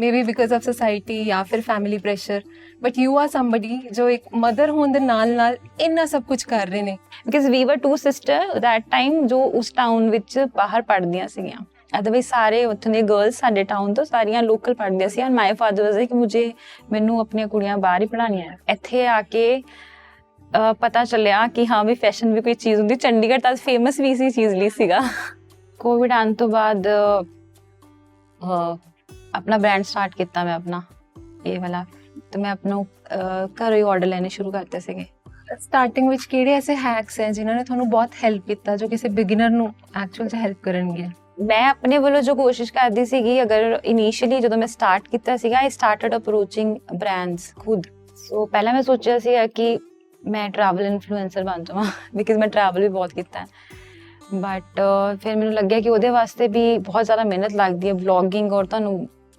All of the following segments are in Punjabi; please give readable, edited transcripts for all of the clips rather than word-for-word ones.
May be because of society या फिर family pressure, but you are somebody जो एक मदर होने दे नाल इन्ना सब कुछ कर रहे ने। Because we were two sister that time जो उस टाउन विच बाहर पढ़दियां सीगियां, अदरवाइज सारे उत्थों दे गर्ल्स साडे टाउन तो सारियां लोकल पढ़दियां सी। And my father was like मुझे मैनू अपनी कुड़ियां बाहर ही पढ़ानियां। इत्थे आके पता चलिया कि हाँ भी फैशन भी कोई चीज़ होंदी। चंडीगढ़ तक फेमस भी इसी चीज़ लिए सीगा। कोविड आने तो बाद अपना ब्रांड स्टार्ट किया मैं अपना ये वाला, तो मैं अपना घरों ही ऑर्डर लेने शुरू करते सीगे। स्टार्टिंग विच किहड़े ऐसे हैक्स हैं जिन्होंने तुहानू बहुत हेल्प किया जो किसी बिगिनर नू एक्चुअल च हेल्प करनगे? मैं अपने वालों जो कोशिश करती सी, अगर इनिशियली जो मैं स्टार्ट किया आई स्टार्टेड अप्रोचिंग ब्रांड्स खुद। सो पहले मैं सोचा सी कि मैं ट्रैवल इन्फ्लुएंसर बन जावां, बिकॉज मैं ट्रैवल भी बहुत किया। बट फिर मैंने लग्या कि उहदे वास्ते भी बहुत ज़्यादा मेहनत लगती है, व्लॉगिंग, और तुहानू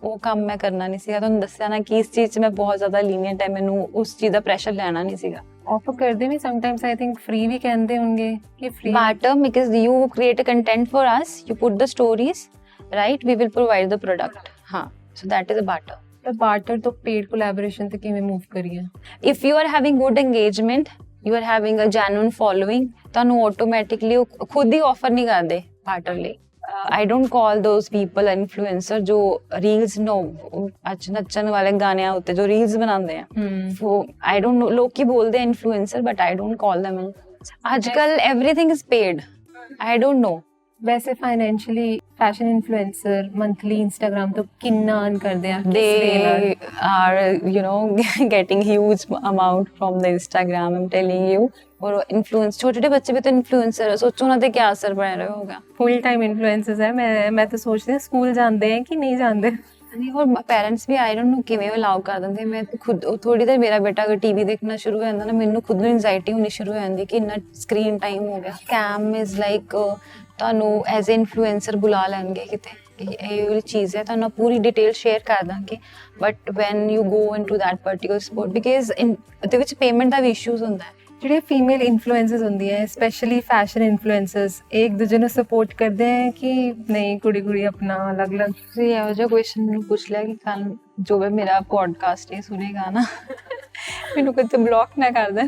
वो काम मैं करना नहीं सीगा। तुहानू दस्सिया ना कि इस चीज़ मैं बहुत ज़्यादा लीनियंट है, मैनू उस चीज़ का प्रैशर लेना नहीं सीगा। ऑफर करते भी समटाइम्स, आई थिंक फ्री भी कहते होंगे कि free barter, because you create a content for us, you put the stories, right, we will provide the product. हाँ, so that is a barter. तो बार्टर तो पेड कोलैबोरेशन ते किवें मूव करिए? If you are having good engagement, you are having a genuine following, तुहानू ऑटोमैटिकली खुद ही ऑफर नहीं करदे बार्टर ਲਈ। I don't call those people influencer जो रील्स नो अच नचन वाले गानियां उत्ते जो रील्स बनाते हैं, वो आई डोंट नो, लोग की बोलते हैं influencer, but I don't call them. आजकल everything is paid, I don't know. वैसे financially fashion influencer monthly Instagram तो कितना अर्न करते हैं? They are, you know, getting huge amount from the Instagram, I'm telling you। और इन्फ्लुएंस छोटे छोटे बच्चे भी तो इन्फ्लुएंसर है, सोचो ना क्या असर पड़ रहा होगा। फुल टाइम इन्फ्लुएंसर्स है। मैं तो सोचती हूँ स्कूल जाते हैं कि नहीं जाते। नहीं, और पेरेंट्स भी आई डोंट नो किवें अलाउ कर देंगे। मैं खुद थोड़ी देर मेरा बेटा अगर टीवी देखना शुरू हो जाता ना, मैनू खुद ਨੂੰ एंजाइटी होनी शुरू हो जाती कि इन्ना स्क्रीन टाइम हो गया। स्कैम इज लाइक ਤੁਹਾਨੂੰ एज ए इन्फ्लुएंसर बुला लेंगे किते ਇਹ ਵਾਲੀ ਚੀਜ਼ ਹੈ, ਤੁਹਾਨੂੰ ਪੂਰੀ ਡਿਟੇਲ ਸ਼ੇਅਰ ਕਰ ਦਾਂਗੇ। But when you go into that particular support, because ਉਹਦੇ ਵਿੱਚ ਪੇਮੈਂਟ ਦਾ ਵੀ ਇਸ਼ੂਜ਼ ਹੁੰਦਾ ਹੈ। ਜਿਹੜੇ ਫੀਮੇਲ ਇਨਫਲੂਐਂਸਰਸ ਹੁੰਦੀਆਂ ਹੈ, ਸਪੈਸ਼ਲੀ ਫੈਸ਼ਨ ਇਨਫਲੂਐਂਸਰਸ, ਇੱਕ ਦੂਜੇ ਨੂੰ ਸਪੋਰਟ ਕਰਦੇ ਹੈ ਕਿ ਨਹੀਂ ਕੁੜੀ ਕੁੜੀ ਆਪਣਾ ਅਲੱਗ-ਅਲੱਗ? ਤੁਸੀਂ ਇਹੋ ਜਿਹਾ ਕੁਐਸਚਨ ਮੈਨੂੰ ਪੁੱਛ ਲਿਆ ਕਿ ਕੱਲ ਜੋ ਵੀ ਮੇਰਾ ਪੋਡਕਾਸਟ ਇਹ ਸੁਣੇਗਾ ਨਾ, ਮੈਨੂੰ ਕਿਤੇ ਬਲੌਕ ਨਾ ਕਰ ਦੇਣ।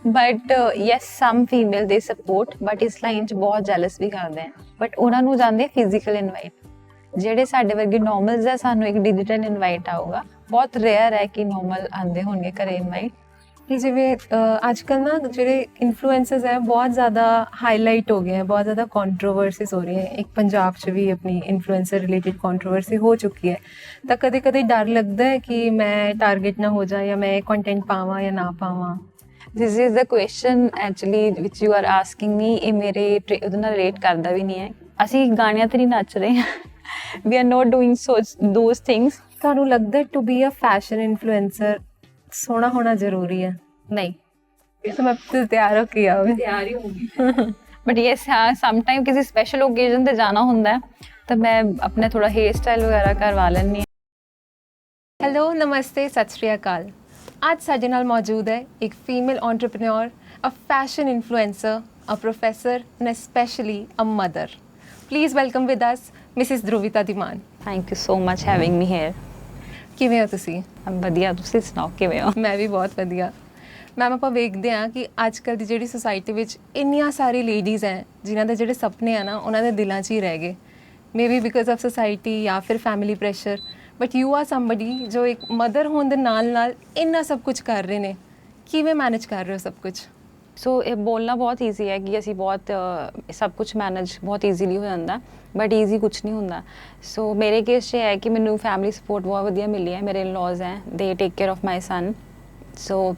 ਬਟ ਯੈਸ, ਸਮ ਫੀਮੇਲ ਦੇ ਸਪੋਰਟ, ਬਟ ਇਸ ਲਾਈਨ 'ਚ ਬਹੁਤ ਜੈਲਸ ਵੀ ਕਰਦੇ ਆ। ਬਟ ਉਹਨਾਂ ਨੂੰ ਜਾਂਦੇ ਫਿਜ਼ੀਕਲ ਇਨਵਾਈਟ। ਜਿਹੜੇ ਸਾਡੇ ਵਰਗੇ ਨੋਰਮਲਸ ਹੈ, ਸਾਨੂੰ ਇੱਕ ਡਿਜੀਟਲ ਇਨਵਾਈਟ ਆਊਗਾ। ਬਹੁਤ ਰੇਅਰ ਹੈ ਕਿ ਨੋਰਮਲ ਆਉਂਦੇ ਹੋਣਗੇ ਘਰੇ ਇਨਵਾਈਟ। ਜਿਵੇਂ ਅੱਜ ਕੱਲ੍ਹ ਨਾ ਜਿਹੜੇ ਇਨਫਲੂਐਂਸਰਸ ਹੈ ਬਹੁਤ ਜ਼ਿਆਦਾ ਹਾਈਲਾਈਟ ਹੋ ਗਏ ਹੈ, ਬਹੁਤ ਜ਼ਿਆਦਾ ਕੰਟਰੋਵਰਸੀਜ਼ ਹੋ ਰਹੀ ਹੈ। ਇੱਕ ਪੰਜਾਬ 'ਚ ਵੀ ਆਪਣੀ ਇਨਫਲੂਐਂਸਰ ਰਿਲੇਟਿਡ ਕੰਟਰੋਵਰਸੀ ਹੋ ਚੁੱਕੀ ਹੈ। ਤਾਂ ਕਦੇ ਕਦੇ ਡਰ ਲੱਗਦਾ ਹੈ ਕਿ ਮੈਂ ਟਾਰਗੇਟ ਨਾ ਹੋ ਜਾ, ਜਾਂ ਮੈਂ ਕੰਟੈਂਟ ਪਾਵਾਂ ਜਾਂ ਨਾ ਪਾਵਾਂ। This is the question actually which you are asking me. ये मेरे ਉਹਦੇ ਨਾਲ ਰਿਲੇਟ ਕਰਦਾ ਵੀ ਨਹੀਂ ਹੈ। ਅਸੀਂ ਗਾਣਿਆਂ ਤੇ ਨਹੀਂ ਨੱਚ ਰਹੇ, we are not doing those things. ਤੁਹਾਨੂੰ ਲੱਗਦਾ to be a fashion influencer ਸੋਹਣਾ ਹੋਣਾ ਜ਼ਰੂਰੀ ਹੈ? नहीं, तो मैं तो तैयार हो के आओ, तैयार ही होगी। बट येस, हाँ, समटाइम किसी स्पेशल ओकेजन पे जाना होता है तो मैं अपने थोड़ा हेयर स्टाइल वगैरह करवा लेनी। हेलो, नमस्ते, सत श्री अकाल। आज साडे नाल मौजूद है एक female entrepreneur, a fashion influencer, a professor and specially a mother. Please welcome with us missus Dhruvita Dhiman. Thank you so much having me here. किवें हो तुसीं? वधिया, तुसीं सुनाओ किवें हो? मैं भी बहुत वधिया। मैम, ਆਪਾਂ ਵੇਖਦੇ ਹਾਂ ਕਿ ਅੱਜ ਕੱਲ੍ਹ ਦੀ ਜਿਹੜੀ ਸੋਸਾਇਟੀ ਵਿੱਚ ਇੰਨੀਆਂ ਸਾਰੀ ਲੇਡੀਜ਼ ਹੈ ਜਿਨ੍ਹਾਂ ਦੇ ਜਿਹੜੇ ਸੁਪਨੇ ਆ ਨਾ ਉਹਨਾਂ ਦੇ ਦਿਲਾਂ 'ਚ ਹੀ ਰਹਿ ਗਏ। May be because of society ਜਾਂ ਫਿਰ family pressure, but you are somebody ਜੋ ਇੱਕ ਮਦਰ ਹੋਣ ਦੇ ਨਾਲ ਨਾਲ ਇੰਨਾ ਸਭ ਕੁਝ ਕਰ ਰਹੇ ਨੇ। ਕਿਵੇਂ ਮੈਨੇਜ ਕਰ ਰਹੇ ਹੋ ਸਭ ਕੁਝ? ਸੋ ਇਹ ਬੋਲਣਾ ਬਹੁਤ ਈਜ਼ੀ ਹੈ ਕਿ ਅਸੀਂ ਬਹੁਤ ਸਭ ਕੁਝ ਮੈਨੇਜ ਬਹੁਤ ਈਜ਼ੀਲੀ ਹੋ ਜਾਂਦਾ, ਬਟ ਈਜ਼ੀ ਕੁਛ ਨਹੀਂ ਹੁੰਦਾ। ਸੋ ਮੇਰੇ ਕੇਸ 'ਚ ਹੈ ਕਿ ਮੈਨੂੰ ਫੈਮਿਲੀ ਸਪੋਰਟ ਬਹੁਤ ਵਧੀਆ ਮਿਲੀ ਹੈ। ਮੇਰੇ ਇਨ-ਲॉज ਹੈ, ਦੇ ਟੇਕ ਕੇਅਰ ਆਫ ਮਾਈ ਸਨ। ਸੋ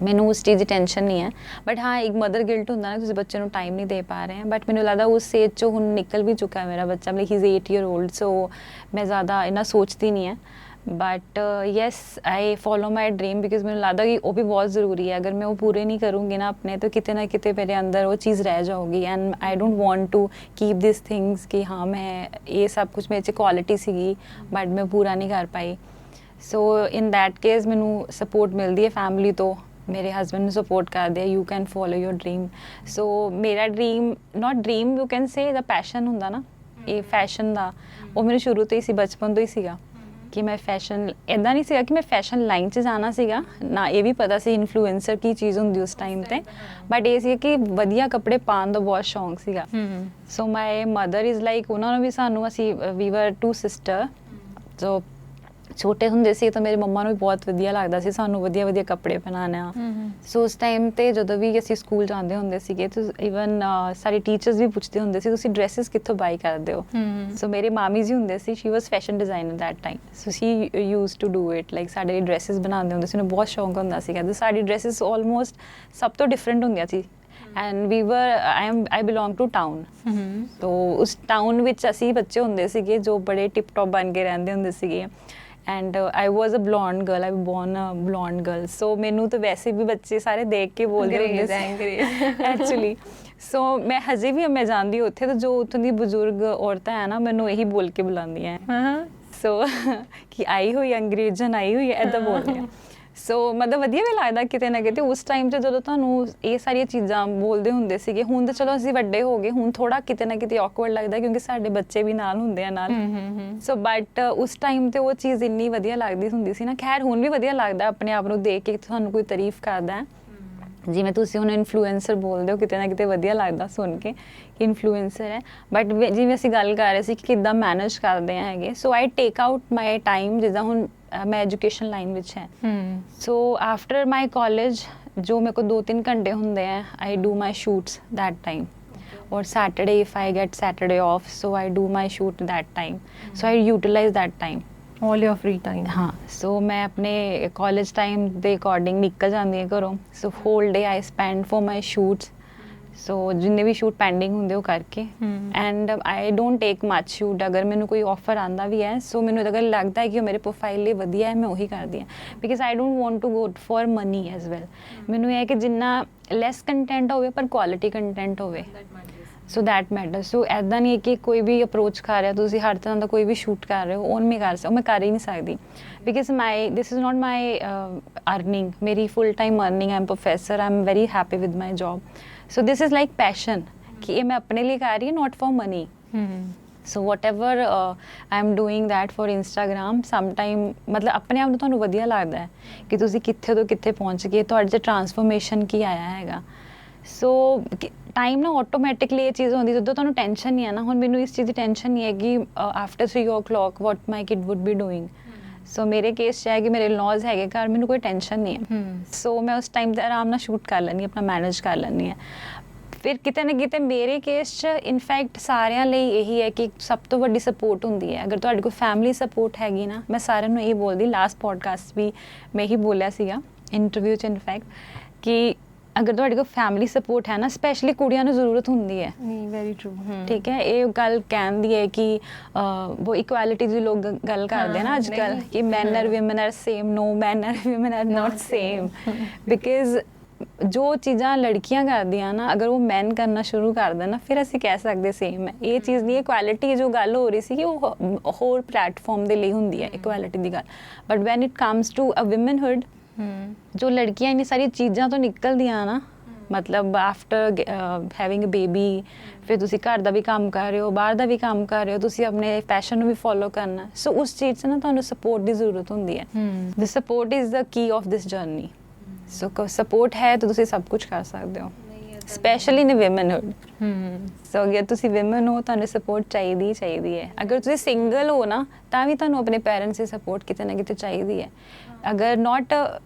ਮੈਨੂੰ ਉਸ ਚੀਜ਼ ਦੀ ਟੈਨਸ਼ਨ ਨਹੀਂ ਹੈ। ਬਟ ਹਾਂ, ਇੱਕ ਮਦਰ ਗਿਲਟ ਹੁੰਦਾ ਨਾ, ਤੁਸੀਂ ਬੱਚੇ ਨੂੰ ਟਾਈਮ ਨਹੀਂ ਦੇ ਪਾ ਰਹੇ ਹੈ। ਬਟ ਮੈਨੂੰ ਲੱਗਦਾ ਉਸ ਸਟੇਜ 'ਚੋਂ ਹੁਣ ਨਿਕਲ ਵੀ ਚੁੱਕਾ ਹੈ ਮੇਰਾ ਬੱਚਾ, ਮਤਲਬ ਹੀ ਇਜ਼ 8 ਈਅਰ ਓਲਡ। ਸੋ ਮੈਂ ਜ਼ਿਆਦਾ ਇੰਨਾ ਸੋਚਦੀ ਨਹੀਂ ਹੈ। But yes, I follow my dream, because ਮੈਨੂੰ ਲੱਗਦਾ ਕਿ ਉਹ ਵੀ ਬਹੁਤ ਜ਼ਰੂਰੀ ਹੈ। ਅਗਰ ਮੈਂ ਉਹ ਪੂਰੇ ਨਹੀਂ ਕਰੂੰਗੀ ਨਾ ਆਪਣੇ, ਤਾਂ ਕਿਤੇ ਨਾ ਕਿਤੇ ਮੇਰੇ ਅੰਦਰ ਉਹ ਚੀਜ਼ ਰਹਿ ਜਾਊਗੀ। And I don't want to keep this things ਕਿ ਹਾਂ ਮੈਂ ਇਹ ਸਭ ਕੁਛ ਮੇਰੇ 'ਚ ਕੁਆਲਿਟੀ ਸੀਗੀ ਬਟ ਮੈਂ ਪੂਰਾ ਨਹੀਂ ਕਰ ਪਾਈ। ਸੋ ਇਨ ਦੈਟ ਕੇਸ ਮੈਨੂੰ ਸਪੋਰਟ ਮਿਲਦੀ ਹੈ ਫੈਮਿਲੀ ਤੋਂ। ਮੇਰੇ ਹਸਬੈਂਡ ਨੂੰ ਸਪੋਰਟ ਕਰਦੇ ਆ, you can follow your dream. So ਮੇਰਾ dream, not dream, you can say the passion ਹੁੰਦਾ ਨਾ, ਇਹ ਫੈਸ਼ਨ ਦਾ, ਉਹ ਮੇਰੇ ਸ਼ੁਰੂ ਤੋਂ ਹੀ ਸੀ, ਬਚਪਨ ਤੋਂ ਹੀ ਸੀਗਾ। ਕਿ ਮੈਂ ਫੈਸ਼ਨ ਇੱਦਾਂ ਨਹੀਂ ਸੀਗਾ ਕਿ ਮੈਂ ਫੈਸ਼ਨ ਲਾਈਨ 'ਚ ਜਾਣਾ ਸੀਗਾ ਨਾ, ਇਹ ਵੀ ਪਤਾ ਸੀ ਇਨਫਲੂਐਂਸਰ ਕੀ ਚੀਜ਼ ਹੁੰਦੀ ਉਸ ਟਾਈਮ ਤੇ, ਬਟ ਇਹ ਸੀ ਕਿ ਵਧੀਆ ਕੱਪੜੇ ਪਾਉਣ ਦਾ ਬਹੁਤ ਸ਼ੌਂਕ ਸੀਗਾ। ਸੋ ਮਾਈ ਮਦਰ ਇਜ਼ ਲਾਈਕ, ਉਹਨਾਂ ਨੂੰ ਵੀ ਸਾਨੂੰ ਅਸੀਂ ਵੀ ਵਰ 2 ਸਿਸਟਰ, ਸੋ ਛੋਟੇ ਹੁੰਦੇ ਸੀ ਤਾਂ ਮੇਰੇ ਮੰਮਾ ਨੂੰ ਵੀ ਬਹੁਤ ਵਧੀਆ ਲੱਗਦਾ ਸੀ ਸਾਨੂੰ ਵਧੀਆ ਵਧੀਆ ਕੱਪੜੇ ਪਹਿਨਾਉਣਾ। ਸੋ ਉਸ ਟਾਈਮ ਤੇ ਜਦੋਂ ਵੀ ਅਸੀਂ ਸਕੂਲ ਜਾਂਦੇ ਹੁੰਦੇ ਸੀਗੇ ਤਾਂ ਈਵਨ ਸਾਡੇ ਟੀਚਰਸ ਵੀ ਪੁੱਛਦੇ ਹੁੰਦੇ ਸੀ ਤੁਸੀਂ ਡਰੈਸਸ ਕਿੱਥੋਂ ਬਾਈ ਕਰਦੇ ਹੋ। ਸੋ ਮੇਰੇ ਮਾਮੀ ਜੀ ਹੁੰਦੇ ਸੀ, she was fashion designer that time, so she used to do it, like ਸਾਡੇ ਡਰੈਸਸ ਬਣਾਉਂਦੇ ਹੁੰਦੇ ਸੀ, ਉਹਨੂੰ ਬਹੁਤ ਸ਼ੌਂਕ ਹੁੰਦਾ ਸੀਗਾ ਤੇ ਸਾਡੀ ਡਰੈਸਸ ਆਲਮੋਸਟ ਸਭ ਤੋਂ ਡਿਫਰੈਂਟ ਹੁੰਦੀਆਂ ਸੀ। ਐਂਡ ਵੀ ਵਰ ਆਈ ਬਿਲੋਂਗ ਟੂ ਟਾਊਨ, ਤੋ ਉਸ ਟਾਊਨ ਵਿੱਚ ਅਸੀਂ ਬੱਚੇ ਹੁੰਦੇ ਸੀਗੇ ਜੋ ਬੜੇ ਟਿਪ ਟੌਪ ਬਣ ਕੇ ਰਹਿੰਦੇ ਹੁੰਦੇ ਸੀਗੇ। And I was a blonde girl, I born a blonde girl, so ਮੈਨੂੰ ਤਾਂ ਵੈਸੇ ਵੀ ਬੱਚੇ ਸਾਰੇ ਦੇਖ ਕੇ ਬੋਲਦੇ ਹੁੰਦੇ ਸੀ ਐਕਚੁਅਲੀ। ਸੋ ਮੈਂ ਹਜੇ ਵੀ ਮੈਂ ਜਾਂਦੀ ਉੱਥੇ ਤਾਂ ਜੋ ਉੱਥੋਂ ਦੀ ਬਜ਼ੁਰਗ ਔਰਤਾਂ ਹੈ ਨਾ ਮੈਨੂੰ ਇਹੀ ਬੋਲ ਕੇ ਬੁਲਾਉਂਦੀਆਂ ਸੋ ਕਿ ਆਈ ਹੋਈ ਅੰਗਰੇਜ਼ਨ ਆਈ ਹੋਈ ਹੈ ਇੱਦਾਂ ਬੋਲਦੀਆਂ। ਸੋ ਮਤਲਬ ਵਧੀਆ ਵੀ ਲੱਗਦਾ ਕਿਤੇ ਨਾ ਕਿਤੇ ਉਸ ਟਾਈਮ 'ਤੇ ਜਦੋਂ ਤੁਹਾਨੂੰ ਇਹ ਸਾਰੀਆਂ ਚੀਜ਼ਾਂ ਬੋਲਦੇ ਹੁੰਦੇ ਸੀਗੇ। ਹੁਣ ਤਾਂ ਚਲੋ ਅਸੀਂ ਵੱਡੇ ਹੋ ਗਏ, ਹੁਣ ਥੋੜ੍ਹਾ ਕਿਤੇ ਨਾ ਕਿਤੇ ਔਕਵਰਡ ਲੱਗਦਾ ਕਿਉਂਕਿ ਸਾਡੇ ਬੱਚੇ ਵੀ ਨਾਲ ਹੁੰਦੇ ਆ ਨਾਲ। ਸੋ ਬਟ ਉਸ ਟਾਈਮ 'ਤੇ ਉਹ ਚੀਜ਼ ਇੰਨੀ ਵਧੀਆ ਲੱਗਦੀ ਹੁੰਦੀ ਸੀ ਨਾ। ਖੈਰ ਹੁਣ ਵੀ ਵਧੀਆ ਲੱਗਦਾ ਆਪਣੇ ਆਪ ਨੂੰ ਦੇਖ ਕੇ ਤੁਹਾਨੂੰ ਕੋਈ ਤਾਰੀਫ ਕਰਦਾ ਹੈ, ਜਿਵੇਂ ਤੁਸੀਂ ਹੁਣ ਇਨਫਲੂਐਂਸਰ ਬੋਲਦੇ ਹੋ, ਕਿਤੇ ਨਾ ਕਿਤੇ ਵਧੀਆ ਲੱਗਦਾ ਸੁਣ ਕੇ ਕਿ ਇਨਫਲੂਐਂਸਰ ਹੈ। ਬਟ ਜਿਵੇਂ ਅਸੀਂ ਗੱਲ ਕਰ ਰਹੇ ਸੀ ਕਿ ਕਿੱਦਾਂ ਮੈਨੇਜ ਕਰਦੇ ਹੈਗੇ, ਸੋ ਆਈ ਟੇਕ ਆਊਟ ਮਾਈ ਟਾਈਮ, ਜਿੱਦਾਂ ਹੁਣ ਮੈਂ ਐਜੂਕੇਸ਼ਨ ਲਾਈਨ ਵਿੱਚ ਹੈ। ਸੋ ਆਫਟਰ ਮਾਈ ਕਾਲਜ ਜੋ ਮੇਰੇ ਕੋਲ 2-3 ਘੰਟੇ ਹੁੰਦੇ ਹੈ, I do my shoots that time, or Saturday if I get Saturday off, so I do my shoot that time, so I utilize that time, all your free time। हाँ, so मैं अपने college time ਦੇ according ਨਿਕਲ ਜਾਂਦੀ ਹਾਂ ਘਰੋਂ। so whole day I spend for my shoots, so ਜਿੰਨੇ ਵੀ ਸ਼ੂਟ ਪੈਂਡਿੰਗ ਹੁੰਦੇ ਉਹ ਕਰਕੇ। And I don't take much shoot, ਅਗਰ ਮੈਨੂੰ ਕੋਈ ਆਫਰ ਆਉਂਦਾ ਵੀ ਹੈ ਸੋ ਮੈਨੂੰ ਅਗਰ ਲੱਗਦਾ ਹੈ ਕਿ ਉਹ ਮੇਰੇ ਪ੍ਰੋਫਾਈਲ ਲਈ ਵਧੀਆ ਹੈ ਮੈਂ ਉਹੀ ਕਰਦੀ ਹਾਂ, because I don't want to go for money as well. ਮੈਨੂੰ ਇਹ ਹੈ ਕਿ ਜਿੰਨਾ ਲੈਸ ਕੰਟੈਂਟ ਹੋਵੇ ਪਰ ਕੁਆਲਿਟੀ ਕੰਟੈਂਟ ਹੋਵੇ, ਸੋ ਦੈਟ ਮੈਟਰ। ਸੋ ਇੱਦਾਂ ਨਹੀਂ ਹੈ ਕਿ ਕੋਈ ਵੀ ਅਪਰੋਚ ਕਰ ਰਿਹਾ, ਤੁਸੀਂ ਹਰ ਤਰ੍ਹਾਂ ਦਾ ਕੋਈ ਵੀ ਸ਼ੂਟ ਕਰ ਰਹੇ ਹੋ ਉਹ ਨਹੀਂ ਕਰ ਸਕਦਾ, ਮੈਂ ਕਰ ਹੀ ਨਹੀਂ ਸਕਦੀ, because this is not my earning, ਮੇਰੀ full time earning, I am professor, I am very happy with my job. So this is like passion ਕਿ ਇਹ ਮੈਂ ਆਪਣੇ ਲਈ ਕਰ ਰਹੀ ਹਾਂ, not for money. So whatever I am doing that for Instagram sometime, ਮਤਲਬ ਆਪਣੇ ਆਪ ਨੂੰ ਤੁਹਾਨੂੰ ਵਧੀਆ ਲੱਗਦਾ ਹੈ ਕਿ ਤੁਸੀਂ ਕਿੱਥੇ ਤੋਂ ਕਿੱਥੇ ਪਹੁੰਚ ਗਏ, ਤੁਹਾਡੇ 'ਚ ਟਰਾਂਸਫੋਰਮੇਸ਼ਨ ਕੀ ਆਇਆ ਹੈਗਾ। ਸੋ ਟਾਈਮ ਨਾ ਆਟੋਮੈਟਿਕਲੀ ਇਹ ਚੀਜ਼ ਹੁੰਦੀ ਜਦੋਂ ਤੁਹਾਨੂੰ ਟੈਨਸ਼ਨ ਨਹੀਂ ਹੈ ਨਾ। ਹੁਣ ਮੈਨੂੰ ਇਸ ਚੀਜ਼ ਦੀ ਟੈਨਸ਼ਨ ਨਹੀਂ ਹੈ ਕਿ after 3 o'clock what my kid would be doing. So ਮੇਰੇ ਕੇਸ 'ਚ ਹੈ ਕਿ ਮੇਰੇ ਇਨ-ਲॉज ਹੈਗੇ ਘਰ, ਮੈਨੂੰ ਕੋਈ ਟੈਨਸ਼ਨ ਨਹੀਂ ਹੈ। ਸੋ ਮੈਂ ਉਸ ਟਾਈਮ 'ਤੇ ਆਰਾਮ ਨਾਲ ਸ਼ੂਟ ਕਰ ਲੈਂਦੀ, ਆਪਣਾ ਮੈਨੇਜ ਕਰ ਲੈਂਦੀ ਹਾਂ। ਫਿਰ ਕਿਤੇ ਨਾ ਕਿਤੇ ਮੇਰੇ ਕੇਸ 'ਚ ਇਨਫੈਕਟ ਸਾਰਿਆਂ ਲਈ ਇਹੀ ਹੈ ਕਿ ਸਭ ਤੋਂ ਵੱਡੀ ਸਪੋਰਟ ਹੁੰਦੀ ਹੈ। ਅਗਰ ਤੁਹਾਡੇ ਕੋਲ ਫੈਮਿਲੀ ਸਪੋਰਟ ਹੈਗੀ ਨਾ, ਮੈਂ ਸਾਰਿਆਂ ਨੂੰ ਇਹ ਬੋਲਦੀ, ਲਾਸਟ ਪੋਡਕਾਸਟ ਵੀ ਮੈਂ ਇਹੀ ਬੋਲਿਆ ਸੀਗਾ ਇੰਟਰਵਿਊ 'ਚ ਇਨਫੈਕਟ, ਕਿ ਅਗਰ ਤੁਹਾਡੇ ਕੋਲ ਫੈਮਿਲੀ ਸਪੋਰਟ ਹੈ ਨਾ, ਸਪੈਸ਼ਲੀ ਕੁੜੀਆਂ ਨੂੰ ਜ਼ਰੂਰਤ ਹੁੰਦੀ ਹੈ। Very true. ਠੀਕ ਹੈ, ਇਹ ਗੱਲ ਕਹਿੰਦੀ ਹੈ ਕਿ ਉਹ ਇਕੁਐਲਿਟੀ ਦੀ ਲੋਕ ਗੱਲ ਕਰਦੇ ਆ ਨਾ ਅੱਜ ਕੱਲ੍ਹ ਕਿ man are women are same, no man are women are not same, because ਜੋ ਚੀਜ਼ਾਂ ਲੜਕੀਆਂ ਕਰਦੀਆਂ ਨਾ ਅਗਰ ਉਹ ਮੈਨ ਕਰਨਾ ਸ਼ੁਰੂ ਕਰ ਦੇਣ ਨਾ ਫਿਰ ਅਸੀਂ ਕਹਿ ਸਕਦੇ ਸੇਮ ਹੈ। ਇਹ ਚੀਜ਼ ਨਹੀਂ, ਇਕੁਐਲਿਟੀ ਜੋ ਗੱਲ ਹੋ ਰਹੀ ਸੀ ਕਿ ਉਹ ਹੋਰ ਪਲੇਟਫਾਰਮ ਦੇ ਲਈ ਹੁੰਦੀ ਹੈ ਇਕੁਐਲਿਟੀ ਦੀ ਗੱਲ, but when it comes to a womanhood, ਜੋ ਲੜਕੀਆਂ ਇੰਨੀ ਸਾਰੀ ਚੀਜ਼ਾਂ ਤੋਂ ਨਿਕਲਦੀਆਂ ਨਾ, ਮਤਲਬ ਆਫਟਰ ਹੈਵਿੰਗ ਅ ਬੇਬੀ, ਫਿਰ ਤੁਸੀਂ ਘਰ ਦਾ ਵੀ ਕੰਮ ਕਰ ਰਹੇ ਹੋ, ਬਾਹਰ ਦਾ ਵੀ ਕੰਮ ਕਰ ਰਹੇ ਹੋ, ਤੁਸੀਂ ਆਪਣੇ ਪੈਸ਼ਨ ਨੂੰ ਵੀ ਫੋਲੋ ਕਰਨਾ। ਸੋ ਉਸ ਚੀਜ਼ 'ਚ ਨਾ ਤੁਹਾਨੂੰ ਸਪੋਰਟ ਦੀ ਜ਼ਰੂਰਤ ਹੁੰਦੀ ਹੈ। The support is the key of this journey. So support ਹੈ ਤਾਂ ਤੁਸੀਂ ਸਭ ਕੁਝ ਕਰ ਸਕਦੇ ਹੋ, ਸਪੈਸ਼ਲੀ ਇਨ ਵਿਮਨਹੁੱਡ। ਸੋ ਅਗਰ ਤੁਸੀਂ ਵਿਮਨ ਹੋ ਤੁਹਾਨੂੰ ਸਪੋਰਟ ਚਾਹੀਦੀ ਹੈ। ਅਗਰ ਤੁਸੀਂ ਸਿੰਗਲ ਹੋ ਨਾ ਤਾਂ ਵੀ ਤੁਹਾਨੂੰ ਆਪਣੇ ਪੈਰੈਂਟਸ ਦੀ ਸਪੋਰਟ ਕਿਤੇ ਨਾ ਕਿਤੇ ਚਾਹੀਦੀ ਹੈ। ਅਗਰ not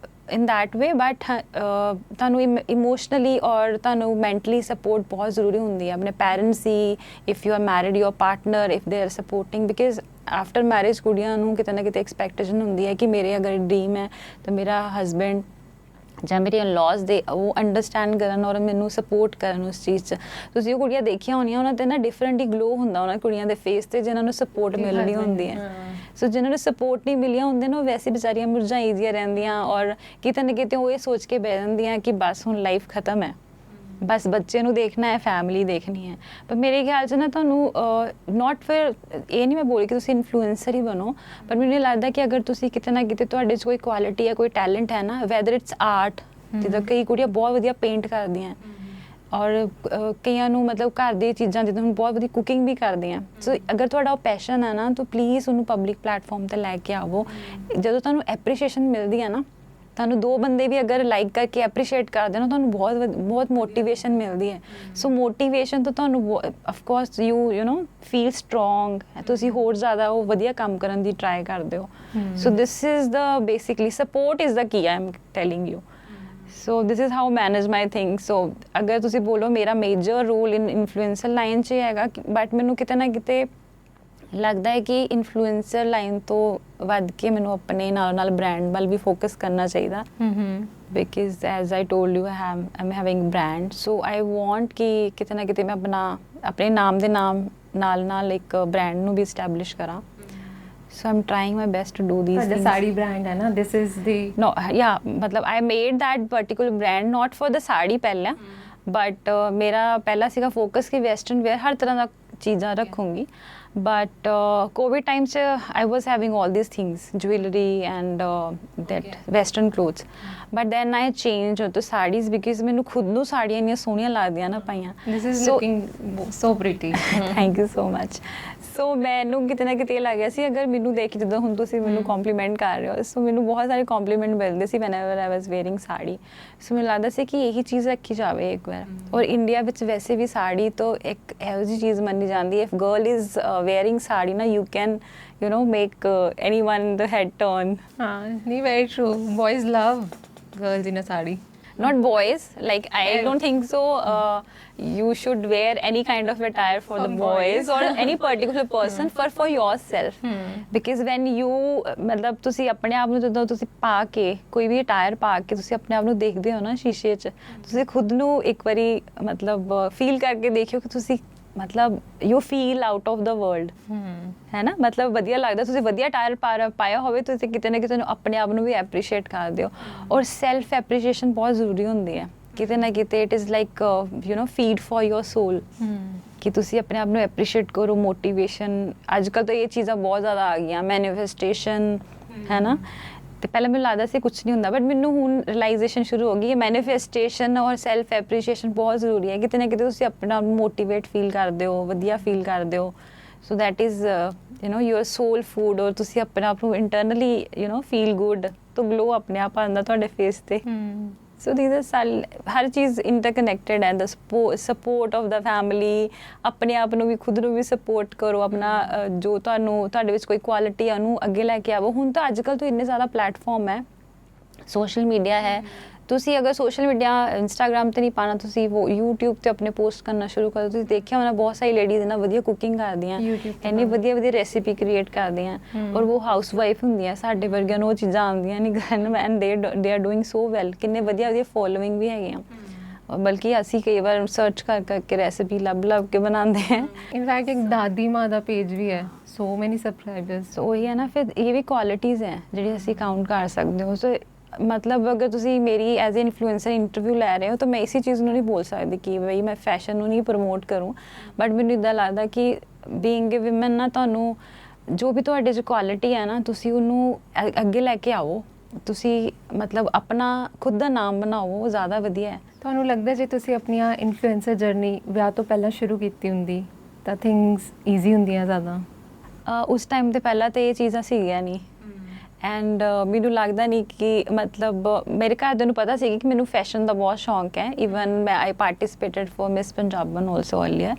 in that way but ਤੁਹਾਨੂੰ ਇਮੋਸ਼ਨਲੀ ਔਰ ਤੁਹਾਨੂੰ ਮੈਂਟਲੀ ਸਪੋਰਟ ਬਹੁਤ ਜ਼ਰੂਰੀ ਹੁੰਦੀ ਹੈ ਆਪਣੇ ਪੈਰੈਂਟਸ ਦੀ। If you are married, your partner if they are supporting, because after marriage ਕੁੜੀਆਂ ਨੂੰ ਕਿਤੇ ਨਾ ਕਿਤੇ ਐਕਸਪੈਕਟੇਸ਼ਨ ਹੁੰਦੀ ਹੈ ਕਿ ਮੇਰੇ ਅਗਰ ਡ੍ਰੀਮ ਹੈ ਤਾਂ ਮੇਰਾ ਹਸਬੈਂਡ ਜਾਂ ਮੇਰੇ ਇਨ-ਲॉज ਦੇ ਉਹ ਅੰਡਰਸਟੈਂਡ ਕਰਨ ਔਰ ਮੈਨੂੰ ਸਪੋਰਟ ਕਰਨ ਉਸ ਚੀਜ਼ 'ਚ। ਤੁਸੀਂ ਉਹ ਕੁੜੀਆਂ ਦੇਖੀਆਂ ਹੋਣੀਆਂ, ਉਹਨਾਂ 'ਤੇ ਨਾ ਡਿਫਰੈਂਟ ਹੀ ਗਲੋ ਹੁੰਦਾ ਉਹਨਾਂ ਕੁੜੀਆਂ ਦੇ ਫੇਸ 'ਤੇ ਜਿਨ੍ਹਾਂ ਨੂੰ ਸਪੋਰਟ ਮਿਲਦੀ ਹੁੰਦੀ ਹੈ। ਸੋ ਜਿਨ੍ਹਾਂ ਨੂੰ ਸਪੋਰਟ ਨਹੀਂ ਮਿਲੀਆਂ ਹੁੰਦੀਆਂ ਨਾ ਉਹ ਵੈਸੇ ਵਿਚਾਰੀਆਂ ਮੁਰਝਾਈ ਜਿਹੀਆਂ ਰਹਿੰਦੀਆਂ ਔਰ ਕਿਤੇ ਨਾ ਕਿਤੇ ਉਹ ਇਹ ਸੋਚ ਕੇ ਬਹਿ ਜਾਂਦੀਆਂ ਕਿ ਬਸ ਹੁਣ ਲਾਈਫ ਖਤਮ ਹੈ, ਬਸ ਬੱਚੇ ਨੂੰ ਦੇਖਣਾ ਹੈ, ਫੈਮਿਲੀ ਦੇਖਣੀ ਹੈ। ਪਰ ਮੇਰੇ ਖਿਆਲ 'ਚ ਨਾ ਤੁਹਾਨੂੰ ਨੋਟ ਫਿਰ ਇਹ ਨਹੀਂ ਮੈਂ ਬੋਲ ਕਿ ਤੁਸੀਂ ਇਨਫਲੂਐਂਸਰ ਹੀ ਬਣੋ, ਪਰ ਮੈਨੂੰ ਲੱਗਦਾ ਕਿ ਅਗਰ ਤੁਸੀਂ ਕਿਤੇ ਨਾ ਕਿਤੇ ਤੁਹਾਡੇ 'ਚ ਕੋਈ ਕੁਆਲਿਟੀ ਹੈ, ਕੋਈ ਟੈਲੈਂਟ ਹੈ ਨਾ, ਵੈਦਰ ਇਟਸ ਆਰਟ, ਜਿੱਦਾਂ ਕਈ ਕੁੜੀਆਂ ਬਹੁਤ ਵਧੀਆ ਪੇਂਟ ਕਰਦੀਆਂ ਔਰ ਕਈਆਂ ਨੂੰ ਮਤਲਬ ਘਰ ਦੀ ਚੀਜ਼ਾਂ ਜਿੱਦਾਂ ਹੁਣ ਬਹੁਤ ਵਧੀਆ ਕੁਕਿੰਗ ਵੀ ਕਰਦੇ ਆ ਸੋ ਅਗਰ ਤੁਹਾਡਾ ਉਹ ਪੈਸ਼ਨ ਹੈ ਨਾ ਤਾਂ ਪਲੀਜ਼ ਉਹਨੂੰ ਪਬਲਿਕ ਪਲੇਟਫਾਰਮ ਤੇ ਲੈ ਕੇ ਆਵੋ। ਜਦੋਂ ਤੁਹਾਨੂੰ ਐਪਰੀਸ਼ੀਏਸ਼ਨ ਮਿਲਦੀ ਹੈ ਨਾ, ਤੁਹਾਨੂੰ 2 ਬੰਦੇ ਵੀ ਅਗਰ ਲਾਈਕ ਕਰਕੇ ਐਪਰੀਸ਼ੀਏਟ ਕਰਦੇ ਨਾ, ਤੁਹਾਨੂੰ ਬਹੁਤ ਮੋਟੀਵੇਸ਼ਨ ਮਿਲਦੀ ਹੈ। ਸੋ ਮੋਟੀਵੇਸ਼ਨ ਤੋਂ ਤੁਹਾਨੂੰ of course you know feel strong, ਤੁਸੀਂ ਹੋਰ ਜ਼ਿਆਦਾ ਉਹ ਵਧੀਆ ਕੰਮ ਕਰਨ ਦੀ ਟਰਾਈ ਕਰਦੇ ਹੋ। So this is the basically support is the key I am telling you. So this is how manage my thing. So ਅਗਰ ਤੁਸੀਂ ਬੋਲੋ ਮੇਰਾ major role in influencer line 'ਚ ਹੈਗਾ, ਬਟ ਮੈਨੂੰ ਕਿਤੇ ਨਾ ਕਿਤੇ ਲੱਗਦਾ ਹੈ ਕਿ ਇਨਫਲੂਐਂਸਰ ਲਾਈਨ ਤੋਂ ਵੱਧ ਕੇ ਮੈਨੂੰ ਆਪਣੇ ਨਾਲ ਬ੍ਰਾਂਡ ਵੱਲ ਵੀ ਫੋਕਸ ਕਰਨਾ ਚਾਹੀਦਾ। Because as I told you Aam having brand, so I want ਕਿ ਕਿਤੇ ਨਾ ਕਿਤੇ ਮੈਂ ਆਪਣੇ ਨਾਮ ਦੇ ਨਾਲ ਇੱਕ ਬ੍ਰਾਂਡ ਨੂੰ ਵੀ ਇਸਟੈਬਲਿਸ਼ ਕਰਾਂ। So I'm trying my best to do these things. The sari brand hai na, this is the मतलब I made that particular brand not for the sari पहले, but मेरा पहला सीगा फोकस कि वेस्टर्न वेयर हर तरह का चीज़ां रखूँगी। But COVID time से I was having all these things, jewelry and that western clothes. But then I changed to sarees because मैंने खुद नू साड़ियाँ इन्नियां सोहणियां लगदियां ना पाइयां। This is looking so pretty. Thank you so much. ਸੋ ਮੈਨੂੰ ਕਿਤੇ ਨਾ ਕਿਤੇ ਇਹ ਲੱਗ ਗਿਆ ਸੀ ਅਗਰ ਮੈਨੂੰ ਦੇਖ ਕੇ ਜਦੋਂ ਹੁਣ ਤੁਸੀਂ ਮੈਨੂੰ ਕੰਪਲੀਮੈਂਟ ਕਰ ਰਹੇ ਹੋ, ਸੋ ਮੈਨੂੰ ਬਹੁਤ ਸਾਰੇ ਕੰਪਲੀਮੈਂਟ ਮਿਲਦੇ ਸੀ ਵੈਨਐਵਰ ਆਈ ਵਾਸ ਵੇਅਰਿੰਗ ਸਾੜੀ। ਸੋ ਮੈਨੂੰ ਲੱਗਦਾ ਸੀ ਕਿ ਇਹੀ ਚੀਜ਼ ਰੱਖੀ ਜਾਵੇ ਇੱਕ ਵਾਰ। ਔਰ ਇੰਡੀਆ ਵਿੱਚ ਵੈਸੇ ਵੀ ਸਾੜੀ ਤੋਂ ਇੱਕ ਇਹੋ ਜਿਹੀ ਚੀਜ਼ ਮੰਨੀ ਜਾਂਦੀ ਹੈ, if girl is wearing sari ਨਾ you can you know make anyone the head turn. ਹਾਂ ਨਹੀਂ, very true, boys love girls in a sari. Not boys, like I don't think so. You should wear any kind of attire for the boys or any particular person, for yourself. Because when you मतलब ਤੁਸੀਂ ਆਪਣੇ ਆਪ ਨੂੰ ਜਦੋਂ ਤੁਸੀਂ ਪਾ ਕੇ ਕੋਈ ਵੀ attire ਪਾ ਕੇ ਤੁਸੀਂ ਆਪਣੇ ਆਪ ਨੂੰ ਦੇਖਦੇ ਹੋ ਨਾ ਸ਼ੀਸ਼ੇ 'ਚ, ਤੁਸੀਂ ਖੁਦ ਨੂੰ ਇੱਕ ਵਾਰੀ ਮਤਲਬ ਫੀਲ ਕਰਕੇ ਦੇਖਿਓ ਕਿ ਤੁਸੀਂ ਮਤਲਬ you feel out of the world, ਹੈ ਨਾ। ਮਤਲਬ ਵਧੀਆ ਲੱਗਦਾ, ਤੁਸੀਂ ਵਧੀਆ ਟਾਇਰ ਪਾਇਆ ਹੋਵੇ, ਤੁਸੀਂ ਕਿਤੇ ਨਾ ਕਿਤੇ ਨੂੰ ਆਪਣੇ ਆਪ ਨੂੰ ਵੀ ਐਪਰੀਸ਼ੀਏਟ ਕਰਦੇ ਹੋ। ਔਰ ਸੈਲਫ ਐਪਰੀਸ਼ੀਏਸ਼ਨ ਬਹੁਤ ਜ਼ਰੂਰੀ ਹੁੰਦੀ ਹੈ ਕਿਤੇ ਨਾ ਕਿਤੇ। It is like you know feed for your soul ਕਿ ਤੁਸੀਂ ਆਪਣੇ ਆਪ ਨੂੰ ਐਪਰੀਸ਼ੀਏਟ ਕਰੋ। ਮੋਟੀਵੇਸ਼ਨ ਅੱਜ ਕੱਲ੍ਹ ਤਾਂ ਇਹ ਚੀਜ਼ਾਂ ਬਹੁਤ ਜ਼ਿਆਦਾ ਆ ਗਈਆਂ, ਮੈਨੀਫੈਸਟੇਸ਼ਨ, ਹੈ ਨਾ। ਤੇ ਪਹਿਲਾਂ ਮੈਨੂੰ ਲੱਗਦਾ ਸੀ ਕੁਛ ਨਹੀਂ ਹੁੰਦਾ, ਬਟ ਮੈਨੂੰ ਹੁਣ ਰਿਅਲਾਈਜ਼ੇਸ਼ਨ ਸ਼ੁਰੂ ਹੋ ਗਈ ਕਿ ਮੈਨੀਫੈਸਟੇਸ਼ਨ ਔਰ ਸੈਲਫ ਐਪਰੀਸ਼ੀਏਸ਼ਨ ਬਹੁਤ ਜ਼ਰੂਰੀ ਹੈ। ਕਿਤੇ ਨਾ ਕਿਤੇ ਤੁਸੀਂ ਆਪਣੇ ਆਪ ਨੂੰ ਮੋਟੀਵੇਟ ਫੀਲ ਕਰਦੇ ਹੋ, ਵਧੀਆ ਫੀਲ ਕਰਦੇ ਹੋ। So that is you know your soul food. ਔਰ ਤੁਸੀਂ ਆਪਣੇ ਆਪ ਨੂੰ internally you know feel good, ਤਾਂ ਗਲੋ ਆਪਣੇ ਆਪ ਆਉਂਦਾ ਤੁਹਾਡੇ ਫੇਸ 'ਤੇ। ਸੋ ਥੀਸ ਆਰ ਹਰ ਚੀਜ਼ ਇੰਟਰਕਨੈਕਟਡ ਹੈ। ਦਾ ਸਪੋਰਟ ਆਫ ਦਾ ਫੈਮਿਲੀ, ਆਪਣੇ ਆਪ ਨੂੰ ਵੀ ਖੁਦ ਨੂੰ ਵੀ ਸਪੋਰਟ ਕਰੋ। ਆਪਣਾ ਜੋ ਤੁਹਾਡੇ ਵਿੱਚ ਕੋਈ ਕੁਆਲਿਟੀ ਹੈ ਉਹਨੂੰ ਅੱਗੇ ਲੈ ਕੇ ਆਵੋ। ਹੁਣ ਤਾਂ ਅੱਜ ਕੱਲ੍ਹ ਤਾਂ ਇੰਨੇ ਜ਼ਿਆਦਾ ਪਲੇਟਫਾਰਮ ਹੈ, ਸੋਸ਼ਲ ਮੀਡੀਆ ਹੈ। ਤੁਸੀਂ ਅਗਰ ਸੋਸ਼ਲ ਮੀਡੀਆ ਇੰਸਟਾਗ੍ਰਾਮ 'ਤੇ ਨਹੀਂ ਪਾਉਣਾ, ਤੁਸੀਂ ਉਹ ਯੂਟਿਊਬ 'ਤੇ ਆਪਣੇ ਪੋਸਟ ਕਰਨਾ ਸ਼ੁਰੂ ਕਰੋ। ਤੁਸੀਂ ਦੇਖਿਆ ਹੋਣਾ ਬਹੁਤ ਸਾਰੀ ਲੇਡੀਜ਼ ਇਹਨਾਂ ਵਧੀਆ ਕੁਕਿੰਗ ਕਰਦੀਆਂ, ਇੰਨੀ ਵਧੀਆ ਵਧੀਆ ਰੈਸਿਪੀ ਕ੍ਰੀਏਟ ਕਰਦੀਆਂ, ਔਰ ਉਹ ਹਾਊਸ ਵਾਈਫ ਹੁੰਦੀਆਂ। ਸਾਡੇ ਵਰਗਿਆਂ ਨੂੰ ਉਹ ਚੀਜ਼ਾਂ ਆਉਂਦੀਆਂ ਨਹੀਂ ਕਰਨ, and they are doing so well. ਕਿੰਨੇ ਵਧੀਆ ਵਧੀਆ ਫੋਲੋਇੰਗ ਵੀ ਹੈਗੀਆਂ। ਬਲਕਿ ਅਸੀਂ ਕਈ ਵਾਰ ਸਰਚ ਕਰਕੇ ਰੈਸਿਪੀ ਲੱਭ ਕੇ ਬਣਾਉਂਦੇ ਹਾਂ। ਇਨਫੈਕਟ ਇੱਕ ਦਾਦੀ ਮਾਂ ਦਾ ਪੇਜ ਵੀ ਹੈ, ਸੋ ਮੈਨੀ ਸਬਸਕ੍ਰਾਈਬਰਸ। ਸੋ ਉਹੀ ਹੈ ਨਾ, ਫਿਰ ਇਹ ਵੀ ਕੁਆਲਿਟੀਜ਼ ਹੈ ਜਿਹੜੀ ਅਸੀਂ ਕਾਊਂਟ ਕਰ ਸਕਦੇ ਹੋ। ਸੋ ਮਤਲਬ ਅਗਰ ਤੁਸੀਂ ਮੇਰੀ ਐਜ਼ ਏ ਇਨਫਲੂਐਂਸਰ ਇੰਟਰਵਿਊ ਲੈ ਰਹੇ ਹੋ ਤਾਂ ਮੈਂ ਇਸੇ ਚੀਜ਼ ਨੂੰ ਨਹੀਂ ਬੋਲ ਸਕਦੀ ਕਿ ਬਈ ਮੈਂ ਫੈਸ਼ਨ ਨੂੰ ਨਹੀਂ ਪ੍ਰਮੋਟ ਕਰੂੰ। ਬਟ ਮੈਨੂੰ ਇੱਦਾਂ ਲੱਗਦਾ ਕਿ ਬੀਇੰਗ ਏ ਵਿਮਨ ਨਾ, ਤੁਹਾਨੂੰ ਜੋ ਵੀ ਤੁਹਾਡੇ 'ਚ ਕੁਆਲਿਟੀ ਹੈ ਨਾ, ਤੁਸੀਂ ਉਹਨੂੰ ਅੱਗੇ ਲੈ ਕੇ ਆਓ। ਤੁਸੀਂ ਮਤਲਬ ਆਪਣਾ ਖੁਦ ਦਾ ਨਾਮ ਬਣਾਓ, ਜ਼ਿਆਦਾ ਵਧੀਆ ਹੈ। ਤੁਹਾਨੂੰ ਲੱਗਦਾ ਜੇ ਤੁਸੀਂ ਆਪਣੀਆਂ ਇਨਫਲੂਐਂਸਰ ਜਰਨੀ ਵਿਆਹ ਤੋਂ ਪਹਿਲਾਂ ਸ਼ੁਰੂ ਕੀਤੀ ਹੁੰਦੀ ਤਾਂ ਥਿੰਗਸ ਈਜ਼ੀ ਹੁੰਦੀਆਂ ਜ਼ਿਆਦਾ? ਉਸ ਟਾਈਮ 'ਤੇ ਪਹਿਲਾਂ ਤਾਂ ਇਹ ਚੀਜ਼ਾਂ ਸੀਗੀਆਂ ਨਹੀਂ, ਐਂਡ ਮੈਨੂੰ ਲੱਗਦਾ ਨਹੀਂ ਕਿ ਮਤਲਬ ਮੇਰੇ ਘਰਦਿਆਂ ਨੂੰ ਪਤਾ ਸੀ ਕਿ ਮੈਨੂੰ ਫੈਸ਼ਨ ਦਾ ਬਹੁਤ ਸ਼ੌਂਕ ਹੈ। Even I participated for miss Punjaban also earlier,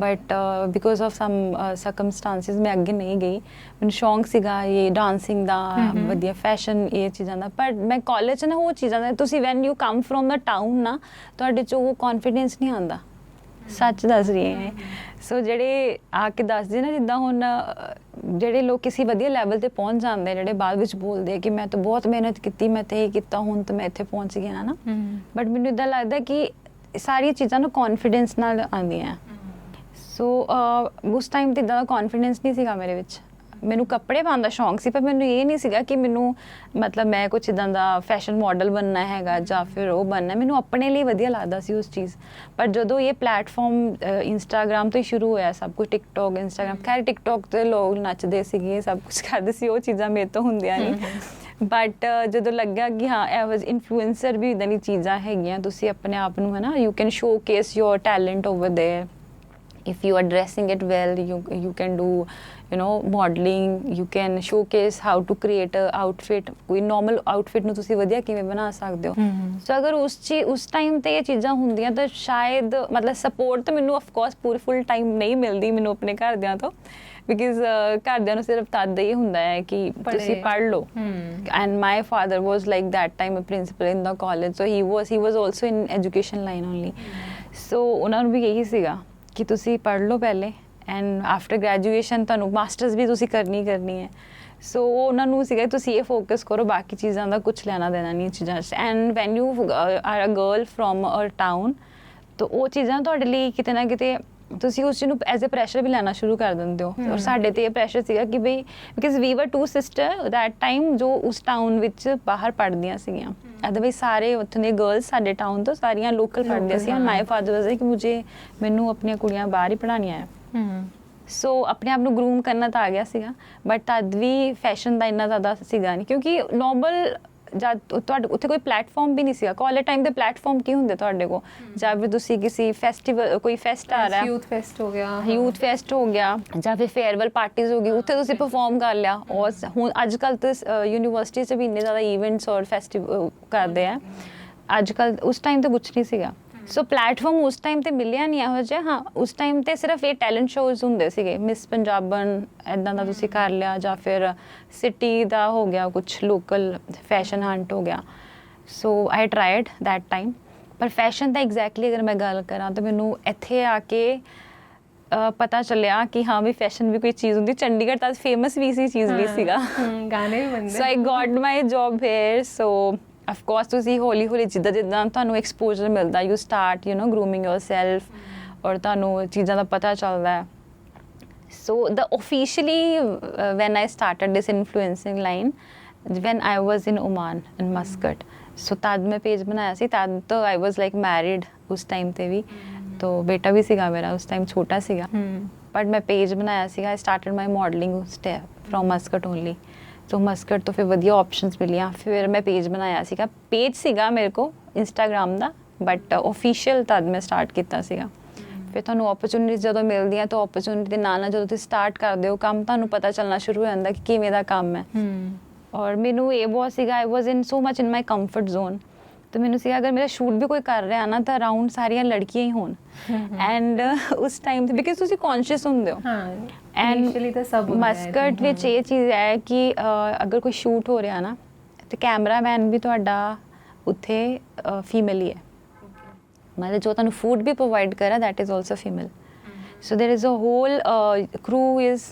but because of some circumstances ਮੈਂ ਅੱਗੇ ਨਹੀਂ ਗਈ। ਮੈਨੂੰ ਸ਼ੌਂਕ ਸੀਗਾ ਇਹ ਡਾਂਸਿੰਗ ਦਾ, ਵਧੀਆ ਫੈਸ਼ਨ, ਇਹ ਚੀਜ਼ਾਂ ਦਾ। ਪਰ ਮੈਂ ਕਾਲਜ 'ਚ ਨਾ ਉਹ ਚੀਜ਼ਾਂ ਦਾ, ਤੁਸੀਂ when you come from the town ਨਾ, ਤੁਹਾਡੇ 'ਚ ਉਹ ਕੌਨਫੀਡੈਂਸ ਨਹੀਂ ਆਉਂਦਾ। ਸੱਚ ਦੱਸ ਰਹੀ ਹਾਂ। ਸੋ ਜਿਹੜੇ ਆ ਕੇ ਦੱਸਦੇ ਨਾ, ਜਿੱਦਾਂ ਹੁਣ ਜਿਹੜੇ ਲੋਕ ਕਿਸੇ ਵਧੀਆ ਲੈਵਲ 'ਤੇ ਪਹੁੰਚ ਜਾਂਦੇ, ਜਿਹੜੇ ਬਾਅਦ ਵਿੱਚ ਬੋਲਦੇ ਕਿ ਮੈਂ ਤਾਂ ਬਹੁਤ ਮਿਹਨਤ ਕੀਤੀ, ਮੈਂ ਤਾਂ ਇਹ ਕੀਤਾ, ਹੁਣ ਤਾਂ ਮੈਂ ਇੱਥੇ ਪਹੁੰਚ ਗਿਆ ਹੈ ਨਾ। ਬਟ ਮੈਨੂੰ ਇੱਦਾਂ ਲੱਗਦਾ ਕਿ ਸਾਰੀਆਂ ਚੀਜ਼ਾਂ ਨੂੰ ਕੌਨਫੀਡੈਂਸ ਨਾਲ ਆਉਂਦੀਆਂ। ਸੋ ਉਸ ਟਾਈਮ 'ਤੇ ਇੱਦਾਂ ਦਾ ਕੌਨਫੀਡੈਂਸ ਨਹੀਂ ਸੀਗਾ ਮੇਰੇ ਵਿੱਚ। ਮੈਨੂੰ ਕੱਪੜੇ ਪਾਉਣ ਦਾ ਸ਼ੌਂਕ ਸੀ, ਪਰ ਮੈਨੂੰ ਇਹ ਨਹੀਂ ਸੀਗਾ ਕਿ ਮੈਨੂੰ ਮਤਲਬ ਮੈਂ ਕੁਛ ਇੱਦਾਂ ਦਾ ਫੈਸ਼ਨ ਮਾਡਲ ਬਣਨਾ ਹੈਗਾ ਜਾਂ ਫਿਰ ਉਹ ਬਣਨਾ। ਮੈਨੂੰ ਆਪਣੇ ਲਈ ਵਧੀਆ ਲੱਗਦਾ ਸੀ ਉਸ ਚੀਜ਼। ਪਰ ਜਦੋਂ ਇਹ ਪਲੇਟਫਾਰਮ ਇੰਸਟਾਗ੍ਰਾਮ ਤੋਂ ਹੀ ਸ਼ੁਰੂ ਹੋਇਆ ਸਭ ਕੁਝ, ਟਿਕਟੋਕ, ਇੰਸਟਾਗ੍ਰਾਮ, ਖੈਰ ਟਿਕਟੋਕ 'ਤੇ ਲੋਕ ਨੱਚਦੇ ਸੀਗੇ, ਸਭ ਕੁਛ ਕਰਦੇ ਸੀ, ਉਹ ਚੀਜ਼ਾਂ ਮੇਰੇ ਤੋਂ ਹੁੰਦੀਆਂ ਨਹੀਂ। ਬਟ ਜਦੋਂ ਲੱਗਾ ਕਿ ਹਾਂ ਐਜ਼ ਇਨਫਲੂਐਂਸਰ ਵੀ ਇੱਦਾਂ ਦੀ ਚੀਜ਼ਾਂ ਹੈਗੀਆਂ, ਤੁਸੀਂ ਆਪਣੇ ਆਪ ਨੂੰ ਹੈ ਨਾ you can showcase your talent over there. if you are dressing it well, you can do, you know, modeling, you can showcase how to create a outfit, ਕੋਈ normal outfit ਨੂੰ ਤੁਸੀਂ ਵਧੀਆ ਕਿਵੇਂ ਬਣਾ ਸਕਦੇ ਹੋ। ਸੋ ਅਗਰ ਉਸ ਟਾਈਮ ਤੇ ਇਹ ਚੀਜ਼ਾਂ ਹੁੰਦੀਆਂ ਤਾਂ ਸ਼ਾਇਦ ਮਤਲਬ ਸਪੋਰਟ ਤਾਂ ਮੈਨੂੰ of course Puri full time ਨਹੀਂ ਮਿਲਦੀ ਮੈਨੂੰ ਆਪਣੇ ਘਰਦਿਆਂ ਤੋਂ, ਬਿਕਾਜ਼ ਘਰਦਿਆਂ ਨੂੰ ਸਿਰਫ ਤਦ ਹੀ ਹੁੰਦਾ ਹੈ ਕਿ ਤੁਸੀਂ ਪੜ੍ਹ ਲਓ। And my father was like that time a principal in the college, so he was also in education line only. So ਉਹਨਾਂ ਨੂੰ ਵੀ ਇਹੀ ਸੀਗਾ ਕਿ ਤੁਸੀਂ ਪੜ੍ਹ ਲਓ ਪਹਿਲੇ ਐਂਡ ਆਫਟਰ ਗ੍ਰੈਜੂਏਸ਼ਨ ਤੁਹਾਨੂੰ ਮਾਸਟਰਸ ਵੀ ਤੁਸੀਂ ਕਰਨੀ ਹੈ। ਸੋ ਉਹਨਾਂ ਨੂੰ ਸੀਗਾ ਤੁਸੀਂ ਇਹ ਫੋਕਸ ਕਰੋ, ਬਾਕੀ ਚੀਜ਼ਾਂ ਦਾ ਕੁਝ ਲੈਣਾ ਦੇਣਾ ਨਹੀਂ ਚੀਜ਼ਾਂ 'ਚ। And when you are a girl from a town ਤਾਂ ਉਹ ਚੀਜ਼ਾਂ ਤੁਹਾਡੇ ਲਈ ਕਿਤੇ ਨਾ ਕਿਤੇ ਤੁਸੀਂ ਉਸ ਚੀਜ਼ ਨੂੰ ਐਜ਼ ਅ ਪ੍ਰੈਸ਼ਰ ਵੀ ਲੈਣਾ ਸ਼ੁਰੂ ਕਰ ਦਿੰਦੇ ਹੋ। ਔਰ ਸਾਡੇ 'ਤੇ ਇਹ ਪ੍ਰੈਸ਼ਰ ਸੀਗਾ ਕਿ ਬਈ ਬਿਕਾਜ਼ ਵੀ ਵਰ 2 ਸਿਸਟਰ ਦੈਟ ਟਾਈਮ ਜੋ ਉਸ ਟਾਊਨ ਵਿੱਚ ਬਾਹਰ ਪੜ੍ਹਦੀਆਂ ਸੀਗੀਆਂ। ਅਦਰਵਾਈਜ਼ ਸਾਰੇ ਉੱਥੋਂ ਦੇ ਗਰਲਸ ਸਾਡੇ ਟਾਊਨ ਤੋਂ ਸਾਰੀਆਂ ਲੋਕਲ ਪੜ੍ਹਦੀਆਂ ਸੀ। ਮਾਈ ਫਾਦਰ ਵਾਜ਼ ਕਿ ਮੈਨੂੰ ਆਪਣੀਆਂ ਕੁੜੀਆਂ ਬਾਹਰ ਹੀ ਪੜ੍ਹਾਉਣੀਆਂ ਹੈ। ਸੋ ਆਪਣੇ ਆਪ ਨੂੰ ਗਰੂਮ ਕਰਨਾ ਤਾਂ ਆ ਗਿਆ ਸੀਗਾ, ਬਟ ਤਦ ਵੀ ਫੈਸ਼ਨ ਦਾ ਇੰਨਾ ਜ਼ਿਆਦਾ ਸੀਗਾ ਨਹੀਂ, ਕਿਉਂਕਿ ਨੋਰਮਲ ਜਦ ਤੁਹਾਡੇ ਉੱਥੇ ਕੋਈ ਪਲੇਟਫਾਰਮ ਵੀ ਨਹੀਂ ਸੀਗਾ। ਕਾਲਜ ਟਾਈਮ ਦੇ ਪਲੇਟਫਾਰਮ ਕੀ ਹੁੰਦੇ ਤੁਹਾਡੇ ਕੋਲ, ਜਾਂ ਫਿਰ ਤੁਸੀਂ ਕਿਸੇ ਫੈਸਟੀਵਲ ਕੋਈ ਫੈਸਟ ਆ ਰਿਹਾ, ਯੂਥ ਫੈਸਟ ਹੋ ਗਿਆ ਜਾਂ ਫਿਰ ਫੇਅਰਵੈਲ ਪਾਰਟੀਜ਼ ਹੋ ਗਈ, ਉੱਥੇ ਤੁਸੀਂ ਪਰਫਾਰਮ ਕਰ ਲਿਆ। ਔਰ ਹੁਣ ਅੱਜ ਕੱਲ੍ਹ ਤਾਂ ਯੂਨੀਵਰਸਿਟੀ 'ਚ ਵੀ ਇੰਨੇ ਜ਼ਿਆਦਾ ਈਵੈਂਟਸ ਔਰ ਫੈਸਟੀਵਲ ਕਰਦੇ ਆ। ਅੱਜ ਕੱਲ੍ਹ ਉਸ ਟਾਈਮ ਤਾਂ ਕੁਛ ਨਹੀਂ ਸੀਗਾ। ਸੋ ਪਲੇਟਫਾਰਮ ਉਸ ਟਾਈਮ ਤੇ ਮਿਲਿਆ ਨਹੀਂ ਇਹੋ ਜਿਹਾ। ਹਾਂ, ਉਸ ਟਾਈਮ ਤੇ ਸਿਰਫ ਇਹ ਟੈਲੈਂਟ ਸ਼ੋਜ਼ ਹੁੰਦੇ ਸੀਗੇ, ਮਿਸ ਪੰਜਾਬਨ ਇੱਦਾਂ ਦਾ ਤੁਸੀਂ ਕਰ ਲਿਆ, ਜਾਂ ਫਿਰ ਸਿਟੀ ਦਾ ਹੋ ਗਿਆ ਕੁਛ ਲੋਕਲ ਫੈਸ਼ਨ ਹੰਟ ਹੋ ਗਿਆ। ਸੋ ਆਈ ਟਰਾਈਡ ਦੈਟ ਟਾਈਮ। ਪਰ ਫੈਸ਼ਨ ਦਾ ਐਗਜ਼ੈਕਟਲੀ ਅਗਰ ਮੈਂ ਗੱਲ ਕਰਾਂ ਤਾਂ ਮੈਨੂੰ ਇੱਥੇ ਆ ਕੇ ਪਤਾ ਚੱਲਿਆ ਕਿ ਹਾਂ ਵੀ ਫੈਸ਼ਨ ਵੀ ਕੋਈ ਚੀਜ਼ ਹੁੰਦੀ। ਚੰਡੀਗੜ੍ਹ ਤਾਂ ਫੇਮਸ ਵੀ ਸੀ ਚੀਜ਼ ਵੀ ਸੀਗਾ, ਗਾਣੇ ਵੀ ਬਣਦੇ। So I got my job here. So of course ਤੁਸੀਂ ਹੌਲੀ ਹੌਲੀ ਜਿੱਦਾਂ ਤੁਹਾਨੂੰ ਐਕਸਪੋਜ਼ਰ ਮਿਲਦਾ, you start you know grooming yourself, ਔਰ ਤੁਹਾਨੂੰ ਚੀਜ਼ਾਂ ਦਾ ਪਤਾ ਚੱਲਦਾ ਹੈ। So the officially when I started this influencing line when I was in Oman in Muscat. So ਤਦ ਮੈਂ ਪੇਜ ਬਣਾਇਆ ਸੀ, ਤਦ ਤਾਂ ਆਈ ਵਾਜ਼ ਲਾਈਕ ਮੈਰਿਡ ਉਸ ਟਾਈਮ 'ਤੇ ਵੀ, ਤੋ ਬੇਟਾ ਵੀ ਸੀਗਾ ਮੇਰਾ ਉਸ ਟਾਈਮ, ਛੋਟਾ ਸੀਗਾ। ਬਟ ਮੈਂ ਪੇਜ ਬਣਾਇਆ ਸੀਗਾ, ਆਈ started my modelling from Muscat only. So Muscat ਤੋਂ ਫਿਰ ਵਧੀਆ ਆਪਸ਼ਨਸ ਮਿਲੀਆਂ, ਫਿਰ ਮੈਂ ਪੇਜ ਬਣਾਇਆ ਸੀਗਾ। ਪੇਜ ਸੀਗਾ ਮੇਰੇ ਕੋਲ ਇੰਸਟਾਗ੍ਰਾਮ ਦਾ, ਬਟ ਓਫੀਸ਼ੀਅਲ ਤਦ ਮੈਂ ਸਟਾਰਟ ਕੀਤਾ ਸੀਗਾ। ਫਿਰ ਤੁਹਾਨੂੰ ਓਪਰਚੁਨਿਟੀਜ਼ ਜਦੋਂ ਮਿਲਦੀਆਂ ਤਾਂ ਓਪਰਚੁਨਿਟੀ ਦੇ ਨਾਲ ਜਦੋਂ ਤੁਸੀਂ ਸਟਾਰਟ ਕਰਦੇ ਹੋ ਕੰਮ, ਤੁਹਾਨੂੰ ਪਤਾ ਚੱਲਣਾ ਸ਼ੁਰੂ ਹੋ ਜਾਂਦਾ ਕਿ ਕਿਵੇਂ ਦਾ ਕੰਮ ਹੈ। ਔਰ ਮੈਨੂੰ ਇਹ ਬਹੁਤ ਸੀਗਾ, ਆਈ was in so much in my comfort zone. ਤਾਂ ਮੈਨੂੰ ਸੀਗਾ ਅਗਰ ਮੇਰਾ ਸ਼ੂਟ ਵੀ ਕੋਈ ਕਰ ਰਿਹਾ ਨਾ ਤਾਂ ਅਰਾਊਂਡ ਸਾਰੀਆਂ ਲੜਕੀਆਂ ਹੀ ਹੋਣ। ਐਂਡ ਉਸ ਟਾਈਮ ਤੇ ਬਿਕਾਜ਼ ਤੁਸੀਂ ਕੌਨਸ਼ੀਅਸ ਹੁੰਦੇ ਹੋ। ਐਂਡ ਮਸਕਟ ਵਿੱਚ ਇਹ ਚੀਜ਼ ਹੈ ਕਿ ਅਗਰ ਕੋਈ ਸ਼ੂਟ ਹੋ ਰਿਹਾ ਨਾ ਤੇ ਕੈਮਰਾਮੈਨ ਵੀ ਤੁਹਾਡਾ ਉੱਥੇ ਫੀਮੇਲ ਹੀ ਹੈ, ਮਤਲਬ ਜੋ ਤੁਹਾਨੂੰ ਫੂਡ ਵੀ ਪ੍ਰੋਵਾਈਡ ਕਰ ਰਿਹਾ that is also female. So there is a whole crew is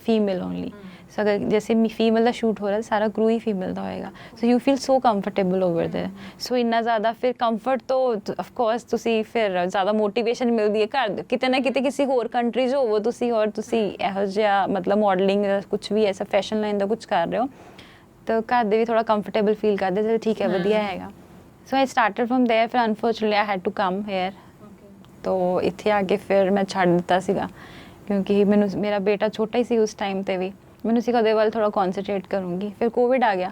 female only. ਸੋ ਅਗਰ ਜੈਸੇ ਫੀਮੇਲ ਦਾ ਸ਼ੂਟ ਹੋ ਰਿਹਾ ਸਾਰਾ ਕਰੂ ਹੀ ਫੀਮੇਲ ਦਾ ਹੋਏਗਾ। So you feel so comfortable over there. So ਇੰਨਾ ਜ਼ਿਆਦਾ ਫਿਰ ਕੰਫਰਟ ਤੋਂ ਆਫ ਕੋਰਸ ਤੁਸੀਂ ਫਿਰ ਜ਼ਿਆਦਾ ਮੋਟੀਵੇਸ਼ਨ ਮਿਲਦੀ ਹੈ। ਘਰ ਕਿਤੇ ਨਾ ਕਿਤੇ ਕਿਸੇ ਹੋਰ ਕੰਟਰੀ 'ਚ ਹੋਵੋ ਤੁਸੀਂ, ਔਰ ਤੁਸੀਂ ਇਹੋ ਜਿਹਾ ਮਤਲਬ ਮੋਡਲਿੰਗ ਕੁਛ ਵੀ ਐਸਾ ਫੈਸ਼ਨ ਲਾਈਨ ਦਾ ਕੁਛ ਕਰ ਰਹੇ ਹੋ ਤਾਂ ਘਰ ਦੇ ਵੀ ਥੋੜ੍ਹਾ ਕੰਫਰਟੇਬਲ ਫੀਲ ਕਰਦੇ ਚਲ ਠੀਕ ਹੈ ਵਧੀਆ ਹੈਗਾ। So I started from there. ਫਿਰ unfortunately I had to come here. ਤੋ ਇੱਥੇ ਆ ਕੇ ਫਿਰ ਮੈਂ ਛੱਡ ਦਿੱਤਾ ਸੀਗਾ ਕਿਉਂਕਿ ਮੈਨੂੰ ਮੇਰਾ ਬੇਟਾ ਛੋਟਾ ਹੀ ਸੀ ਉਸ ਟਾਈਮ 'ਤੇ ਵੀ, ਮੈਨੂੰ ਸੀਗਾ ਉਹਦੇ ਵੱਲ ਥੋੜ੍ਹਾ ਕੌਨਸਨਟਰੇਟ ਕਰੂੰਗੀ। ਫਿਰ ਕੋਵਿਡ ਆ ਗਿਆ।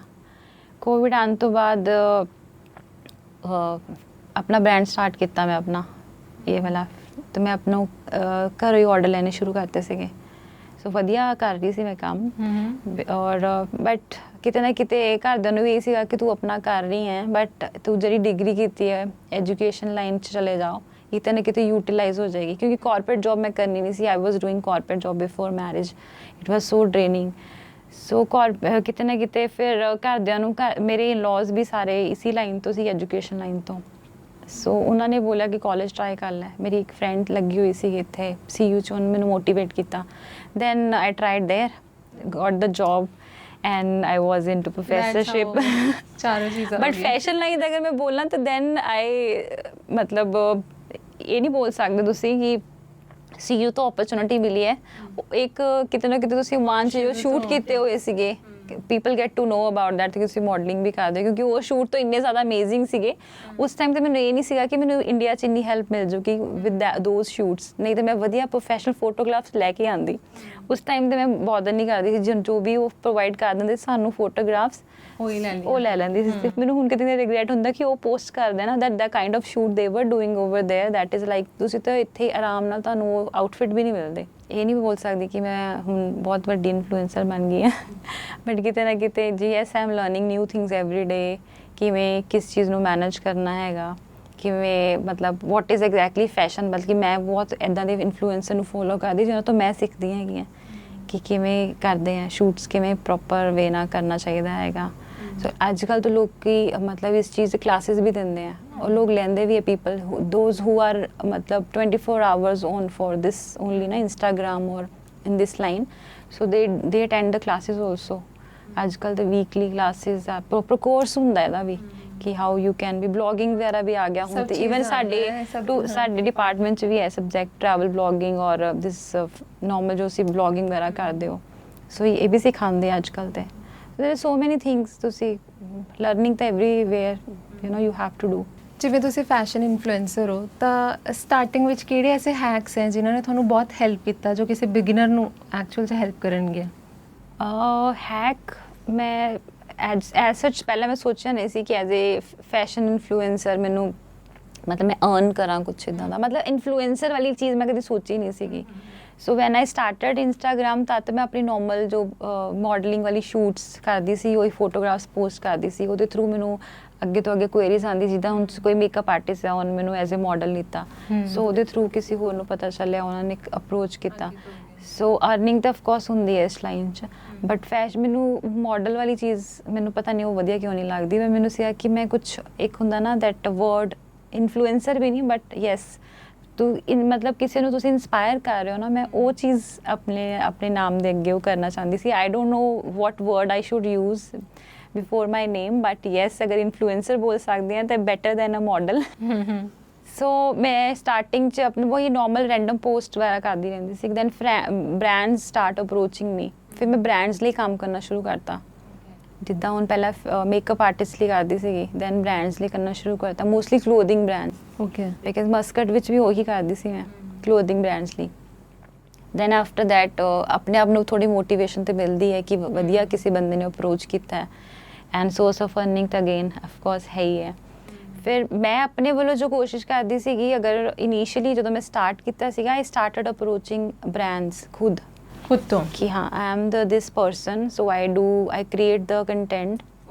ਕੋਵਿਡ ਆਉਣ ਤੋਂ ਬਾਅਦ ਆਪਣਾ ਬ੍ਰਾਂਡ ਸਟਾਰਟ ਕੀਤਾ ਮੈਂ ਆਪਣਾ ਇਹ ਵਾਲਾ। ਅਤੇ ਮੈਂ ਆਪਣਾ ਘਰੋਂ ਹੀ ਆਰਡਰ ਲੈਣੇ ਸ਼ੁਰੂ ਕਰਤੇ ਸੀਗੇ। ਸੋ ਵਧੀਆ ਕਰ ਰਹੀ ਸੀ ਮੈਂ ਕੰਮ। ਔਰ ਬਟ ਕਿਤੇ ਨਾ ਕਿਤੇ ਘਰਦਿਆਂ ਨੂੰ ਵੀ ਇਹ ਸੀਗਾ ਕਿ ਤੂੰ ਆਪਣਾ ਕਰ ਰਹੀ ਹੈ, ਬਟ ਤੂੰ ਜਿਹੜੀ ਡਿਗਰੀ ਕੀਤੀ ਹੈ ਐਜੂਕੇਸ਼ਨ ਲਾਈਨ 'ਚ ਚਲੇ ਜਾਓ, ਕਿਤੇ ਨਾ ਕਿਤੇ ਯੂਟੀਲਾਈਜ਼ ਹੋ ਜਾਏਗੀ। ਕਿਉਂਕਿ ਕਾਰਪੋਰੇਟ ਜੋਬ ਮੈਂ ਕਰਨੀ ਨਹੀਂ ਸੀ। I was doing corporate job before marriage. It was so draining. So ਕਿਤੇ ਨਾ ਕਿਤੇ ਫਿਰ ਘਰਦਿਆਂ ਨੂੰ ਮੇਰੇ ਇਨ-ਲॉज ਵੀ ਸਾਰੇ ਇਸੀ ਲਾਈਨ ਤੋਂ ਸੀ, ਐਜੂਕੇਸ਼ਨ ਲਾਈਨ ਤੋਂ। ਸੋ ਉਹਨਾਂ ਨੇ ਬੋਲਿਆ ਕਿ ਕਾਲਜ ਟਰਾਈ ਕਰ ਲੈ। ਮੇਰੀ ਇੱਕ ਫਰੈਂਡ ਲੱਗੀ ਹੋਈ ਸੀ ਇੱਥੇ CU 'ਚ, ਉਹਨੇ ਮੈਨੂੰ ਮੋਟੀਵੇਟ ਕੀਤਾ। Then I tried there, got the job and I was into professorship। ਚਾਰੋਂ ਚੀਜ਼ਾਂ। ਬਟ ਫੈਸ਼ਨ ਲਾਈਨ ਦਾ ਅਗਰ ਮੈਂ ਬੋਲਾਂ ਤਾਂ ਦੈਨ ਮਤਲਬ ਇਹ ਨਹੀਂ ਬੋਲ ਸਕਦੇ ਤੁਸੀਂ ਕਿ CU ਤੋਂ ਓਪਰਚੁਨਿਟੀ ਮਿਲੀ ਹੈ। ਇੱਕ ਕਿਤੇ ਨਾ ਕਿਤੇ ਤੁਸੀਂ ਓਮਾਨ 'ਚ ਜੋ ਸ਼ੂਟ ਕੀਤੇ ਹੋਏ ਸੀਗੇ people get to know about that ਕਿ ਤੁਸੀਂ ਮਾਡਲਿੰਗ ਵੀ ਕਰਦੇ ਹੋ, ਕਿਉਂਕਿ ਉਹ ਸ਼ੂਟ ਤਾਂ ਇੰਨੇ ਜ਼ਿਆਦਾ ਅਮੇਜ਼ਿੰਗ ਸੀਗੇ ਉਸ ਟਾਈਮ ਤੇ ਮੈਨੂੰ ਇਹ ਨਹੀਂ ਸੀਗਾ ਕਿ ਮੈਨੂੰ ਇੰਡੀਆ 'ਚ ਇੰਨੀ ਹੈਲਪ ਮਿਲ ਜੂਗੀ ਵਿਦ ਦੋਜ਼ ਸ਼ੂਟਸ, ਨਹੀਂ ਤਾਂ ਮੈਂ ਵਧੀਆ ਪ੍ਰੋਫੈਸ਼ਨਲ ਫੋਟੋਗ੍ਰਾਫਸ ਲੈ ਕੇ ਆਉਂਦੀ। ਉਸ ਟਾਈਮ ਤੇ ਮੈਂ ਬੋਦਰ ਨਹੀਂ ਕਰਦੀ ਸੀ, ਜੋ ਵੀ ਉਹ ਪ੍ਰੋਵਾਈਡ ਕਰ ਦਿੰਦੇ ਸਾਨੂੰ ਫੋਟੋਗ੍ਰਾਫਸ ਉਹ ਲੈ ਲੈਂਦੀ ਸੀ। ਸਿਰਫ ਮੈਨੂੰ ਹੁਣ ਕਿਤੇ ਰਿਗਰੈਟ ਹੁੰਦਾ ਕਿ ਉਹ ਪੋਸਟ ਕਰਦੇ ਨਾ ਦੈਟ ਕਾਈਂਡ ਆਫ ਸ਼ੂਟ ਦੇ ਵਰ doing over there, that is like ਤੁਸੀਂ ਤਾਂ ਇੱਥੇ ਆਰਾਮ ਨਾਲ ਤੁਹਾਨੂੰ ਉਹ ਆਊਟਫਿਟ ਵੀ ਨਹੀਂ ਮਿਲਦੇ। ਇਹ ਨਹੀਂ ਬੋਲ ਸਕਦੀ ਕਿ ਮੈਂ ਹੁਣ ਬਹੁਤ ਵੱਡੀ ਇਨਫਲੂਐਂਸਰ ਬਣ ਗਈ ਹਾਂ, ਬਟ ਕਿਤੇ ਨਾ ਕਿਤੇ ਜੀ yes I am learning new things every day, ਕਿਵੇਂ ਕਿਸ ਚੀਜ਼ ਨੂੰ ਮੈਨੇਜ ਕਰਨਾ ਹੈਗਾ, ਕਿਵੇਂ ਮਤਲਬ ਵਾਟ ਇਜ਼ ਐਗਜ਼ੈਕਟਲੀ ਫੈਸ਼ਨ। ਬਲਕਿ ਮੈਂ ਬਹੁਤ ਇੱਦਾਂ ਦੇ ਇਨਫਲੂਐਂਸਰ ਨੂੰ ਫੋਲੋ ਕਰਦੀ ਜਿਹਨਾਂ ਤੋਂ ਮੈਂ ਸਿੱਖਦੀ ਹੈਗੀ ਹਾਂ ਕਿ ਕਿਵੇਂ ਕਰਦੇ ਆ ਸ਼ੂਟਸ, ਕਿਵੇਂ ਪ੍ਰੋਪਰ ਵੇ ਨਾਲ ਕਰਨਾ ਚਾਹੀਦਾ ਹੈਗਾ। ਸੋ ਅੱਜ ਕੱਲ੍ਹ ਤਾਂ ਲੋਕ ਮਤਲਬ ਇਸ ਚੀਜ਼ ਦੀ ਕਲਾਸਿਸ ਵੀ ਦਿੰਦੇ ਆ, ਉਹ ਲੋਕ ਲੈਂਦੇ ਵੀ ਆ ਪੀਪਲ ਦੋਜ਼ ਹੂ ਆਰ ਮਤਲਬ 24 hours on for this only ਨਾ ਇੰਸਟਾਗ੍ਰਾਮ ਔਰ ਇਨ ਦਿਸ ਲਾਈਨ, ਸੋ ਦੇ ਅਟੈਂਡ ਦ ਕਲਾਸਿਸ ਆਲਸੋ। ਅੱਜ ਕੱਲ੍ਹ ਤਾਂ ਵੀਕਲੀ ਕਲਾਸਿਸ ਆ, ਪ੍ਰੋਪਰ ਕੋਰਸ ਹੁੰਦਾ ਇਹਦਾ ਵੀ ਕਿ how you can be blogging ਵਗੈਰਾ ਵੀ ਆ ਗਿਆ ਹੁਣ, ਤੇ ਈਵਨ ਸਾਡੇ ਡਿਪਾਰਟਮੈਂਟ 'ਚ ਵੀ ਹੈ ਸਬਜੈਕਟ ਟਰੈਵਲ ਬਲੌਗਿੰਗ ਔਰ ਦਿਸ ਨੋਰਮਲ ਜੋ ਅਸੀਂ ਬਲੌਗਿੰਗ ਵਗੈਰਾ ਕਰਦੇ ਹੋ, ਸੋ ਇਹ ਵੀ ਸਿਖਾਉਂਦੇ ਆ ਅੱਜ ਕੱਲ੍ਹ ਤੇ। there are so many things ਤੁਸੀਂ ਲਰਨਿੰਗ ਤਾਂ everywhere you know you have to do. ਜਿਵੇਂ ਤੁਸੀਂ ਫੈਸ਼ਨ ਇਨਫਲੂਐਂਸਰ ਹੋ ਤਾਂ ਸਟਾਰਟਿੰਗ ਵਿੱਚ ਕਿਹੜੇ ਐਸੇ ਹੈਕਸ ਹੈ ਜਿਨ੍ਹਾਂ ਨੇ ਤੁਹਾਨੂੰ ਬਹੁਤ ਹੈਲਪ ਕੀਤਾ ਜੋ ਕਿਸੇ ਬਿਗਿਨਰ ਨੂੰ ਐਕਚੁਅਲ 'ਚ ਹੈਲਪ ਕਰਨਗੇ? ਹੈਕ ਮੈਂ ਐਜ਼ ਸੱਚ ਪਹਿਲਾਂ ਮੈਂ ਸੋਚਿਆ ਨਹੀਂ ਸੀ ਕਿ ਐਜ਼ ਏ ਫੈਸ਼ਨ ਇਨਫਲੂਐਂਸਰ ਮੈਨੂੰ ਮਤਲਬ ਮੈਂ ਅਰਨ ਕਰਾਂ ਕੁਛ ਇੱਦਾਂ ਦਾ, ਮਤਲਬ ਇਨਫਲੂਐਂਸਰ ਵਾਲੀ ਚੀਜ਼ ਮੈਂ ਕਦੀ ਸੋਚੀ ਨਹੀਂ ਸੀਗੀ। ਸੋ ਵੈਨ ਆਈ ਸਟਾਰਟਡ ਇੰਸਟਾਗ੍ਰਾਮ ਤਦ ਮੈਂ ਆਪਣੀ ਨੋਰਮਲ ਜੋ ਮਾਡਲਿੰਗ ਵਾਲੀ ਸ਼ੂਟਸ ਕਰਦੀ ਸੀ ਉਹੀ ਫੋਟੋਗ੍ਰਾਫਸ ਪੋਸਟ ਕਰਦੀ ਸੀ, ਉਹਦੇ ਥਰੂ ਮੈਨੂੰ ਅੱਗੇ ਤੋਂ ਅੱਗੇ ਕੁਐਰੀਜ਼ ਆਉਂਦੀ, ਜਿੱਦਾਂ ਹੁਣ ਕੋਈ ਮੇਕਅਪ ਆਰਟਿਸਟ ਹੈ ਉਹਨੇ ਮੈਨੂੰ ਐਜ਼ ਏ ਮਾਡਲ ਲਿੱਤਾ, ਸੋ ਉਹਦੇ ਥਰੂ ਕਿਸੇ ਹੋਰ ਨੂੰ ਪਤਾ ਚੱਲਿਆ, ਉਹਨਾਂ ਨੇ ਅਪਰੋਚ ਕੀਤਾ। ਸੋ ਅਰਨਿੰਗ ਤਾਂ ਆਫਕੋਰਸ ਹੁੰਦੀ ਹੈ ਇਸ ਲਾਈਨ 'ਚ, ਬਟ ਮੈਨੂੰ ਮਾਡਲ ਵਾਲੀ ਚੀਜ਼ ਮੈਨੂੰ ਪਤਾ ਨਹੀਂ ਉਹ ਵਧੀਆ ਕਿਉਂ ਨਹੀਂ ਲੱਗਦੀ। ਮੈਨੂੰ ਸੀਗਾ ਕਿ ਮੈਂ ਕੁਛ ਇੱਕ ਹੁੰਦਾ ਨਾ ਦੈਟ ਵਰਡ ਇਨਫਲੂਐਂਸਰ ਵੀ ਨਹੀਂ, ਬਟ ਯੈਸ ਮਤਲਬ ਕਿਸੇ ਨੂੰ ਤੁਸੀਂ ਇੰਸਪਾਇਰ ਕਰ ਰਹੇ ਹੋ ਨਾ, ਮੈਂ ਉਹ ਚੀਜ਼ ਆਪਣੇ ਨਾਮ ਦੇ ਅੱਗੇ ਉਹ ਕਰਨਾ ਚਾਹੁੰਦੀ ਸੀ। I don't know what word I should use before my name, but yes ਅਗਰ ਇਨਫਲੂਐਂਸਰ ਬੋਲ ਸਕਦੇ ਹਾਂ ਤਾਂ better than a model. So ਮੈਂ ਸਟਾਰਟਿੰਗ 'ਚ ਆਪਣੇ ਵਹੀ ਨੋਰਮਲ ਰੈਂਡਮ ਪੋਸਟ ਵਗੈਰਾ ਕਰਦੀ ਰਹਿੰਦੀ ਸੀ, ਦੈਨ ਬ੍ਰਾਂਡਸ ਸਟਾਰਟ ਅਪਰੋਚਿੰਗ ਮੀ, ਫਿਰ ਮੈਂ ਬ੍ਰਾਂਡਸ ਲਈ ਕੰਮ ਕਰਨਾ ਸ਼ੁਰੂ ਕਰਤਾ। ਜਿੱਦਾਂ ਹੁਣ ਪਹਿਲਾਂ ਮੇਕਅਪ ਆਰਟਿਸਟ ਲਈ ਕਰਦੀ ਸੀਗੀ, ਦੈਨ ਬ੍ਰਾਂਡਸ ਲਈ ਕਰਨਾ ਸ਼ੁਰੂ ਕਰਤਾ, mostly clothing brands. Okay, because Muscat ਵਿੱਚ ਵੀ ਉਹੀ ਕਰਦੀ ਸੀ ਮੈਂ, ਕਲੋਥਿੰਗ ਬ੍ਰਾਂਡਸ ਲਈ। ਦੈਨ ਆਫਟਰ ਦੈਟ ਆਪਣੇ ਆਪ ਨੂੰ ਥੋੜੀ ਮੋਟੀਵੇਸ਼ਨ ਤੇ ਮਿਲਦੀ ਹੈ ਕਿ ਵਧੀਆ ਕਿਸੇ ਬੰਦੇ ਨੇ ਅਪਰੋਚ ਕੀਤਾ ਹੈ, ਐਂਡ ਸੋਰਸ ਆਫ ਅਰਨਿੰਗ ਤਾਂ ਅਗੇਨ ਆਫਕੋਰਸ ਹੈ ਹੀ ਹੈ। ਫਿਰ ਮੈਂ ਆਪਣੇ ਵੱਲੋਂ ਜੋ ਕੋਸ਼ਿਸ਼ ਕਰਦੀ ਸੀਗੀ, ਅਗਰ ਇਨੀਸ਼ੀਅਲੀ ਜਦੋਂ ਮੈਂ ਸਟਾਰਟ ਕੀਤਾ ਸੀਗਾ, ਆਈ ਸਟਾਰਟਡ ਅਪਰੋਚਿੰਗ ਬ੍ਰਾਂਡਸ ਖੁਦ ਤੋਂ ਕਿ ਹਾਂ I am this person, so I create the content.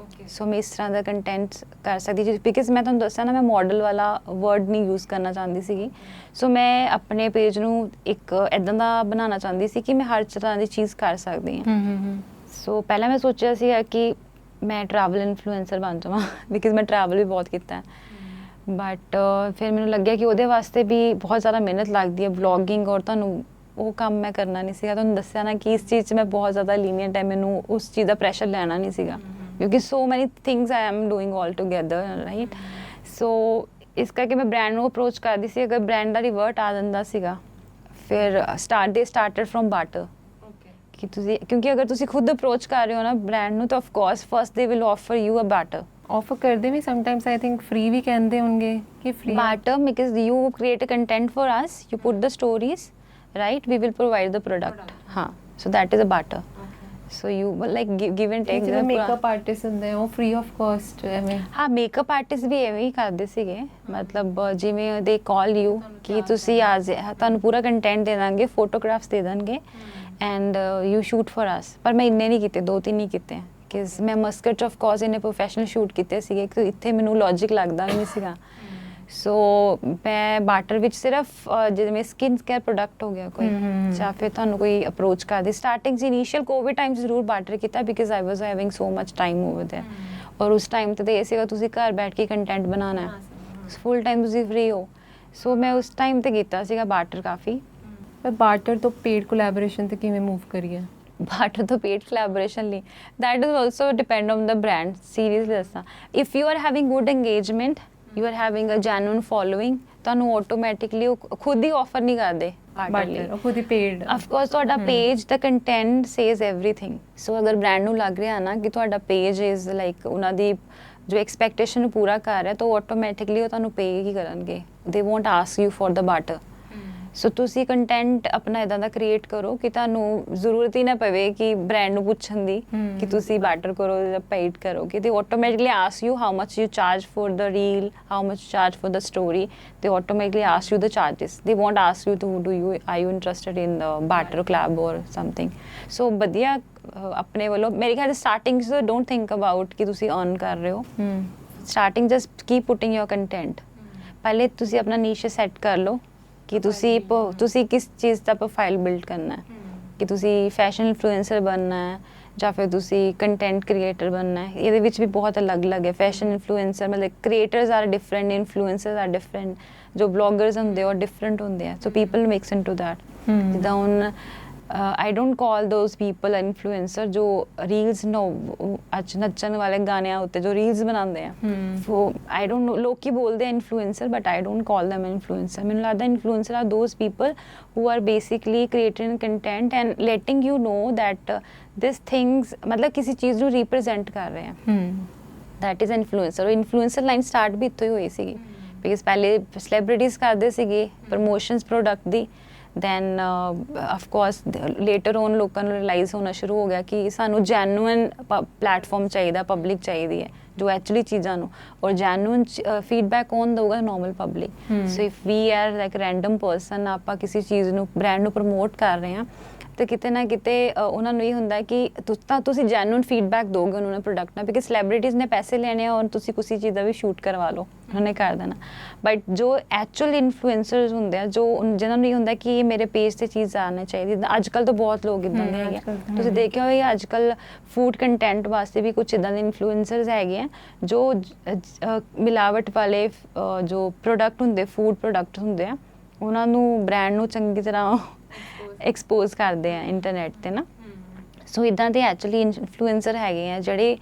So ਮੈਂ ਇਸ ਤਰ੍ਹਾਂ ਦਾ ਕੰਟੈਂਟ ਕਰ ਸਕਦੀ ਜੀ, ਬਿਕਾਜ਼ ਮੈਂ ਤੁਹਾਨੂੰ ਦੱਸਿਆ ਨਾ ਮੈਂ ਮਾਡਲ ਵਾਲਾ ਵਰਡ ਨਹੀਂ ਯੂਜ਼ ਕਰਨਾ ਚਾਹੁੰਦੀ ਸੀਗੀ। ਸੋ ਮੈਂ ਆਪਣੇ ਪੇਜ ਨੂੰ ਇੱਕ ਇੱਦਾਂ ਦਾ ਬਣਾਉਣਾ ਚਾਹੁੰਦੀ ਸੀ ਕਿ ਮੈਂ ਹਰ ਤਰ੍ਹਾਂ ਦੀ ਚੀਜ਼ ਕਰ ਸਕਦੀ ਹਾਂ। ਸੋ ਪਹਿਲਾਂ ਮੈਂ ਸੋਚਿਆ ਸੀਗਾ ਕਿ ਮੈਂ ਟਰੈਵਲ ਇਨਫਲੂਐਂਸਰ ਬਣ ਜਾਵਾਂ, ਬਿਕਾਜ਼ ਮੈਂ ਟਰੈਵਲ ਵੀ ਬਹੁਤ ਕੀਤਾ, ਬਟ ਫਿਰ ਮੈਨੂੰ ਲੱਗਿਆ ਕਿ ਉਹਦੇ ਵਾਸਤੇ ਵੀ ਬਹੁਤ ਜ਼ਿਆਦਾ ਮਿਹਨਤ ਲੱਗਦੀ ਹੈ, ਵਲੌਗਿੰਗ, ਔਰ ਤੁਹਾਨੂੰ ਉਹ ਕੰਮ ਮੈਂ ਕਰਨਾ ਨਹੀਂ ਸੀਗਾ। ਤੁਹਾਨੂੰ ਦੱਸਿਆ ਨਾ ਕਿ ਇਸ ਚੀਜ਼ 'ਚ ਮੈਂ ਬਹੁਤ ਜ਼ਿਆਦਾ ਲੀਨੀਅੰਟ ਹੈ, ਮੈਨੂੰ ਉਸ ਚੀਜ਼ ਦਾ ਪ੍ਰੈਸ਼ਰ ਲੈਣਾ ਨਹੀਂ ਸੀਗਾ, ਕਿਉਂਕਿ so many things I am doing all together, right. So ਇਸ ਕਰਕੇ ਮੈਂ ਬ੍ਰਾਂਡ ਨੂੰ ਅਪਰੋਚ ਕਰਦੀ ਸੀ, ਅਗਰ ਬ੍ਰਾਂਡ ਦਾ ਰਿਵਰਟ ਆ ਜਾਂਦਾ ਸੀਗਾ, ਫਿਰ ਸਟਾਰਟਡ ਫਰੋਮ ਬਾਰਟਰ। ਕਿ ਤੁਸੀਂ ਕਿਉਂਕਿ ਅਗਰ ਤੁਸੀਂ ਖੁਦ ਅਪਰੋਚ ਕਰ ਰਹੇ ਹੋ ਨਾ ਬ੍ਰਾਂਡ ਨੂੰ, ਤਾਂ of course first they will offer you a barter. Offer ਕਰਦੇ ਵੀ ਸਮਟਾਈਮਸ, ਆਈ ਥਿੰਕ ਫ੍ਰੀ ਵੀ ਕਹਿੰਦੇ ਹੋਣਗੇ ਕਿ free barter, because you create a content for us, you put the stories, right, we will provide the product, हाँ, so that is a barter, so you like give and take। ਜਿਵੇਂ ਮੇਕਅਪ ਆਰਟਿਸਟ ਹੁੰਦੇ ਆ ਉਹ ਫ੍ਰੀ ਆਫ ਕਾਸਟ ਐਵੇਂ? ਹਾਂ, ਮੇਕਅਪ ਆਰਟਿਸਟ ਵੀ ਐਵੇਂ ਹੀ ਕਰਦੇ ਸੀਗੇ, ਮਤਲਬ ਜਿਵੇਂ ਦੇ ਕਾਲ ਯੂ ਕਿ ਤੁਸੀਂ ਆ ਤੁਹਾਨੂੰ ਪੂਰਾ ਕੰਟੈਂਟ ਦੇ ਦਾਂਗੇ, ਫੋਟੋਗ੍ਰਾਫਸ ਦੇ ਦੇਣਗੇ, and you shoot for us. ਪਰ ਮੈਂ ਇੰਨੇ ਨਹੀਂ ਕੀਤੇ, 2-3 ਹੀ ਕੀਤੇ, ਕਿ ਮੈਂ ਮਸਕਟ 'ਚ ਆਫ ਕੋਰਸ ਇੰਨੇ ਪ੍ਰੋਫੈਸ਼ਨਲ ਸ਼ੂਟ ਕੀਤੇ ਸੀਗੇ ਕਿ ਇੱਥੇ ਮੈਨੂੰ ਲੌਜਿਕ ਲੱਗਦਾ ਨਹੀਂ ਸੀਗਾ। ਸੋ ਮੈਂ ਬਾਰਟਰ ਵਿੱਚ ਸਿਰਫ ਜਿਵੇਂ ਸਕਿਨ ਕੇਅਰ ਪ੍ਰੋਡਕਟ ਹੋ ਗਿਆ ਕੋਈ, ਜਾਂ ਫਿਰ ਤੁਹਾਨੂੰ ਕੋਈ ਅਪਰੋਚ ਕਰਦੇ, ਸਟਾਰਟਿੰਗ 'ਚ ਇਨੀਸ਼ੀਅਲ ਕੋਵਿਡ ਟਾਈਮ 'ਚ ਜ਼ਰੂਰ ਬਾਰਟਰ ਕੀਤਾ, because I was having so much time over there, ਔਰ ਉਸ ਟਾਈਮ ਤੇ ਇਹ ਸੀਗਾ ਤੁਸੀਂ ਘਰ ਬੈਠ ਕੇ ਕੰਟੈਂਟ ਬਣਾਉਣਾ ਹੈ, ਫੁੱਲ ਟਾਈਮ ਤੁਸੀਂ ਫ੍ਰੀ ਹੋ। ਸੋ ਮੈਂ ਉਸ ਟਾਈਮ ਤੇ ਕੀਤਾ ਸੀਗਾ ਬਾਰਟਰ ਕਾਫੀ। ਪਰ ਬਾਰਟਰ ਤੋਂ ਪੇਡ ਕੋਲੈਬੋਰੇਸ਼ਨ ਤੇ ਕਿਵੇਂ ਮੂਵ ਕਰੀਏ? ਬਾਰਟਰ ਤੋਂ ਪੇਡ ਕੋਲੈਬੋਰੇਸ਼ਨ ਲਈ that is also depend on the brand. Seriously ਦੱਸਾਂ, if you are having good engagement, you are having a genuine following, ਤੁਹਾਨੂੰ ਆਟੋਮੈਟਿਕਲੀ ਉਹ ਖੁਦ ਹੀ ਆਫਰ ਨਹੀਂ ਕਰਦੇ ਬਾਰਟਰ ਉਹ ਖੁਦ ਹੀ ਪੇਡ ਆਫ ਕੋਰਸ ਤੁਹਾਡਾ ਪੇਜ ਦਾ ਕੰਟੈਂਟ ਸੇਜ਼ ਐਵਰੀਥਿੰਗ। ਸੋ ਅਗਰ ਬ੍ਰਾਂਡ ਨੂੰ ਲੱਗ ਰਿਹਾ ਨਾ ਕਿ ਤੁਹਾਡਾ ਪੇਜ ਇਜ਼ ਲਾਈਕ ਉਹਨਾਂ ਦੀ ਜੋ ਐਕਸਪੈਕਟੇਸ਼ਨ ਨੂੰ ਪੂਰਾ ਕਰ ਰਿਹਾ ਤਾਂ ਉਹ ਆਟੋਮੈਟਿਕਲੀ ਉਹ ਤੁਹਾਨੂੰ ਪੇ ਹੀ ਕਰਨਗੇ। They won't ask you for the barter. So ਤੁਸੀਂ ਕੰਟੈਂਟ ਆਪਣਾ ਇਦਾਂ ਦਾ ਕ੍ਰੀਏਟ ਕਰੋ ਕਿ ਤੁਹਾਨੂੰ ਜ਼ਰੂਰਤ ਹੀ ਨਾ ਪਵੇ ਕਿ ਬ੍ਰਾਂਡ ਨੂੰ ਪੁੱਛਣ ਦੀ ਕਿ ਤੁਸੀਂ ਬਾਰਟਰ ਕਰੋ ਜਾਂ ਪੇਡ ਕਰੋਗੇ। They automatically ask you how much you charge for the reel, how much charge for the story. They automatically ask you the charges. They won't ask you to do you are you interested in the barter collab or something. So ਵਧੀਆ ਆਪਣੇ ਵੱਲੋਂ ਮੇਰੇ ਖਿਆਲ ਸਟਾਰਟਿੰਗ 'ਚ ਡੋਂਟ ਥਿੰਕ ਅਬਾਊਟ ਕਿ ਤੁਸੀਂ ਅਰਨ ਕਰ ਰਹੇ ਹੋ। ਸਟਾਰਟਿੰਗ ਜਸਟ ਕੀਪ ਪੁਟਿੰਗ ਯੋਰ ਕੰਟੈਂਟ। ਪਹਿਲੇ ਤੁਸੀਂ ਆਪਣਾ ਨੀਸ਼ ਸੈੱਟ ਕਰ ਲਓ ਕਿ ਤੁਸੀਂ ਕਿਸ ਚੀਜ਼ ਦਾ ਪ੍ਰੋਫਾਈਲ ਬਿਲਡ ਕਰਨਾ ਹੈ, ਕਿ ਤੁਸੀਂ ਫੈਸ਼ਨ ਇਨਫਲੂਐਂਸਰ ਬਣਨਾ ਹੈ ਜਾਂ ਫਿਰ ਤੁਸੀਂ ਕੰਟੈਂਟ ਕ੍ਰੀਏਟਰ ਬਣਨਾ ਹੈ। ਇਹਦੇ ਵਿੱਚ ਵੀ ਬਹੁਤ ਅਲੱਗ-ਅਲੱਗ ਹੈ। ਫੈਸ਼ਨ ਇਨਫਲੂਐਂਸਰ ਮਤਲਬ creators are different, influencers are different, ਜੋ ਬਲੌਗਰਸ ਹੁੰਦੇ ਉਹ ਡਿਫਰੈਂਟ ਹੁੰਦੇ ਆ। So people mix into that. ਜਿੱਦਾਂ ਹੁਣ I don't call those people influencer ਜੋ ਰੀਲਸ ਅੱਜ ਨੱਚਣ ਵਾਲੇ ਗਾਣਿਆਂ ਉੱਤੇ ਜੋ ਰੀਲਸ ਬਣਾਉਂਦੇ ਆ। ਸੋ I don't know, ਲੋਕੀ ਬੋਲਦੇ ਆ influencer but I don't call them influencer। ਮੈਨੂੰ ਲੱਗਦਾ influencer are those people who are basically creating content and letting you know that this things ਮਤਲਬ ਕਿਸੇ ਚੀਜ਼ ਨੂੰ ਰਿਪਰੈਜ਼ੈਂਟ ਕਰ ਰਹੇ ਆ। that is influencer। Influencer line start ਵੀ ਇੱਥੋਂ ਹੀ ਹੋਈ ਸੀਗੀ ਬਿਕਾਜ਼ ਪਹਿਲੇ ਸੈਲੀਬ੍ਰਿਟੀਜ਼ ਕਰਦੇ ਸੀਗੇ ਪ੍ਰਮੋਸ਼ਨਸ ਪ੍ਰੋਡਕਟ ਦੀ। then of course later on ਲੋਕਾਂ ਨੂੰ ਰਿਅਲਾਈਜ਼ ਹੋਣਾ ਸ਼ੁਰੂ ਹੋ ਗਿਆ ਕਿ ਸਾਨੂੰ ਜੈਨੂਇਨ ਪਲੇਟਫਾਰਮ ਚਾਹੀਦਾ, ਪਬਲਿਕ ਚਾਹੀਦੀ ਹੈ ਜੋ ਐਕਚੁਅਲੀ ਚੀਜ਼ਾਂ ਨੂੰ ਔਰ ਜੈਨੂਇਨ ਫੀਡਬੈਕ ਕੌਣ ਦਊਗਾ? Normal public. So if we are like random person ਆਪਾਂ ਕਿਸੇ ਚੀਜ਼ ਨੂੰ ਬ੍ਰਾਂਡ ਨੂੰ ਪ੍ਰਮੋਟ ਕਰ ਰਹੇ ਹਾਂ ਤੇ ਕਿਤੇ ਨਾ ਕਿਤੇ ਉਹਨਾਂ ਨੂੰ ਇਹ ਹੁੰਦਾ ਕਿ ਤੁਸੀਂ ਜੈਨੂਇਨ ਫੀਡਬੈਕ ਦੋਗੇ ਉਹਨਾਂ ਨੂੰ ਪ੍ਰੋਡਕਟ ਨਾਲ ਬਿਕਾਜ਼ ਸੈਲੀਬ੍ਰਿਟੀਜ਼ ਨੇ ਪੈਸੇ ਲੈਣੇ ਆ ਔਰ ਤੁਸੀਂ ਕਿਸੇ ਚੀਜ਼ ਦਾ ਵੀ ਸ਼ੂਟ ਕਰਵਾ ਲਓ ਉਹਨਾਂ ਨੇ ਕਰ ਦੇਣਾ। ਬਟ ਜੋ ਐਕਚੁਅਲ ਇਨਫਲੂਐਂਸਰਸ ਹੁੰਦੇ ਆ ਜੋ ਜਿਹਨਾਂ ਨੂੰ ਇਹ ਹੁੰਦਾ ਕਿ ਇਹ ਮੇਰੇ ਪੇਜ 'ਤੇ ਚੀਜ਼ ਆਉਣੀ ਚਾਹੀਦੀ। ਅੱਜ ਕੱਲ੍ਹ ਤਾਂ ਬਹੁਤ ਲੋਕ ਇੱਦਾਂ ਦੇ ਹੈਗੇ ਆ। ਤੁਸੀਂ ਦੇਖਿਆ ਹੋਏਗਾ ਅੱਜ ਕੱਲ੍ਹ ਫੂਡ ਕੰਟੈਂਟ ਵਾਸਤੇ ਵੀ ਕੁਛ ਇੱਦਾਂ ਦੇ ਇਨਫਲੂਐਂਸਰਸ ਹੈਗੇ ਆ ਜੋ ਮਿਲਾਵਟ ਵਾਲੇ ਜੋ ਪ੍ਰੋਡਕਟ ਹੁੰਦੇ ਫੂਡ ਪ੍ਰੋਡਕਟ ਹੁੰਦੇ ਆ ਉਹਨਾਂ ਨੂੰ ਬ੍ਰਾਂਡ ਨੂੰ ਚੰਗੀ ਤਰ੍ਹਾਂ ਐਕਸਪੋਜ਼ ਕਰਦੇ ਆ ਇੰਟਰਨੈਟ 'ਤੇ ਨਾ। ਸੋ ਇੱਦਾਂ ਦੇ ਐਕਚੁਅਲੀ ਇਨਫਲੂਐਂਸਰ ਹੈਗੇ ਆ ਜਿਹੜੇ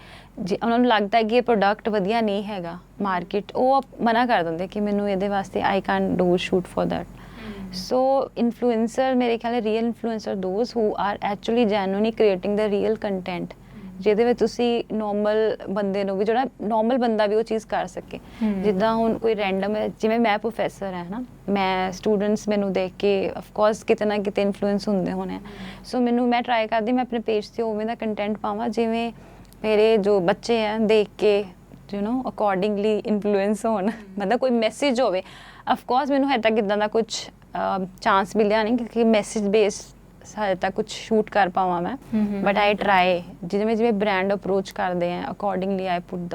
ਉਹਨਾਂ ਨੂੰ ਲੱਗਦਾ ਕਿ ਇਹ ਪ੍ਰੋਡਕਟ ਵਧੀਆ ਨਹੀਂ ਹੈਗਾ ਮਾਰਕੀਟ, ਉਹ ਮਨਾ ਕਰ ਦਿੰਦੇ ਕਿ ਮੈਨੂੰ ਇਹਦੇ ਵਾਸਤੇ I can't do shoot for that. So influencer ਮੇਰੇ ਖਿਆਲ real influencer those who are actually genuinely creating the real content ਜਿਹਦੇ ਵਿੱਚ ਤੁਸੀਂ ਨੋਰਮਲ ਬੰਦੇ ਨੂੰ ਵੀ ਜਿਹੜਾ ਨੋਰਮਲ ਬੰਦਾ ਵੀ ਉਹ ਚੀਜ਼ ਕਰ ਸਕੇ। ਜਿੱਦਾਂ ਹੁਣ ਕੋਈ ਰੈਂਡਮ ਹੈ ਜਿਵੇਂ ਮੈਂ ਪ੍ਰੋਫੈਸਰ ਹੈ ਨਾ, ਮੈਂ ਸਟੂਡੈਂਟਸ ਮੈਨੂੰ ਦੇਖ ਕੇ ਅਫਕੋਰਸ ਕਿਤੇ ਨਾ ਕਿਤੇ ਇਨਫਲੂਐਂਸ ਹੁੰਦੇ ਹੋਣੇ। ਸੋ ਮੈਂ ਟਰਾਈ ਕਰਦੀ ਮੈਂ ਆਪਣੇ ਪੇਜ 'ਤੇ ਉਵੇਂ ਦਾ ਕੰਟੈਂਟ ਪਾਵਾਂ ਜਿਵੇਂ ਮੇਰੇ ਜੋ ਬੱਚੇ ਹੈ ਦੇਖ ਕੇ ਯੂ ਨੋ ਅਕੋਰਡਿੰਗਲੀ ਇਨਫਲੂਐਂਸ ਹੋਣ, ਮਤਲਬ ਕੋਈ ਮੈਸੇਜ ਹੋਵੇ। ਅਫਕੋਰਸ ਮੈਨੂੰ ਹਜੇ ਤੱਕ ਇੱਦਾਂ ਦਾ ਕੁਛ ਚਾਂਸ ਮਿਲਿਆ ਨਹੀਂ ਕਿ ਮੈਸੇਜ ਬੇਸਡ ਹਜੇ ਤੱਕ ਕੁਛ ਸ਼ੂਟ ਕਰ ਪਾਵਾਂ ਮੈਂ ਬਟ ਆਈ ਟਰਾਈ ਜਿਵੇਂ ਬ੍ਰਾਂਡ ਅਪਰੋਚ ਕਰਦੇ ਆ ਅਕੋਰਡਿੰਗਲੀ ਆਈ ਪੁੱਟ ਦ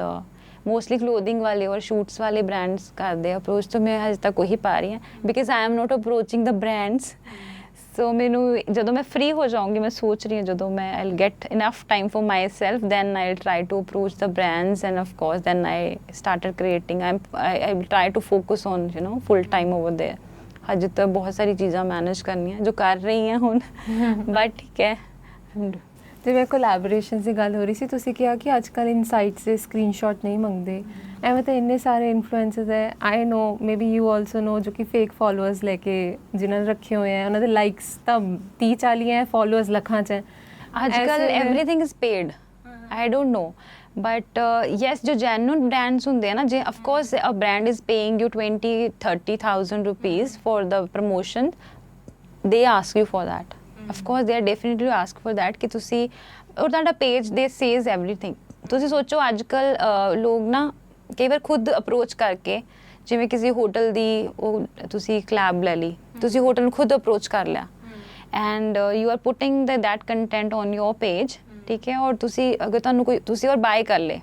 ਮੋਸਟਲੀ ਕਲੋਥਿੰਗ ਵਾਲੇ ਔਰ ਸ਼ੂਟਸ ਵਾਲੇ ਬ੍ਰਾਂਡਸ ਕਰਦੇ ਅਪਰੋਚ। ਤਾਂ ਮੈਂ ਹਜੇ ਤੱਕ ਉਹੀ ਪਾ ਰਹੀ ਹਾਂ because I am not approaching the brands. So ਮੈਨੂੰ ਜਦੋਂ ਮੈਂ ਫ੍ਰੀ ਹੋ ਜਾਊਂਗੀ ਮੈਂ ਸੋਚ ਰਹੀ ਹਾਂ ਜਦੋਂ ਮੈਂ I'll get enough time for myself then I try to approach the brands and of course then I started creating. I will try to focus on you know full time over there. ਹਜੇ ਤਾਂ ਬਹੁਤ ਸਾਰੀ ਚੀਜ਼ਾਂ ਮੈਨੇਜ ਕਰਨੀਆਂ ਜੋ ਕਰ ਰਹੀ ਹਾਂ ਹੁਣ ਬਟ ਠੀਕ ਹੈ। ਜਿਵੇਂ ਕੋਲੈਬੋਰੇਸ਼ਨਸ ਦੀ ਗੱਲ ਹੋ ਰਹੀ ਸੀ, ਤੁਸੀਂ ਕਿਹਾ ਕਿ ਅੱਜ ਕੱਲ੍ਹ ਇਨਸਾਈਟਸ ਦੇ ਸਕਰੀਨਸ਼ਾਟ ਨਹੀਂ ਮੰਗਦੇ। ਐਵੇਂ ਤਾਂ ਇੰਨੇ ਸਾਰੇ ਇਨਫਲੂਐਂਸਰਸ ਹੈ ਆਈ ਨੋ ਮੇ ਬੀ ਯੂ ਆਲਸੋ ਨੋ ਜੋ ਕਿ ਫੇਕ ਫੋਲੋਅਰਸ ਲੈ ਕੇ ਜਿਨ੍ਹਾਂ ਨੇ ਰੱਖੇ ਹੋਏ ਹੈ ਉਹਨਾਂ ਦੇ ਲਾਈਕਸ ਤਾਂ 30-40 ਹੈ, ਫੋਲੋਅਰਸ ਲੱਖਾਂ 'ਚ ਹੈ। ਅੱਜ ਕੱਲ੍ਹ everything is paid. I don't know but yes ਜੋ ਜੈਨੂਇਨ ਬ੍ਰਾਂਡਸ ਹੁੰਦੇ ਆ ਨਾ ਜੇ of course a brand is paying you 20,000-30,000 rupees for the promotion they ask you for that. of course they are definitely ask for that ਕਿ ਤੁਸੀਂ ਔਰ ਤੁਹਾਡਾ ਪੇਜ ਦੇ ਸੇਜ਼ ਐਵਰੀਥਿੰਗ। ਤੁਸੀਂ ਸੋਚੋ ਅੱਜ ਕੱਲ੍ਹ ਲੋਕ ਨਾ ਕਈ ਵਾਰ ਖੁਦ ਅਪਰੋਚ ਕਰਕੇ ਜਿਵੇਂ ਕਿਸੇ ਹੋਟਲ ਦੀ ਉਹ ਤੁਸੀਂ ਕਲੈਬ ਲੈ ਲਈ, ਤੁਸੀਂ ਹੋਟਲ ਨੂੰ ਖੁਦ ਅਪਰੋਚ ਕਰ ਲਿਆ and you are putting that content on your page, ਠੀਕ ਹੈ। ਔਰ ਤੁਸੀਂ ਅਗਰ ਤੁਹਾਨੂੰ ਕੋਈ ਤੁਸੀਂ ਔਰ ਬਾਏ ਕਰ ਲਏ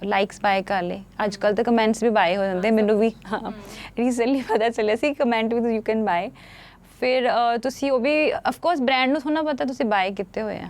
ਲਾਈਕਸ ਬਾਏ ਕਰ ਲਏ, ਅੱਜ ਕੱਲ੍ਹ ਤਾਂ ਕਮੈਂਟਸ ਵੀ ਬਾਏ ਹੋ ਜਾਂਦੇ। ਮੈਨੂੰ ਵੀ ਰੀਸੈਂਟਲੀ ਪਤਾ ਚੱਲਿਆ ਸੀ ਕਮੈਂਟ ਵੀ ਯੂ ਕੈਨ ਬਾਏ। ਫਿਰ ਤੁਸੀਂ ਉਹ ਵੀ ਅਫਕੋਰਸ ਬ੍ਰਾਂਡ ਨੂੰ ਥੋੜ੍ਹਾ ਪਤਾ ਤੁਸੀਂ ਬਾਏ ਕੀਤੇ ਹੋਏ ਆ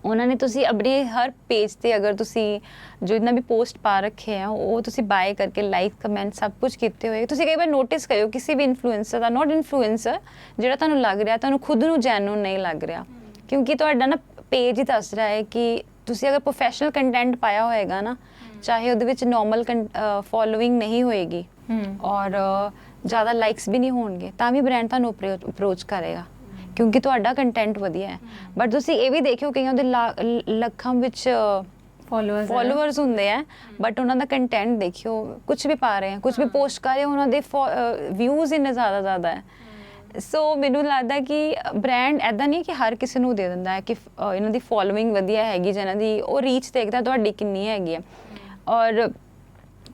ਉਹਨਾਂ ਨੇ। ਤੁਸੀਂ ਆਪਣੇ ਹਰ ਪੇਜ 'ਤੇ ਅਗਰ ਤੁਸੀਂ ਜੋ ਜਿੰਨਾ ਵੀ ਪੋਸਟ ਪਾ ਰੱਖੇ ਆ ਉਹ ਤੁਸੀਂ ਬਾਏ ਕਰਕੇ ਲਾਈਕ ਕਮੈਂਟ ਸਭ ਕੁਝ ਕੀਤੇ ਹੋਏ। ਤੁਸੀਂ ਕਈ ਵਾਰ ਨੋਟਿਸ ਕਰਿਓ ਕਿਸੇ ਵੀ ਇਨਫਲੂਐਂਸਰ ਦਾ ਨੋਟ ਇਨਫਲੂਐਂਸਰ ਜਿਹੜਾ ਤੁਹਾਨੂੰ ਲੱਗ ਰਿਹਾ ਤੁਹਾਨੂੰ ਖੁਦ ਨੂੰ ਜੈਨੂਇਨ ਨਹੀਂ ਲੱਗ ਰਿਹਾ ਕਿਉਂਕਿ ਤੁਹਾਡਾ ਨਾ ਪੇਜ ਹੀ ਦੱਸ ਰਿਹਾ ਹੈ ਕਿ ਤੁਸੀਂ ਅਗਰ ਪ੍ਰੋਫੈਸ਼ਨਲ ਕੰਟੈਂਟ ਪਾਇਆ ਹੋਏਗਾ ਨਾ ਚਾਹੇ ਉਹਦੇ ਵਿੱਚ ਨੋਰਮਲ ਫੋਲੋਇੰਗ ਨਹੀਂ ਹੋਏਗੀ ਔਰ ਜ਼ਿਆਦਾ ਲਾਈਕਸ ਵੀ ਨਹੀਂ ਹੋਣਗੇ ਤਾਂ ਵੀ ਬ੍ਰਾਂਡ ਤੁਹਾਨੂੰ ਅਪਰੋਚ ਕਰੇਗਾ ਕਿਉਂਕਿ ਤੁਹਾਡਾ ਕੰਟੈਂਟ ਵਧੀਆ ਹੈ। ਬਟ ਤੁਸੀਂ ਇਹ ਵੀ ਦੇਖਿਓ ਕਈਆਂ ਦੇ ਲੱਖਾਂ ਵਿੱਚ ਫੋਲੋਅਰਸ ਹੁੰਦੇ ਆ ਬਟ ਉਹਨਾਂ ਦਾ ਕੰਟੈਂਟ ਦੇਖਿਓ ਕੁਝ ਵੀ ਪਾ ਰਹੇ ਆ ਕੁਝ ਵੀ ਪੋਸਟ ਕਰ ਰਹੇ ਉਹਨਾਂ ਦੇ ਵਿਊਜ਼ ਇੰਨੇ ਜ਼ਿਆਦਾ ਹੈ। ਸੋ ਮੈਨੂੰ ਲੱਗਦਾ ਕਿ ਬ੍ਰਾਂਡ ਐਦਾਂ ਨਹੀਂ ਕਿ ਹਰ ਕਿਸੇ ਨੂੰ ਦੇ ਦਿੰਦਾ ਹੈ ਕਿ ਇਹਨਾਂ ਦੀ ਫੋਲੋਇੰਗ ਵਧੀਆ ਹੈਗੀ ਜਾਂ ਇਹਨਾਂ ਦੀ ਉਹ ਰੀਚ ਦੇਖਦਾ ਤੁਹਾਡੀ ਕਿੰਨੀ ਹੈਗੀ ਹੈ। ਔਰ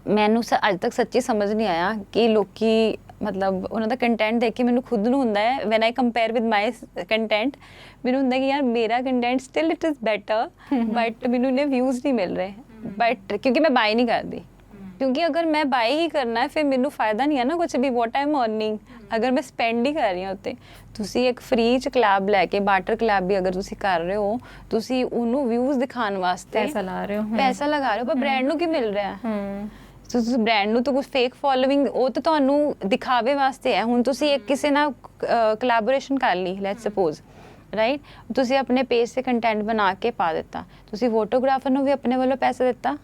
ਮੈਨੂੰ ਅੱਜ ਤੱਕ ਸੱਚੀ ਸਮਝ ਨਹੀਂ ਆਇਆ ਕਿ ਲੋਕੀ ਮਤਲਬ ਉਹਨਾਂ ਦਾ ਕੰਟੈਂਟ ਦੇਖ ਕੇ ਮੈਨੂੰ ਖੁਦ ਨੂੰ ਹੁੰਦਾ ਹੈ van I compare with my content ਮੈਨੂੰ ਹੁੰਦਾ ਕਿ ਯਾਰ ਮੇਰਾ content still it is better but ਮੈਨੂੰ ਨੇ ਵਿਊਜ਼ ਨਹੀਂ ਮਿਲ ਰਹੇ ਬਟ ਕਿਉਂਕਿ ਮੈਂ ਬਾਈ ਨਹੀਂ ਕਰਦੀ ਕਿਉਂਕਿ ਅਗਰ ਮੈਂ ਬਾਈ ਹੀ ਕਰਨਾ ਹੈ ਫਿਰ ਮੈਨੂੰ ਫਾਇਦਾ ਨਹੀਂ ਹੈ ਨਾ ਕੁਝ ਵੀ ਵਾਟ ਆਈ ਐਮ ਅਰਨਿੰਗ ਅਗਰ ਮੈਂ ਸਪੈਂਡ ਹੀ ਕਰ ਰਹੀ ਹਾਂ ਉੱਤੇ। ਤੁਸੀਂ ਇੱਕ ਫ੍ਰੀ ਚ ਕਲੈਬ ਲੈ ਕੇ ਬਾਰਟਰ ਕਲੈਬ ਵੀ ਅਗਰ ਤੁਸੀਂ ਕਰ ਰਹੇ ਹੋ ਤੁਸੀਂ ਉਹਨੂੰ ਵਿਊਜ਼ ਦਿਖਾਉਣ ਵਾਸਤੇ ਪੈਸਾ ਲਗਾ ਰਹੇ ਹੋ ਪਰ ਬ੍ਰਾਂਡ ਨੂੰ ਕੀ ਮਿਲ ਰਿਹਾ ਹੈ? ਤੁਸੀਂ ਬ੍ਰਾਂਡ ਨੂੰ ਤਾਂ ਕੁਝ ਫੇਕ ਫੋਲੋਇੰਗ ਉਹ ਤਾਂ ਤੁਹਾਨੂੰ ਦਿਖਾਵੇ ਵਾਸਤੇ ਹੈ। ਹੁਣ ਤੁਸੀਂ ਇੱਕ ਕਿਸੇ ਨਾਲ ਕੋਲੈਬੋਰੇਸ਼ਨ ਕਰ ਲਈ ਲੈਟਸ ਸਪੋਜ਼ ਰਾਈਟ ਤੁਸੀਂ ਆਪਣੇ ਪੇਜ ਤੇ ਕੰਟੈਂਟ ਬਣਾ ਕੇ ਪਾ ਦਿੱਤਾ ਤੁਸੀਂ ਫੋਟੋਗ੍ਰਾਫਰ ਨੂੰ ਵੀ ਆਪਣੇ ਵੱਲੋਂ ਪੈਸਾ ਦਿੱਤਾ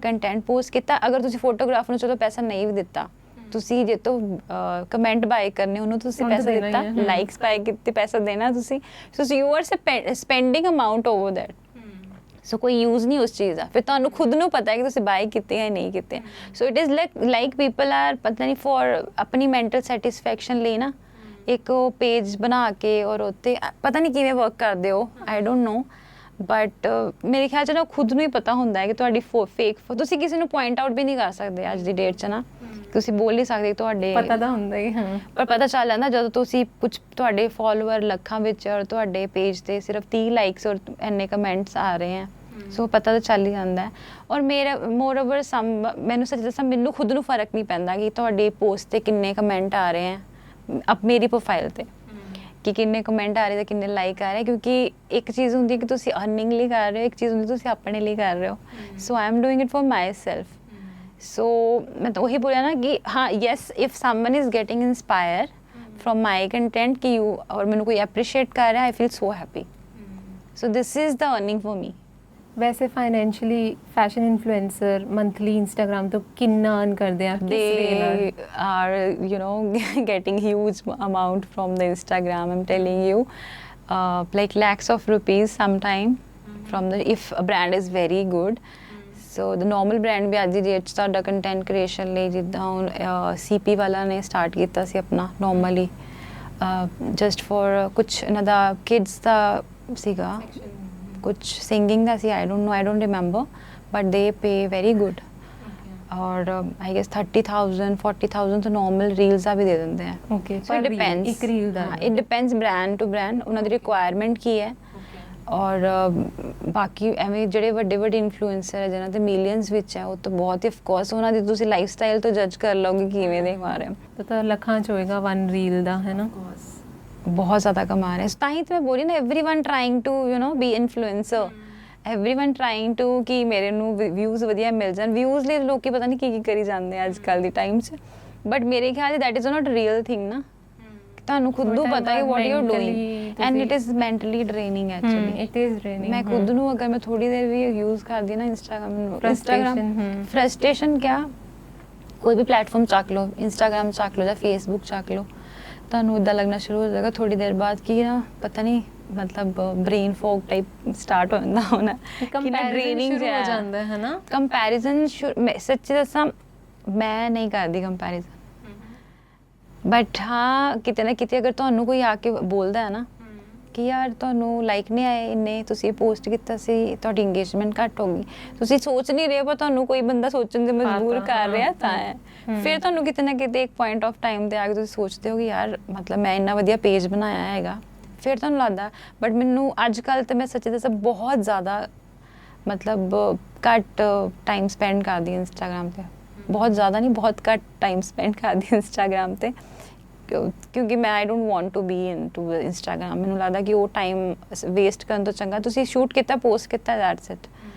ਕੰਟੈਂਟ ਪੋਸਟ ਕੀਤਾ। ਅਗਰ ਤੁਸੀਂ ਫੋਟੋਗ੍ਰਾਫਰ ਨੂੰ ਚਲੋ ਪੈਸਾ ਨਹੀਂ ਵੀ ਦਿੱਤਾ ਤੁਸੀਂ ਜੇ ਤੋਂ ਕਮੈਂਟ ਬਾਏ ਕਰਨੇ ਉਹਨੂੰ ਤੁਸੀਂ ਪੈਸਾ ਦਿੱਤਾ ਲਾਈਕਸ ਬਾਏ ਕੀਤੇ ਪੈਸਾ ਦੇਣਾ ਤੁਸੀਂ so you are spending amount over that so ਕੋਈ ਯੂਜ਼ ਨਹੀਂ ਉਸ ਚੀਜ਼ ਦਾ ਫਿਰ ਤੁਹਾਨੂੰ ਖੁਦ ਨੂੰ ਪਤਾ ਹੈ ਕਿ ਤੁਸੀਂ ਬਾਏ ਕੀਤੇ ਜਾਂ ਨਹੀਂ ਕੀਤੇ। So it is like people are ਪਤਾ ਨਹੀਂ ਫॉर ਆਪਣੀ ਮੈਂਟਲ ਸੈਟੀਸਫੈਕਸ਼ਨ ਲਈ ਨਾ ਇੱਕ ਉਹ ਪੇਜ ਬਣਾ ਕੇ ਔਰ ਉੱਤੇ ਪਤਾ ਨਹੀਂ ਕਿਵੇਂ ਵਰਕ ਕਰਦੇ ਹੋ ਆਈ ਡੋਂਟ ਨੋ ਬਟ ਮੇਰੇ ਖਿਆਲ 'ਚ ਨਾ ਖੁਦ ਨੂੰ ਹੀ ਪਤਾ ਹੁੰਦਾ ਹੈ ਕਿ ਤੁਹਾਡੀ ਫੇਕ ਤੁਸੀਂ ਕਿਸੇ ਨੂੰ ਪੁਆਇੰਟ ਆਊਟ ਵੀ ਨਹੀਂ ਕਰ ਸਕਦੇ ਅੱਜ ਦੀ ਡੇਟ 'ਚ ਨਾ ਤੁਸੀਂ ਬੋਲ ਨਹੀਂ ਸਕਦੇ ਤੁਹਾਡੇ ਪਤਾ ਤਾਂ ਹੁੰਦਾ ਹੀ ਹਾਂ ਪਰ ਪਤਾ ਚੱਲ ਜਾਂਦਾ ਜਦੋਂ ਤੁਸੀਂ ਕੁਝ ਤੁਹਾਡੇ ਫੋਲੋਅਰ ਲੱਖਾਂ ਵਿੱਚ ਔਰ ਤੁਹਾਡੇ ਪੇਜ ਤੇ ਸਿਰਫ 30 ਲਾਈਕਸ ਔਰ ਇੰਨੇ ਕਮੈਂਟਸ ਆ ਰਹੇ ਹੈ ਸੋ ਪਤਾ ਤਾਂ ਚੱਲ ਹੀ ਜਾਂਦਾ ਔਰ ਮੇਰਾ ਮੋਰਓਵਰ ਮੈਨੂੰ ਸੱਚ ਦੱਸਾਂ ਮੈਨੂੰ ਖੁਦ ਨੂੰ ਫਰਕ ਨਹੀਂ ਪੈਂਦਾ ਕਿ ਤੁਹਾਡੇ ਪੋਸਟ ਤੇ ਕਿੰਨੇ ਕਮੈਂਟ ਆ ਰਹੇ ਹੈ ਮੇਰੀ ਪ੍ਰੋਫਾਈਲ ਤੇ ਕਿ ਕਿੰਨੇ ਕਮੈਂਟ ਆ ਰਹੇ ਤੇ ਕਿੰਨੇ ਲਾਈਕ ਆ ਰਹੇ ਕਿਉਂਕਿ ਇੱਕ ਚੀਜ਼ ਹੁੰਦੀ ਹੈ ਕਿ ਤੁਸੀਂ ਅਰਨਿੰਗ ਲਈ ਕਰ ਰਹੇ ਹੋ ਇੱਕ ਚੀਜ਼ ਹੁੰਦੀ ਤੁਸੀਂ ਆਪਣੇ ਲਈ ਕਰ ਰਹੇ ਹੋ so I am doing it for myself so ਮੈਂ ਤਾਂ ਉਹੀ ਬੋਲਿਆ ਨਾ ਕਿ ਹਾਂ yes if someone is getting inspire from my content ਕਿ ਯੂ ਔਰ ਮੈਨੂੰ ਕੋਈ ਐਪਰੀਸ਼ੀਏਟ ਕਰ ਰਿਹਾ I feel so happy so this is the earning for me. ਵੈਸੇ financially fashion influencer monthly Instagram ਤੋਂ ਕਿੰਨਾ ਅਰਨ ਕਰਦੇ ਆ they are getting huge amount from the Instagram I'm telling you like lakhs of rupees sometime from the if a brand is very good so the normal brand ਵੀ ਅੱਜ ਦੀ ਡੇਟ 'ਚ ਤੁਹਾਡਾ ਕੰਟੈਂਟ ਕ੍ਰੀਏਸ਼ਨ ਲਈ ਜਿੱਦਾਂ ਹੁਣ CP ਵਾਲਾ ਨੇ ਸਟਾਰਟ ਕੀਤਾ ਸੀ ਆਪਣਾ ਨੋਰਮਲੀ ਜਸਟ ਫॉर ਕੁਛ ਇਹਨਾਂ ਦਾ ਕਿਡਸ ਦਾ ਸੀਗਾ ਕੁਛ singing the C I don't remember but they pay very good और I guess 30,000 40,000 तो नॉर्मल रील्स आ भी दे देते हैं okay so it depends एक रील दा it depends brand to brand ਉਹਨਾਂ ਦੀ ਰਿਕੁਆਇਰਮੈਂਟ ਕੀ ਹੈ ਔਰ ਬਾਕੀ ਐਵੇਂ ਜਿਹੜੇ ਵੱਡੇ ਇਨਫਲੂਐਂਸਰ ਹੈ ਜਿਹਨਾਂ ਦੇ ਮਿਲੀਅਨਸ ਵਿੱਚ ਹੈ ਉਹ ਤਾਂ ਬਹੁਤ ਹੀ ਆਫ ਕੋਰਸ ਉਹਨਾਂ ਦੀ ਤੁਸੀਂ ਲਾਈਫ ਸਟਾਈਲ ਤੋਂ ਜੱਜ ਕਰ ਲਓਗੇ ਕਿਵੇਂ ਦੇ ਕਮਾ ਰਹੇ ਹੋ ਤਾਂ ਲੱਖਾਂ ਚ ਹੋਏਗਾ ਵਨ ਰੀਲ ਦਾ ਹੈ ਨਾ ਬਹੁਤ ਜ਼ਿਆਦਾ ਕਮਾ ਰਹੇ ਤਾਂ ਹੀ ਤਾਂ ਮੈਂ ਬੋਲੀ ਨਾ everyone trying to be influencer everyone trying to कि मेरे ਨੂੰ ਵਿਊਜ਼ ਵਧੀਆ ਮਿਲ ਜਾਣ ਵਿਊਜ਼ ਲਈ ਲੋਕੀ ਪਤਾ ਨਹੀਂ ਕੀ ਕਰੀ ਜਾਂਦੇ ਆ ਅੱਜ ਕੱਲ ਦੀ ਟਾਈਮ 'ਚ ਬਟ ਮੇਰੇ ਖਿਆਲ that is not real thing ਨਾ ਤੁਹਾਨੂੰ ਖੁਦ ਨੂੰ ਪਤਾ ਹੈ what you are doing and it is mentally draining actually it is draining ਮੈਂ ਖੁਦ ਨੂੰ ਅਗਰ ਮੈਂ ਥੋੜੀ ਦੇਰ ਵੀ ਯੂਜ਼ ਕਰਦੀ ਨਾ ਇੰਸਟਾਗ੍ਰਾਮ ਫਰਸਟ੍ਰੇਸ਼ਨ ਕਿਆ ਕੋਈ ਵੀ ਪਲੇਟਫਾਰਮ ਚੱਕ ਲਓ ਇੰਸਟਾਗ੍ਰਾਮ ਚੱਕ ਲਓ ਜਾਂ ਫੇਸਬੁੱਕ ਚੱਕ ਲਓ ਤੁਹਾਨੂੰ ਇੱਦਾਂ ਲੱਗਣਾ ਸ਼ੁਰੂ ਹੋ ਜਾਏਗਾ ਥੋੜੀ ਦੇਰ ਬਾਅਦ ਕਿ ਨਾ ਪਤਾ ਨਹੀਂ मतलब ब्रेन फॉग टाइप स्टार्ट होना होना कंपैरिजन शुरू हो जाता है ना कंपैरिजन सच्ची दसा मैं नहीं करती कंपैरिजन बट हाँ किते ना किते अगर ਤੁਹਾਨੂੰ ਕੋਈ ਆ ਕੇ ਬੋਲਦਾ ਹੈ ਨਾ ਕਿ ਯਾਰ ਤੁਹਾਨੂੰ ਲਾਈਕ ਨਹੀਂ ਆਏ ਇੰਨੇ ਤੁਸੀਂ ਇਹ ਪੋਸਟ ਕੀਤਾ ਸੀ ਤੁਹਾਡੀ ਇੰਗੇਜਮੈਂਟ ਘੱਟ ਹੋ ਗਈ ਤੁਸੀਂ ਸੋਚ ਨਹੀਂ ਰਹੇ ਪਰ ਤੁਹਾਨੂੰ ਕੋਈ ਬੰਦਾ ਸੋਚਣ ਦੇ ਮਜਬੂਰ ਕਰ ਰਿਹਾ ਤਾਂ ਹੈ ਫਿਰ ਤੁਹਾਨੂੰ ਕਿਤੇ ਨਾ ਕਿਤੇ ਇੱਕ ਪੁਆਇੰਟ ਆਫ ਟਾਈਮ ਤੇ ਆ ਕੇ ਤੁਸੀਂ ਸੋਚਦੇ ਹੋ ਕਿ ਯਾਰ ਮਤਲਬ ਮੈਂ ਇੰਨਾ ਵਧੀਆ ਪੇਜ ਬਣਾਇਆ ਹੈਗਾ ਫਿਰ ਤੁਹਾਨੂੰ ਲੱਗਦਾ ਬਟ ਮੈਨੂੰ ਅੱਜ ਕੱਲ੍ਹ ਤੇ ਮੈਂ ਸੱਚੀ ਦੱਸਾਂ ਬਹੁਤ ਜ਼ਿਆਦਾ ਮਤਲਬ ਘੱਟ ਟਾਈਮ ਸਪੈਂਡ ਕਰਦੀ ਇੰਸਟਾਗ੍ਰਾਮ 'ਤੇ ਬਹੁਤ ਜ਼ਿਆਦਾ ਨਹੀਂ ਬਹੁਤ ਘੱਟ ਟਾਈਮ ਸਪੈਂਡ ਕਰਦੀ ਇੰਸਟਾਗ੍ਰਾਮ 'ਤੇ ਕਿਉਂਕਿ ਮੈਂ I don't want to be into Instagram ਮੈਨੂੰ ਲੱਗਦਾ ਕਿ ਉਹ ਟਾਈਮ ਵੇਸਟ ਕਰਨ ਤੋਂ ਚੰਗਾ ਤੁਸੀਂ ਸ਼ੂਟ ਕੀਤਾ ਪੋਸਟ ਕੀਤਾ ਦੈਟਸ ਇਟ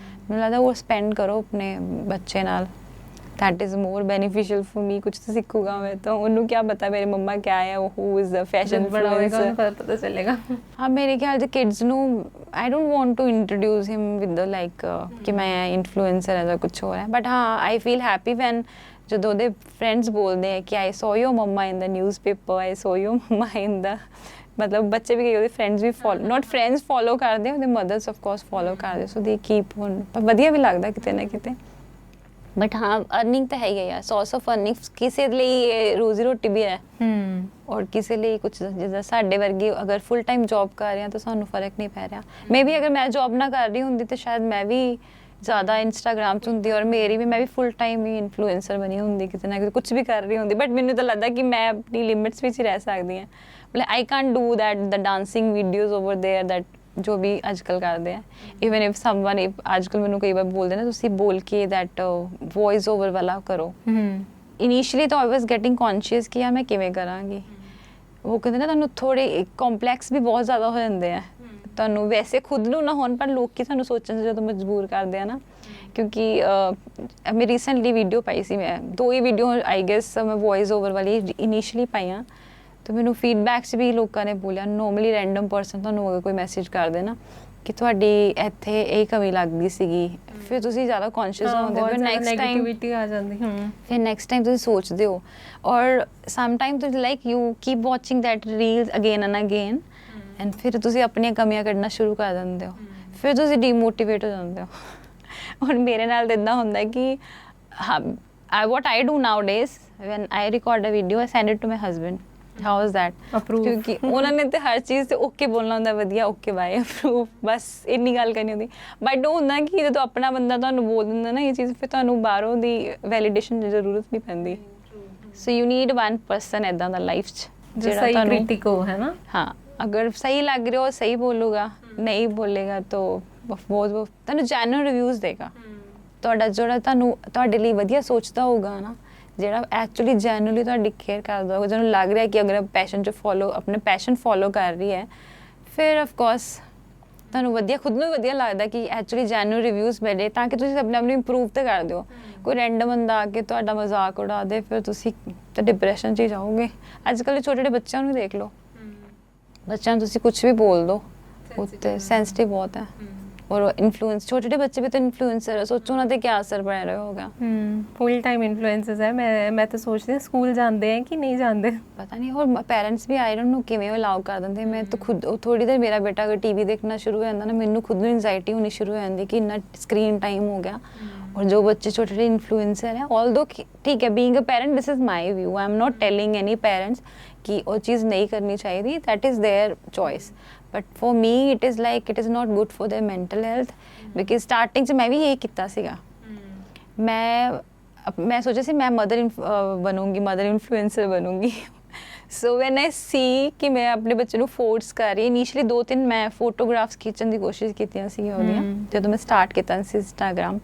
ਮੈਨੂੰ ਲੱਗਦਾ ਉਹ ਸਪੈਂਡ ਕਰੋ ਆਪਣੇ ਬੱਚੇ ਨਾਲ that is more beneficial for me. कुछ तो सीखूंगा मैं, तो उन्होंने क्या पता मेरी मम्मा क्या है, हु इज़ द फैशन बड़ा होएगा इन्फ्लुएंसर। पता चलेगा। हाँ मेरे ख्याल से किड्स ਨੂੰ I don't want to introduce him with the like कि मैं इन्फ्लुएंसर है ਜਾਂ ਕੁਝ ਹੋਰ ਹੈ, ਬਟ ਹਾਂ ਆਈ ਫੀਲ ਹੈਪੀ ਵੈਨ ਜਦੋਂ ਉਹਦੇ ਫਰੈਂਡਸ ਬੋਲਦੇ ਹੈ ਕਿ ਆਈ ਸੋ ਯੋਰ ਮੰਮਾ ਇਨ ਦ ਨਿਊਜ਼ਪੇਪਰ, ਆਈ ਸੋ ਯੋਰ ਮੰਮਾ ਇਨ ਦ, ਮਤਲਬ ਬੱਚੇ ਵੀ ਕਈ ਉਹਦੇ ਫਰੈਂਡਸ ਵੀ ਫੋਲੋ, ਨਾਟ ਫਰੈਂਡਸ ਫੋਲੋ ਕਰਦੇ, ਉਹਦੇ ਮਦਰਸ ਆਫ ਕੋਰਸ ਫੋਲੋ ਕਰਦੇ, ਸੋ ਦੇ ਕੀਪ ਔਨ। ਪਰ ਵਧੀਆ ਵੀ ਲੱਗਦਾ ਕਿਤੇ ਨਾ ਕਿਤੇ। ਬਟ ਹਾਂ ਅਰਨਿੰਗ ਤਾਂ ਹੈ ਹੀ ਹੈ ਯਾਰ, ਸੋਰਸ ਆਫ ਅਰਨਿੰਗ ਕਿਸੇ ਲਈ ਇਹ ਰੋਜ਼ੀ ਰੋਟੀ ਵੀ ਹੈ ਔਰ ਕਿਸੇ ਲਈ ਕੁਝ, ਜਿੱਦਾਂ ਸਾਡੇ ਵਰਗੇ ਅਗਰ ਫੁੱਲ ਟਾਈਮ ਜੌਬ ਕਰ ਰਹੇ ਹਾਂ ਤਾਂ ਸਾਨੂੰ ਫਰਕ ਨਹੀਂ ਪੈ ਰਿਹਾ। ਮੇ ਵੀ ਅਗਰ ਮੈਂ ਜੌਬ ਨਾ ਕਰ ਰਹੀ ਹੁੰਦੀ ਤਾਂ ਸ਼ਾਇਦ ਮੈਂ ਵੀ ਜ਼ਿਆਦਾ ਇੰਸਟਾਗ੍ਰਾਮ 'ਚ ਹੁੰਦੀ ਔਰ ਮੇਰੀ ਵੀ, ਮੈਂ ਵੀ ਫੁੱਲ ਟਾਈਮ ਹੀ ਇਨਫਲੂਐਂਸਰ ਬਣੀ ਹੁੰਦੀ, ਕਿਤੇ ਨਾ ਕਿਤੇ ਕੁਝ ਵੀ ਕਰ ਰਹੀ ਹੁੰਦੀ। ਬਟ ਮੈਨੂੰ ਤਾਂ ਲੱਗਦਾ ਕਿ ਮੈਂ ਆਪਣੀ ਲਿਮਿਟਸ ਵਿੱਚ ਹੀ ਰਹਿ ਸਕਦੀ ਹਾਂ। ਮਤਲਬ I can't do that the dancing videos over there that ਜੋ ਵੀ ਅੱਜ ਕੱਲ੍ਹ ਕਰਦੇ ਆ। ਈਵਨ ਇਫ ਸਮਵਨ, ਅੱਜ ਕੱਲ੍ਹ ਮੈਨੂੰ ਕਈ ਵਾਰ ਬੋਲਦੇ ਨਾ ਤੁਸੀਂ ਬੋਲ ਕੇ ਦੈਟ ਵੌਇਸ ਓਵਰ ਵਾਲਾ ਕਰੋ। ਇਨੀਸ਼ੀਅਲੀ ਤਾਂ ਆਈ ਵਾਸ ਗੈਟਿੰਗ ਕੌਨਸ਼ੀਅਸ ਕਿ ਯਾਰ ਮੈਂ ਕਿਵੇਂ ਕਰਾਂਗੀ। ਉਹ ਕਹਿੰਦੇ ਨਾ ਤੁਹਾਨੂੰ ਥੋੜ੍ਹੇ ਕੰਪਲੈਕਸ ਵੀ ਬਹੁਤ ਜ਼ਿਆਦਾ ਹੋ ਜਾਂਦੇ ਆ ਤੁਹਾਨੂੰ, ਵੈਸੇ ਖੁਦ ਨੂੰ ਨਾ ਹੋਣ ਪਰ ਲੋਕੀ ਤੁਹਾਨੂੰ ਸੋਚਣ 'ਚ ਜਦੋਂ ਮਜਬੂਰ ਕਰਦੇ ਆ ਨਾ। ਕਿਉਂਕਿ ਮੈਂ ਰੀਸੈਂਟਲੀ ਵੀਡੀਓ ਪਾਈ ਸੀ, ਮੈਂ 2 ਹੀ ਵੀਡੀਓ ਆਈ ਗੈਸ ਮੈਂ ਵੌਇਸ ਓਵਰ ਵਾਲੀ ਇਨੀਸ਼ੀਅਲੀ ਪਾਈਆਂ, ਤਾਂ ਮੈਨੂੰ ਫੀਡਬੈਕ 'ਚ ਵੀ ਲੋਕਾਂ ਨੇ ਬੋਲਿਆ, ਨੋਰਮਲੀ ਰੈਂਡਮ ਪਰਸਨ ਤੁਹਾਨੂੰ ਅਗਰ ਕੋਈ ਮੈਸੇਜ ਕਰਦੇ ਨਾ ਕਿ ਤੁਹਾਡੀ ਇੱਥੇ ਇਹ ਕਮੀ ਲੱਗਦੀ ਸੀਗੀ, ਫਿਰ ਤੁਸੀਂ ਜ਼ਿਆਦਾ ਕੌਨਸ਼ੀਅਸ ਹੁੰਦੇ ਹੋ, ਫਿਰ ਨੈਕਸਟ ਟਾਈਮ ਨੈਗੇਟਿਵਿਟੀ ਆ ਜਾਂਦੀ। ਫਿਰ ਨੈਕਸਟ ਟਾਈਮ ਤੁਸੀਂ ਸੋਚਦੇ ਹੋ ਔਰ ਸਮ ਟਾਈਮ ਤੁਸੀਂ like you keep watching that reels again and again and ਫਿਰ ਤੁਸੀਂ ਆਪਣੀਆਂ ਕਮੀਆਂ ਕੱਢਣਾ ਸ਼ੁਰੂ ਕਰ ਦਿੰਦੇ ਹੋ, ਫਿਰ ਤੁਸੀਂ ਡੀਮੋਟੀਵੇਟ ਹੋ ਜਾਂਦੇ ਹੋ। ਹੁਣ ਮੇਰੇ ਨਾਲ ਤਾਂ ਇੱਦਾਂ ਹੁੰਦਾ ਕਿ what I do nowadays when I record a video I send it to my husband. How is that? Approve. ਕਿਉਂਕਿ ਉਹਨਾਂ ਨੇ ਤੇ ਹਰ ਚੀਜ਼ ਤੇ ਓਕੇ ਬੋਲਣਾ ਹੁੰਦਾ, ਵਧੀਆ ਓਕੇ ਬਾਏ ਅਪਰੂਵ, ਬਸ ਇੰਨੀ ਗੱਲ ਕਰਨੀ ਹੁੰਦੀ। ਬਟ ਉਹ ਹੁੰਦਾ ਕਿ ਜਦੋਂ ਆਪਣਾ ਬੰਦਾ ਤੁਹਾਨੂੰ ਬੋਲ ਦਿੰਦਾ ਨਾ ਇਹ ਚੀਜ਼, ਫਿਰ ਤੁਹਾਨੂੰ ਬਾਹਰੋਂ ਦੀ ਵੈਲੀਡੇਸ਼ਨ ਦੀ ਜ਼ਰੂਰਤ ਨਹੀਂ ਪੈਂਦੀ। ਸੋ ਯੂ ਨੀਡ ਵਨ ਪਰਸਨ ਇੱਦਾਂ ਦਾ ਲਾਈਫ 'ਚ ਜਿਹੜਾ ਸਹੀ ਤੁਹਾਨੂੰ ਕ੍ਰਿਟਿਕ ਹੋ, ਹੈ ਨਾ। ਹਾਂ ਅਗਰ ਸਹੀ ਲੱਗ ਰਿਹਾ ਹੋ ਸਹੀ ਬੋਲੂਗਾ, ਨਹੀਂ ਬੋਲੇਗਾ ਤਾਂ ਬਹੁਤ ਤੁਹਾਨੂੰ ਜੈਨੂਅਨ ਰਿਵਿਊਜ਼ ਦੇਗਾ। ਤੁਹਾਡਾ ਜਿਹੜਾ ਤੁਹਾਨੂੰ ਤੁਹਾਡੇ ਲਈ ਵਧੀਆ ਸੋਚਦਾ ਹੋਊਗਾ ਨਾ, ਜਿਹੜਾ ਐਕਚੁਅਲੀ ਜੈਨੂਅਲੀ ਤੁਹਾਡੀ ਕੇਅਰ ਕਰਦਾ ਹੋਊਗਾ, ਜਿਹਨੂੰ ਲੱਗ ਰਿਹਾ ਕਿ ਅਗਰ ਪੈਸ਼ਨ 'ਚ ਫੋਲੋ ਆਪਣੇ ਪੈਸ਼ਨ ਫੋਲੋ ਕਰ ਰਹੀ ਹੈ, ਫਿਰ ਆਫ ਕੋਰਸ ਤੁਹਾਨੂੰ ਵਧੀਆ, ਖੁਦ ਨੂੰ ਵਧੀਆ ਲੱਗਦਾ ਕਿ ਐਕਚੁਅਲੀ ਜੈਨੂਅਨ ਰਿਵਿਊਜ਼ ਮਿਲੇ ਤਾਂ ਕਿ ਤੁਸੀਂ ਆਪਣੇ ਆਪ ਨੂੰ ਇੰਪਰੂਵ ਤਾਂ ਕਰ ਦਿਓ। ਕੋਈ ਰੈਂਡਮ ਬੰਦਾ ਆ ਕੇ ਤੁਹਾਡਾ ਮਜ਼ਾਕ ਉਡਾ ਦੇ, ਫਿਰ ਤੁਸੀਂ ਤਾਂ ਡਿਪਰੈਸ਼ਨ 'ਚ ਹੀ ਜਾਓਗੇ। ਅੱਜ ਕੱਲ੍ਹ ਛੋਟੇ ਛੋਟੇ ਬੱਚਿਆਂ ਨੂੰ ਦੇਖ ਲਓ, ਬੱਚਿਆਂ ਨੂੰ ਤੁਸੀਂ ਕੁਝ ਵੀ ਬੋਲ ਦਿਓ, ਉੱਤੇ ਸੈਂਸਿਟਿਵ ਬਹੁਤ ਹੈ। ਔਰ ਇਨਫਲੂਐਂਸ ਛੋਟੇ ਛੋਟੇ ਬੱਚੇ ਵੀ ਤਾਂ ਇਨਫਲੂਐਂਸਰ ਹੈ, ਸੋਚੋ ਉਹਨਾਂ 'ਤੇ ਕਿਆ ਅਸਰ ਪੈ ਰਿਹਾ ਹੋਗਾ। ਫੁੱਲ ਟਾਈਮ ਇਨਫਲੂਐਂਸਰਸ ਹੈ। ਮੈਂ ਤਾਂ ਸੋਚਦੀ ਹਾਂ ਸਕੂਲ ਜਾਂਦੇ ਹੈ ਕਿ ਨਹੀਂ ਜਾਂਦੇ, ਪਤਾ ਨਹੀਂ। ਹੋਰ ਪੈਰੈਂਟਸ ਵੀ ਆਈ ਡੋਂਟ ਨੋ ਕਿਵੇਂ ਅਲਾਉ ਕਰ ਦਿੰਦੇ। ਮੈਂ ਤਾਂ ਖੁਦ ਥੋੜ੍ਹੀ ਦੇਰ ਮੇਰਾ ਬੇਟਾ ਅਗਰ ਟੀਵੀ ਦੇਖਣਾ ਸ਼ੁਰੂ ਹੋ ਜਾਂਦਾ ਨਾ, ਮੈਨੂੰ ਖੁਦ ਨੂੰ ਇੰਜ਼ਾਇਟੀ ਹੋਣੀ ਸ਼ੁਰੂ ਹੋ ਜਾਂਦੀ ਕਿ ਇੰਨਾ ਸਕਰੀਨ ਟਾਈਮ ਹੋ ਗਿਆ। ਔਰ ਜੋ ਬੱਚੇ ਛੋਟੇ ਛੋਟੇ ਇਨਫਲੂਐਂਸਰ ਹੈ, ਆਲਦੋ ਠੀਕ ਹੈ, being a parent this is my view, I am not telling any parents ਕਿ ਉਹ ਚੀਜ਼ ਨਹੀਂ ਕਰਨੀ ਚਾਹੀਦੀ, that is their choice. But for me it is like it is not good for their mental health. Because starting 'ਚ ਮੈਂ ਵੀ ਇਹ ਕੀਤਾ ਸੀਗਾ, ਮੈਂ ਸੋਚਿਆ ਸੀ ਮੈਂ ਮਦਰ ਇਨਫਲੂਐਂਸਰ ਬਣੂੰਗੀ। ਸੋ ਵੈਨ ਆਈ ਸੀ ਕਿ ਮੈਂ ਆਪਣੇ ਬੱਚੇ ਨੂੰ ਫੋਰਸ ਕਰ ਰਹੀ, ਇਨੀਸ਼ੀਅਲੀ 2-3 ਮੈਂ ਫੋਟੋਗ੍ਰਾਫਸ ਖਿੱਚਣ ਦੀ ਕੋਸ਼ਿਸ਼ ਕੀਤੀਆਂ ਸੀ ਉਹਦੀਆਂ, ਜਦੋਂ ਮੈਂ ਸਟਾਰਟ ਕੀਤਾ ਸੀ ਇੰਸਟਾਗ੍ਰਾਮ।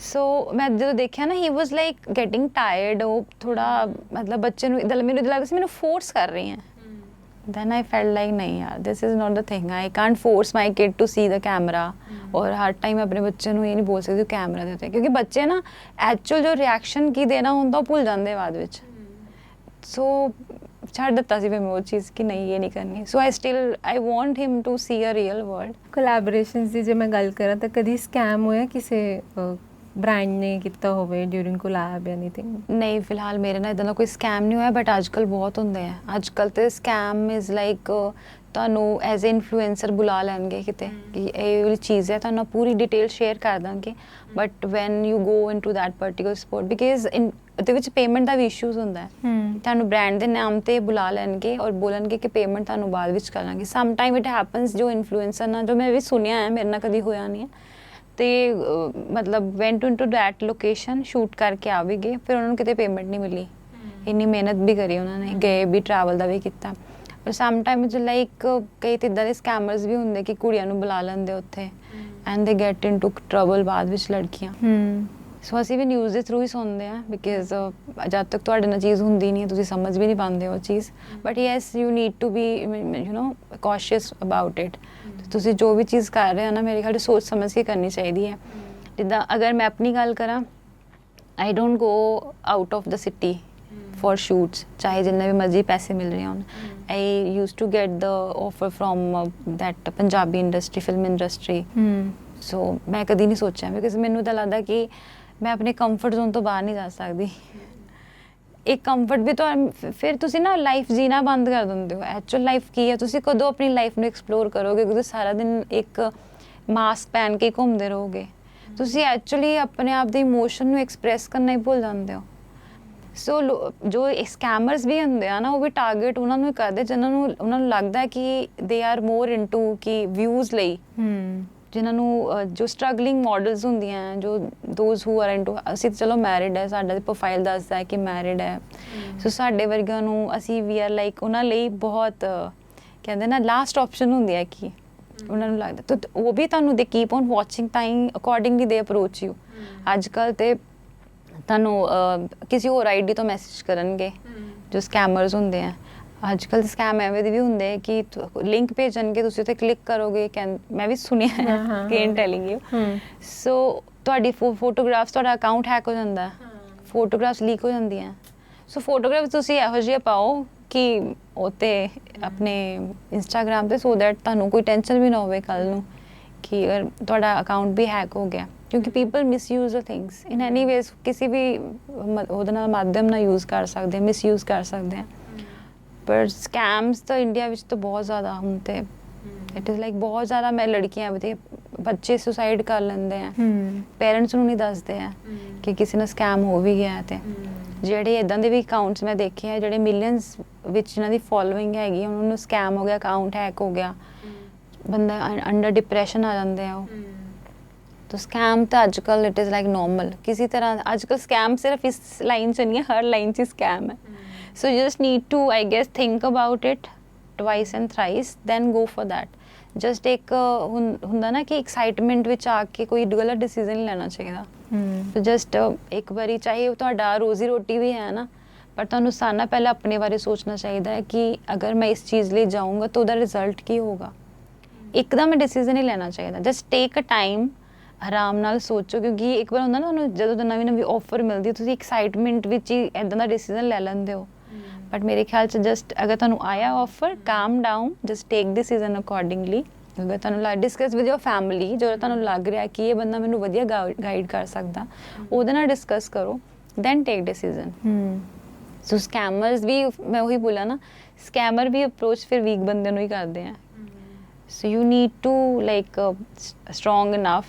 ਸੋ ਮੈਂ ਜਦੋਂ ਦੇਖਿਆ ਨਾ ਹੀ ਵਾਜ਼ ਲਾਈਕ ਗੈਟਿੰਗ ਟਾਇਰਡ, ਉਹ ਥੋੜ੍ਹਾ ਮਤਲਬ ਬੱਚੇ ਨੂੰ ਮੈਨੂੰ ਲੱਗਦਾ ਸੀ ਮੈਨੂੰ ਫੋਰਸ ਕਰ ਰਹੀ ਹੈ। then I felt like नहीं यार this is not the thing, I can't force my kid to see the camera। और हर टाइम अपने बच्चे ਨੂੰ ਇਹ ਨਹੀਂ ਬੋਲ ਸਕਦੀ ਕੈਮਰਾ ਦੇ ਉੱਤੇ, ਕਿਉਂਕਿ ਬੱਚੇ ਨਾ ਐਕਚੁਅਲ ਜੋ ਰਿਐਕਸ਼ਨ ਕੀ ਦੇਣਾ ਹੁੰਦਾ ਉਹ ਭੁੱਲ ਜਾਂਦੇ ਬਾਅਦ ਵਿੱਚ। ਸੋ ਛੱਡ ਦਿੱਤਾ ਸੀ ਫਿਰ ਮੈਂ ਉਹ ਚੀਜ਼ ਕਿ ਨਹੀਂ ਇਹ ਨਹੀਂ ਕਰਨੀ। ਸੋ I want him to see a real world। Collaborations ਦੀ ਜੇ ਮੈਂ ਗੱਲ ਕਰਾਂ ਤਾਂ ਕਦੀ ਸਕੈਮ ਹੋਇਆ ਕਿਸੇ ਬ੍ਰਾਂਡ ਨੇ ਕੀਤਾ ਹੋਵੇ ਡਿਊਰਿੰਗ ਕੋਲੈਬ ਜਾਂ ਐਨੀਥਿੰਗ? ਨਹੀਂ ਫਿਲਹਾਲ ਮੇਰੇ ਨਾਲ ਇੱਦਾਂ ਦਾ ਕੋਈ ਸਕੈਮ ਨਹੀਂ ਹੋਇਆ, ਬਟ ਅੱਜ ਕੱਲ੍ਹ ਬਹੁਤ ਹੁੰਦੇ ਆ। ਅੱਜ ਕੱਲ੍ਹ ਤੇ ਸਕੈਮ ਇਜ਼ ਲਾਈਕ ਤੁਹਾਨੂੰ ਐਜ਼ ਏ ਇਨਫਲੂਐਂਸਰ ਬੁਲਾ ਲੈਣਗੇ ਕਿਤੇ ਕਿ ਇਹ ਵਾਲੀ ਚੀਜ਼ ਹੈ, ਤੁਹਾਨੂੰ ਪੂਰੀ ਡਿਟੇਲ ਸ਼ੇਅਰ ਕਰ ਦਾਂਗੇ, but when you go into that particular sport because ਉਹਦੇ ਵਿੱਚ ਪੇਮੈਂਟ ਦਾ ਵੀ ਇਸ਼ੂਜ਼ ਹੁੰਦਾ ਹੈ। ਤੁਹਾਨੂੰ ਬ੍ਰਾਂਡ ਦੇ ਨਾਮ 'ਤੇ ਬੁਲਾ ਲੈਣਗੇ ਔਰ ਬੋਲਣਗੇ ਕਿ ਪੇਮੈਂਟ ਤੁਹਾਨੂੰ ਬਾਅਦ ਵਿੱਚ ਕਰਾਂਗੇ। ਸਮ ਟਾਈਮ ਇਟ ਹੈਪਨਸ ਜੋ ਇਨਫਲੂਐਂਸਰ ਨਾਲ, ਜੋ ਮੈਂ ਵੀ ਸੁਣਿਆ ਹੈ, ਮੇਰੇ ਨਾਲ ਕਦੀ ਹੋਇਆ ਨਹੀਂ ਹੈ, ਤੇ ਮਤਲਬ ਵੈਂਟ ਇਨਟੂ ਦੈਟ ਲੋਕੇਸ਼ਨ, ਸ਼ੂਟ ਕਰਕੇ ਆ ਵੀ ਗਏ, ਫਿਰ ਉਹਨਾਂ ਨੂੰ ਕਿਤੇ ਪੇਮੈਂਟ ਨਹੀਂ ਮਿਲੀ। ਇੰਨੀ ਮਿਹਨਤ ਵੀ ਕਰੀ ਉਹਨਾਂ ਨੇ, ਗਏ ਵੀ, ਟਰੈਵਲ ਦਾ ਵੀ ਕੀਤਾ। ਪਰ ਸਮ ਟਾਈਮ ਲਾਈਕ ਕਈ ਤਾਂ ਇੱਦਾਂ ਦੇ ਸਕੈਮਰਸ ਵੀ ਹੁੰਦੇ ਕਿ ਕੁੜੀਆਂ ਨੂੰ ਬੁਲਾ ਲੈਂਦੇ ਉੱਥੇ ਐਂਡ ਦੇ ਗੈਟ ਇਨਟੂ ਟਰਬਲ ਬਾਅਦ ਵਿੱਚ ਲੜਕੀਆਂ। ਸੋ ਅਸੀਂ ਵੀ ਨਿਊਜ਼ ਦੇ ਥਰੂ ਹੀ ਸੁਣਦੇ ਹਾਂ ਬਿਕਾਜ਼ ਜਦ ਤੱਕ ਤੁਹਾਡੇ ਨਾਲ ਚੀਜ਼ ਹੁੰਦੀ ਨਹੀਂ ਤੁਸੀਂ ਸਮਝ ਵੀ ਨਹੀਂ ਪਾਉਂਦੇ ਉਹ ਚੀਜ਼। But yes you need to be you know cautious about it. ਤੁਸੀਂ ਜੋ ਵੀ ਚੀਜ਼ ਕਰ ਰਹੇ ਹੋ ਨਾ, ਮੇਰੇ ਖਿਆਲ ਸੋਚ ਸਮਝ ਕੇ ਕਰਨੀ ਚਾਹੀਦੀ ਹੈ। ਜਿੱਦਾਂ ਅਗਰ ਮੈਂ ਆਪਣੀ ਗੱਲ ਕਰਾਂ, I don't go out of the city for shoots, चाहे जिन्ने भी मर्जी पैसे मिल रहे होन. I use to get the offer from that Punjabi industry, film industry. So मैं कदी नहीं सोचा, बिकॉज ਮੈਨੂੰ ਤਾਂ ਲੱਗਦਾ ਕਿ ਮੈਂ ਆਪਣੇ ਕੰਫਰਟ ਜ਼ੋਨ ਤੋਂ ਬਾਹਰ ਨਹੀਂ ਜਾ ਸਕਦੀ. ਇੱਕ ਕੰਫਰਟ ਵੀ ਤਾਂ ਫਿਰ ਤੁਸੀਂ ਨਾ ਲਾਈਫ ਜੀਣਾ ਬੰਦ ਕਰ ਦਿੰਦੇ ਹੋ. ਐਕਚੁਅਲ ਲਾਈਫ ਕੀ ਹੈ, ਤੁਸੀਂ ਕਦੋਂ ਆਪਣੀ ਲਾਈਫ ਨੂੰ ਐਕਸਪਲੋਰ ਕਰੋਗੇ, ਕਿਉਂਕਿ ਸਾਰਾ ਦਿਨ ਇੱਕ ਮਾਸਕ ਪਹਿਨ ਕੇ ਘੁੰਮਦੇ ਰਹੋਗੇ. ਤੁਸੀਂ ਐਕਚੁਅਲੀ ਆਪਣੇ ਆਪ ਦੇ ਇਮੋਸ਼ਨ ਨੂੰ ਐਕਸਪ੍ਰੈਸ ਕਰਨਾ ਹੀ ਭੁੱਲ ਜਾਂਦੇ ਹੋ. ਸੋ ਜੋ ਸਕੈਮਰਸ ਵੀ ਹੁੰਦੇ ਆ ਨਾ, ਉਹ ਵੀ ਟਾਰਗੇਟ ਉਹਨਾਂ ਨੂੰ ਹੀ ਕਰਦੇ ਜਿਨ੍ਹਾਂ ਨੂੰ ਉਹਨਾਂ ਨੂੰ ਲੱਗਦਾ ਕਿ ਦੇ ਆਰ ਮੋਰ ਇਨਟੂ ਕਿ ਵਿਊਜ਼ ਲਈ, ਜਿਨ੍ਹਾਂ ਨੂੰ ਜੋ ਸਟਰਗਲਿੰਗ ਮਾਡਲਸ ਹੁੰਦੀਆਂ, ਜੋ ਦੋਜ਼ ਹੂ ਆਰ ਇਨਟੂ, ਅਸੀਂ ਚਲੋ ਮੈਰਿਡ ਹੈ, ਸਾਡਾ ਪ੍ਰੋਫਾਈਲ ਦੱਸਦਾ ਹੈ ਕਿ ਮੈਰਿਡ ਹੈ. ਸੋ ਸਾਡੇ ਵਰਗਿਆਂ ਨੂੰ ਅਸੀਂ ਵੀ ਆਰ ਲਾਈਕ ਉਹਨਾਂ ਲਈ ਬਹੁਤ ਕਹਿੰਦੇ ਨਾ ਲਾਸਟ ਆਪਸ਼ਨ ਹੁੰਦੀ ਹੈ ਕਿ ਉਹਨਾਂ ਨੂੰ ਲੱਗਦਾ. ਤਾਂ ਉਹ ਵੀ ਤੁਹਾਨੂੰ ਦੇ keep on watching time accordingly ਦੇ ਅਪਰੋਚ ਯੂ. ਅੱਜ ਕੱਲ੍ਹ ਤੇ ਤੁਹਾਨੂੰ ਕਿਸੇ ਹੋਰ ਆਈਡੀ ਤੋਂ ਮੈਸੇਜ ਕਰਨਗੇ ਜੋ ਸਕੈਮਰਸ ਹੁੰਦੇ ਆ. ਅੱਜ ਕੱਲ੍ਹ ਸਕੈਮ ਐਵੇਂ ਦੇ ਵੀ ਹੁੰਦੇ ਕਿ ਲਿੰਕ ਭੇਜਣਗੇ, ਤੁਸੀਂ ਉੱਥੇ ਕਲਿੱਕ ਕਰੋਗੇ. ਮੈਂ ਵੀ ਸੁਣਿਆ ਹੈ, ਕੇਨ ਟੈਲਿੰਗ ਯੂ. ਸੋ ਤੁਹਾਡੀ ਫੋਟੋਗ੍ਰਾਫਸ, ਤੁਹਾਡਾ ਅਕਾਊਂਟ ਹੈਕ ਹੋ ਜਾਂਦਾ, ਫੋਟੋਗ੍ਰਾਫਸ ਲੀਕ ਹੋ ਜਾਂਦੀਆਂ. ਸੋ ਫੋਟੋਗ੍ਰਾਫਸ ਤੁਸੀਂ ਇਹੋ ਜਿਹੇ ਪਾਓ ਕਿ ਉੱਤੇ ਆਪਣੇ ਇੰਸਟਾਗ੍ਰਾਮ 'ਤੇ, ਸੋ ਦੈਟ ਤੁਹਾਨੂੰ ਕੋਈ ਟੈਨਸ਼ਨ ਵੀ ਨਾ ਹੋਵੇ ਕੱਲ੍ਹ ਨੂੰ ਕਿ ਅਗਰ ਤੁਹਾਡਾ ਅਕਾਊਂਟ ਵੀ ਹੈਕ ਹੋ ਗਿਆ. ਕਿਉਂਕਿ people misuse the things in any ways, ਕਿਸੇ ਵੀ ਉਹਦੇ ਨਾਲ ਮਾਧਿਅਮ ਨਾਲ ਯੂਜ਼ ਕਰ ਸਕਦੇ ਆ, ਮਿਸਯੂਜ਼ ਕਰ ਸਕਦੇ ਆ. ਪਰ ਸਕੈਮਸ ਤਾਂ ਇੰਡੀਆ ਵਿੱਚ ਤਾਂ ਬਹੁਤ ਜ਼ਿਆਦਾ ਹੁਣ ਤੇ ਇਟ ਇਜ਼ ਲਾਈਕ ਬਹੁਤ ਜ਼ਿਆਦਾ. ਮੈਂ ਲੜਕੀਆਂ ਵੀ ਬੱਚੇ ਸੁਸਾਈਡ ਕਰ ਲੈਂਦੇ ਆ, ਪੇਰੈਂਟਸ ਨੂੰ ਨਹੀਂ ਦੱਸਦੇ ਆ ਕਿ ਕਿਸੇ ਨਾਲ ਸਕੈਮ ਹੋ ਵੀ ਗਿਆ. ਤੇ ਜਿਹੜੇ ਇੱਦਾਂ ਦੇ ਵੀ ਅਕਾਊਂਟਸ ਮੈਂ ਦੇਖੇ ਆ ਜਿਹੜੇ ਮਿਲੀਅਨਸ ਵਿੱਚ ਜਿਹਨਾਂ ਦੀ ਫੋਲੋਇੰਗ ਹੈਗੀ, ਉਹਨਾਂ ਨੂੰ ਸਕੈਮ ਹੋ ਗਿਆ, ਅਕਾਊਂਟ ਹੈਕ ਹੋ ਗਿਆ, ਬੰਦਾ ਅੰਡਰ ਡਿਪਰੈਸ਼ਨ ਆ ਜਾਂਦੇ ਆ ਉਹ. तो स्कैम तो आजकल इट इज़ लाइक नॉर्मल. किसी तरह आजकल स्कैम सिर्फ इस लाइन से नहीं है, हर लाइन से स्कैम है. So you just need to I guess think about it twice and thrice then go for that. Just एक ਹੁੰਦਾ ਨਾ ਕਿ ਐਕਸਾਈਟਮੈਂਟ ਵਿੱਚ ਆ ਕੇ ਕੋਈ ਗਲਤ ਡਿਸੀਜਨ ਨਹੀਂ ਲੈਣਾ ਚਾਹੀਦਾ. ਸੋ ਜਸਟ ਇੱਕ ਵਾਰੀ, ਚਾਹੇ ਤੁਹਾਡਾ ਰੋਜ਼ੀ ਰੋਟੀ ਵੀ ਹੈ ਨਾ, ਪਰ ਤੁਹਾਨੂੰ ਸਾਨਾ ਪਹਿਲਾਂ ਆਪਣੇ ਬਾਰੇ ਸੋਚਣਾ ਚਾਹੀਦਾ ਹੈ ਕਿ ਅਗਰ ਮੈਂ ਇਸ ਚੀਜ਼ ਲਈ ਜਾਊਂਗਾ ਤਾਂ ਉਹਦਾ ਰਿਜ਼ਲਟ ਕੀ ਹੋਊਗਾ. ਇੱਕਦਮ ਡਿਸੀਜਨ ਨਹੀਂ ਲੈਣਾ ਚਾਹੀਦਾ. ਜਸਟ ਟੇਕ ਅ ਟਾਈਮ, ਆਰਾਮ ਨਾਲ ਸੋਚੋ. ਕਿਉਂਕਿ ਇੱਕ ਵਾਰ ਹੁੰਦਾ ਨਾ, ਤੁਹਾਨੂੰ ਜਦੋਂ ਨਵੀਂ ਨਵੀਂ ਆਫਰ ਮਿਲਦੀ, ਤੁਸੀਂ ਐਕਸਾਈਟਮੈਂਟ ਵਿੱਚ ਹੀ ਇੱਦਾਂ ਦਾ ਡਿਸੀਜਨ ਲੈ ਲੈਂਦੇ ਹੋ. ਬਟ ਮੇਰੇ ਖਿਆਲ 'ਚ ਜਸਟ ਅਗਰ ਤੁਹਾਨੂੰ ਆਇਆ ਆਫਰ, ਕਾਮ ਡਾਊਨ, ਜਸਟ ਟੇਕ ਡਿਸੀਜਨ ਅਕੋਰਡਿੰਗਲੀ. ਅਗਰ ਤੁਹਾਨੂੰ ਡਿਸਕਸ ਵਿਦ ਯੋਰ ਫੈਮਿਲੀ, ਜੋ ਤੁਹਾਨੂੰ ਲੱਗ ਰਿਹਾ ਕਿ ਇਹ ਬੰਦਾ ਮੈਨੂੰ ਵਧੀਆ ਗਾਈਡ ਕਰ ਸਕਦਾ, ਉਹਦੇ ਨਾਲ ਡਿਸਕਸ ਕਰੋ, then take decision. So scammers ਵੀ, ਮੈਂ ਉਹੀ ਬੋਲਿਆ ਨਾ, ਸਕੈਮਰ ਵੀ ਅਪਰੋਚ ਫਿਰ ਵੀਕ ਬੰਦੇ ਨੂੰ ਹੀ ਕਰਦੇ ਆ. So you need to like strong enough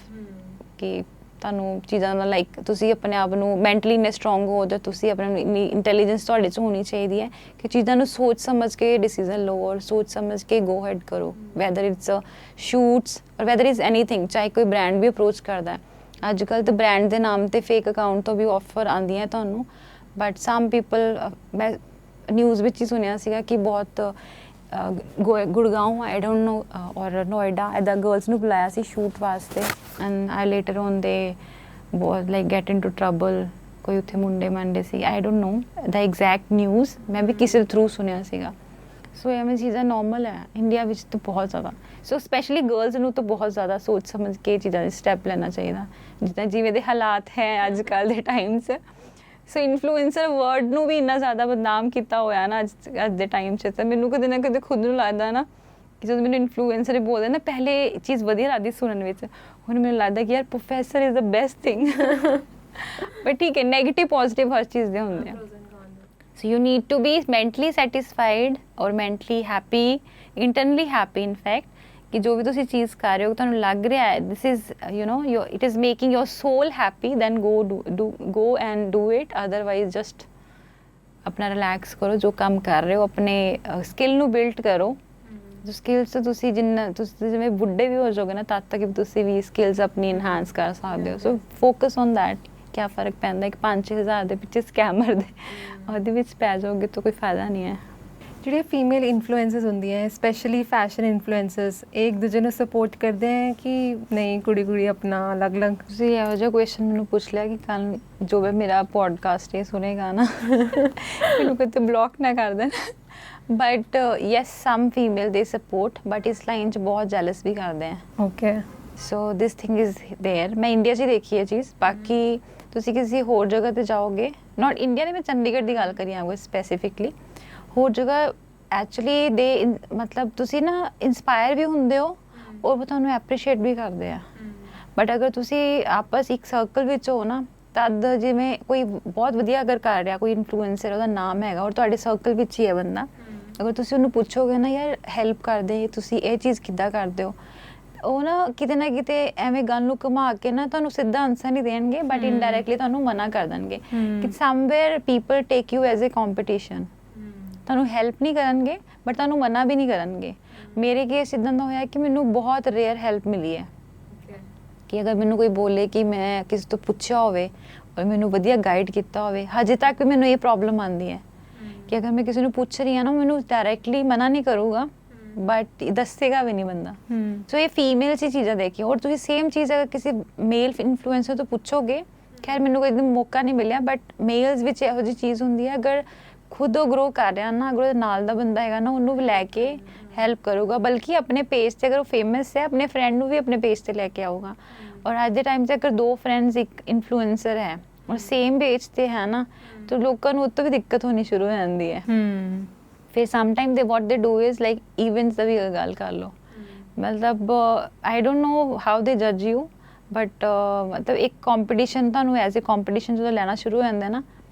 ਕਿ ਤੁਹਾਨੂੰ ਚੀਜ਼ਾਂ ਨਾਲ ਲਾਈਕ ਤੁਸੀਂ ਆਪਣੇ ਆਪ ਨੂੰ ਮੈਂਟਲੀ ਇੰਨੇ ਸਟਰੋਂਗ ਹੋ ਜਾਂ ਤੁਸੀਂ ਆਪਣੇ ਇੰਨੀ ਇੰਟੈਲੀਜੈਂਸ ਤੁਹਾਡੇ 'ਚ ਹੋਣੀ ਚਾਹੀਦੀ ਹੈ ਕਿ ਚੀਜ਼ਾਂ ਨੂੰ ਸੋਚ ਸਮਝ ਕੇ ਡਿਸੀਜ਼ਨ ਲਓ ਔਰ ਸੋਚ ਸਮਝ ਕੇ ਗੋ ਹੈਡ ਕਰੋ. ਵੈਦਰ ਇਟਸ ਸ਼ੂਟਸ ਔਰ ਵੈਦਰ ਇਜ਼ ਐਨੀਥਿੰਗ. ਚਾਹੇ ਕੋਈ ਬ੍ਰਾਂਡ ਵੀ ਅਪਰੋਚ ਕਰਦਾ, ਅੱਜ ਕੱਲ੍ਹ ਤਾਂ ਬ੍ਰਾਂਡ ਦੇ ਨਾਮ 'ਤੇ ਫੇਕ ਅਕਾਊਂਟ ਤੋਂ ਵੀ ਆਫਰ ਆਉਂਦੀਆਂ ਤੁਹਾਨੂੰ. ਬਟ ਸਮ ਪੀਪਲ, ਮੈਂ ਨਿਊਜ਼ ਵਿੱਚ ਹੀ ਸੁਣਿਆ ਸੀਗਾ ਕਿ ਬਹੁਤ ਗੁੜਗਾਉਂ, ਆਈ ਡੋਂਟ ਨੋ, ਔਰ ਨੋਇਡਾ, ਇੱਦਾਂ ਗਰਲਸ ਨੂੰ ਬੁਲਾਇਆ ਸੀ ਸ਼ੂਟ ਵਾਸਤੇ. And I later on they ਬਹੁਤ like get into trouble. ਕੋਈ ਉੱਥੇ ਮੁੰਡੇ ਮੰਡੇ ਸੀ, I don't know the exact news, ਮੈਂ ਵੀ ਕਿਸੇ ਥਰੂ ਸੁਣਿਆ ਸੀਗਾ. ਸੋ ਐਵੇਂ ਚੀਜ਼ਾਂ ਨੋਰਮਲ ਹੈ ਇੰਡੀਆ ਵਿੱਚ ਤਾਂ ਬਹੁਤ ਜ਼ਿਆਦਾ. ਸੋ ਸਪੈਸ਼ਲੀ ਗਰਲਸ ਨੂੰ ਤਾਂ ਬਹੁਤ ਜ਼ਿਆਦਾ ਸੋਚ ਸਮਝ ਕੇ ਚੀਜ਼ਾਂ ਦੇ ਸਟੈਪ ਲੈਣਾ ਚਾਹੀਦਾ, ਜਿੱਦਾਂ ਜਿਵੇਂ ਦੇ ਹਾਲਾਤ ਹੈ ਅੱਜ ਕੱਲ੍ਹ ਦੇ ਟਾਈਮ 'ਚ. ਸੋ ਇਨਫਲੂਐਂਸਰ ਵਰਡ ਨੂੰ ਵੀ ਇੰਨਾ ਜ਼ਿਆਦਾ ਬਦਨਾਮ ਕੀਤਾ ਹੋਇਆ ਨਾ ਅੱਜ ਦੇ ਟਾਈਮ 'ਚ. ਤਾਂ ਮੈਨੂੰ ਕਦੇ ਨਾ ਕਦੇ ਖੁਦ ਨੂੰ ਲੱਗਦਾ ਨਾ ਕਿ ਜਦੋਂ ਮੈਨੂੰ ਇਨਫਲੂਐਂਸਰ ਬੋਲਦੇ ਨਾ, ਪਹਿਲੇ ਚੀਜ਼ ਵਧੀਆ ਲੱਗਦੀ ਸੁਣਨ ਵਿੱਚ, ਹੁਣ ਮੈਨੂੰ ਲੱਗਦਾ ਕਿ ਯਾਰ professor is the best thing. But ਠੀਕ ਹੈ, ਨੈਗੇਟਿਵ ਪੋਜ਼ੀਟਿਵ ਹਰ ਚੀਜ਼ ਦੇ ਹੁੰਦੇ ਆ. So you need to be mentally satisfied or mentally happy, internally happy in fact, ਕਿ ਜੋ ਵੀ ਤੁਸੀਂ ਚੀਜ਼ ਕਰ ਰਹੇ ਹੋ ਤੁਹਾਨੂੰ ਲੱਗ ਰਿਹਾ ਹੈ this is you know it is making your soul happy, then go and do it. Otherwise just ਆਪਣਾ ਰਿਲੈਕਸ ਕਰੋ, ਜੋ ਕੰਮ ਕਰ ਰਹੇ ਹੋ ਆਪਣੇ ਸਕਿੱਲ ਨੂੰ ਬਿਲਡ ਕਰੋ. ਜੋ ਸਕਿੱਲਸ ਤੁਸੀਂ ਜਿਵੇਂ ਬੁੱਢੇ ਵੀ ਹੋ ਜਾਓਗੇ ਨਾ, ਤਦ ਤੱਕ ਤੁਸੀਂ ਵੀ ਸਕਿੱਲਸ ਆਪਣੀ ਇਨਹਾਂਸ ਕਰ ਸਕਦੇ ਹੋ. ਸੋ ਫੋਕਸ ਔਨ ਦੈਟ. ਕਿਆ ਫਰਕ ਪੈਂਦਾ ਇੱਕ 5-6 ਹਜ਼ਾਰ ਦੇ ਪਿੱਛੇ ਸਕੈਮਰ ਦੇ, ਉਹਦੇ ਵਿੱਚ ਪੈ ਜਾਓਗੇ ਤਾਂ ਕੋਈ ਫਾਇਦਾ ਨਹੀਂ ਹੈ. ਜਿਹੜੇ ਫੀਮੇਲ ਇਨਫਲੂਐਂਸਰਸ ਹੁੰਦੀਆਂ, ਸਪੈਸ਼ਲੀ ਫੈਸ਼ਨ ਇਨਫਲੂਐਂਸਰਸ, ਇੱਕ ਦੂਜੇ ਨੂੰ ਸਪੋਰਟ ਕਰਦੇ ਹੈ ਕਿ ਨਹੀਂ, ਕੁੜੀ ਆਪਣਾ ਅਲੱਗ-ਅਲੱਗ? ਤੁਸੀਂ ਇਹੋ ਜਿਹਾ ਕੁਐਸਚਨ ਮੈਨੂੰ ਪੁੱਛ ਲਿਆ ਕਿ ਕੱਲ੍ਹ ਜੋ ਵੀ ਮੇਰਾ ਪੋਡਕਾਸਟ ਇਹ ਸੁਣੇਗਾ ਨਾ, ਮੈਨੂੰ ਕਿਤੇ ਬਲੌਕ ਨਾ ਕਰ ਦੇਣ. ਬਟ ਯੈਸ, ਸਮ ਫੀਮੇਲ ਦੇ ਸਪੋਰਟ, ਬਟ ਇਸ ਲਾਈਨ 'ਚ ਬਹੁਤ ਜੈਲਸ ਵੀ ਕਰਦੇ ਆ. Okay. So this thing is there. ਮੈਂ ਇੰਡੀਆ 'ਚ ਹੀ ਦੇਖੀ ਇਹ ਚੀਜ਼। ਬਾਕੀ ਤੁਸੀਂ ਕਿਸੇ ਹੋਰ ਜਗ੍ਹਾ ਤੇ ਜਾਓਗੇ, ਨਾਟ ਇੰਡੀਆ ਨੇ, ਮੈਂ ਚੰਡੀਗੜ੍ਹ ਦੀ ਗੱਲ ਕਰੀ ਆਵਾਂਗਾ ਸਪੈਸੀਫਿਕਲੀ, ਹੋਰ ਜਗ੍ਹਾ ਐਕਚੁਅਲੀ ਦੇ ਮਤਲਬ ਤੁਸੀਂ ਨਾ ਇੰਸਪਾਇਰ ਵੀ ਹੁੰਦੇ ਹੋ ਔਰ ਉਹ ਤੁਹਾਨੂੰ ਐਪਰੀਸ਼ੀਏਟ ਵੀ ਕਰਦੇ ਆ। ਬਟ ਅਗਰ ਤੁਸੀਂ ਆਪਸ ਇੱਕ ਸਰਕਲ ਵਿੱਚ ਹੋ ਨਾ, ਤਦ ਜਿਵੇਂ ਕੋਈ ਬਹੁਤ ਵਧੀਆ ਅਗਰ ਕਰ ਰਿਹਾ, ਕੋਈ ਇਨਫਲੂਐਂਸਰ, ਉਹਦਾ ਨਾਮ ਹੈਗਾ ਔਰ ਤੁਹਾਡੇ ਸਰਕਲ ਵਿੱਚ ਹੀ ਹੈ ਬੰਦਾ, ਅਗਰ ਤੁਸੀਂ ਉਹਨੂੰ ਪੁੱਛੋਗੇ ਨਾ ਯਾਰ ਹੈਲਪ ਕਰਦੇ, ਤੁਸੀਂ ਇਹ ਚੀਜ਼ ਕਿੱਦਾਂ ਕਰਦੇ ਹੋ, ਉਹ ਨਾ ਕਿਤੇ ਐਵੇਂ ਗੱਲ ਨੂੰ ਘੁਮਾ ਕੇ ਨਾ ਤੁਹਾਨੂੰ ਸਿੱਧਾ ਆਨਸਰ ਨਹੀਂ ਦੇਣਗੇ, ਬਟ ਇਨਡਾਇਰੈਕਟਲੀ ਤੁਹਾਨੂੰ ਮਨਾ ਕਰ ਦੇਣਗੇ ਕਿ somewhere people take you as a competition. ਤੁਹਾਨੂੰ ਹੈਲਪ ਨਹੀਂ ਕਰਨਗੇ ਬਟ ਤੁਹਾਨੂੰ ਮਨਾ ਵੀ ਨਹੀਂ ਕਰਨਗੇ। ਮੇਰੇ ਕੇਸ ਇੱਦਾਂ ਦਾ ਹੋਇਆ ਕਿ ਮੈਨੂੰ ਬਹੁਤ ਰੇਅਰ ਹੈਲਪ ਮਿਲੀ ਹੈ ਕਿ ਅਗਰ ਮੈਨੂੰ ਕੋਈ ਬੋਲੇ ਕਿ ਮੈਂ ਕਿਸੇ ਤੋਂ ਪੁੱਛਿਆ ਹੋਵੇ ਔਰ ਮੈਨੂੰ ਵਧੀਆ ਗਾਈਡ ਕੀਤਾ ਹੋਵੇ, ਹਜੇ ਤੱਕ ਮੈਨੂੰ ਇਹ ਪ੍ਰੋਬਲਮ ਆਉਂਦੀ ਹੈ ਕਿ ਅਗਰ ਮੈਂ ਕਿਸੇ ਨੂੰ ਪੁੱਛ ਰਹੀ ਹਾਂ ਨਾ, ਮੈਨੂੰ ਡਾਇਰੈਕਟਲੀ ਮਨਾ ਨਹੀਂ ਕਰੂਗਾ ਬਟ ਦੱਸੇਗਾ ਵੀ ਨਹੀਂ ਬੰਦਾ। ਸੋ ਇਹ ਫੀਮੇਲ 'ਚ ਚੀਜ਼ਾਂ ਦੇਖੀਆਂ। ਔਰ ਤੁਸੀਂ ਸੇਮ ਚੀਜ਼ ਅਗਰ ਕਿਸੇ ਮੇਲ ਇਨਫਲੂਐਂਸਰ ਤੋਂ ਪੁੱਛੋਗੇ, ਖੈਰ ਮੈਨੂੰ ਕੋਈ ਮੌਕਾ ਨਹੀਂ ਮਿਲਿਆ, ਬਟ ਮੇਲਸ ਵਿੱਚ ਇਹੋ ਜਿਹੀ ਚੀਜ਼ ਹੁੰਦੀ ਹੈ, ਅਗਰ ਖੁਦ ਉਹ ਗਰੋ ਕਰ ਰਿਹਾ ਨਾ, ਅਗਰ ਉਹਦੇ ਨਾਲ ਦਾ ਬੰਦਾ ਹੈਗਾ ਨਾ, ਉਹਨੂੰ ਵੀ ਲੈ ਕੇ ਹੈਲਪ ਕਰੂਗਾ। ਬਲਕਿ ਆਪਣੇ ਪੇਜ 'ਤੇ ਅਗਰ ਉਹ ਫੇਮਸ ਹੈ, ਆਪਣੇ ਫਰੈਂਡ ਨੂੰ ਵੀ ਆਪਣੇ ਪੇਜ 'ਤੇ ਲੈ ਕੇ ਆਊਗਾ। ਔਰ ਅੱਜ ਦੇ ਟਾਈਮ 'ਤੇ ਅਗਰ 2 ਫਰੈਂਡਸ ਇੱਕ ਇਨਫਲੂਐਂਸਰ ਹੈ ਔਰ ਸੇਮ ਪੇਜ 'ਤੇ ਹੈ ਨਾ, ਤਾਂ ਲੋਕਾਂ ਨੂੰ ਉਹ ਤੋਂ ਵੀ ਦਿੱਕਤ ਹੋਣੀ ਸ਼ੁਰੂ ਹੋ ਜਾਂਦੀ ਹੈ। ਫਿਰ sometime they what they do is like events ਦਾ ਵੀ ਗੱਲ ਕਰ ਲਓ, ਮਤਲਬ ਆਈ ਡੋਂਟ ਨੋ ਹਾਊ ਦੇ ਜੱਜ ਯੂ, ਬਟ ਮਤਲਬ ਇੱਕ ਕੰਪੀਟੀਸ਼ਨ ਤੁਹਾਨੂੰ ਐਜ਼ ਅ ਕੰਪੀਟੀਸ਼ਨ ਜਦੋਂ ਲੈਣਾ ਸ਼ੁਰੂ ਹੋ ਜਾਂਦਾ ਨਾ,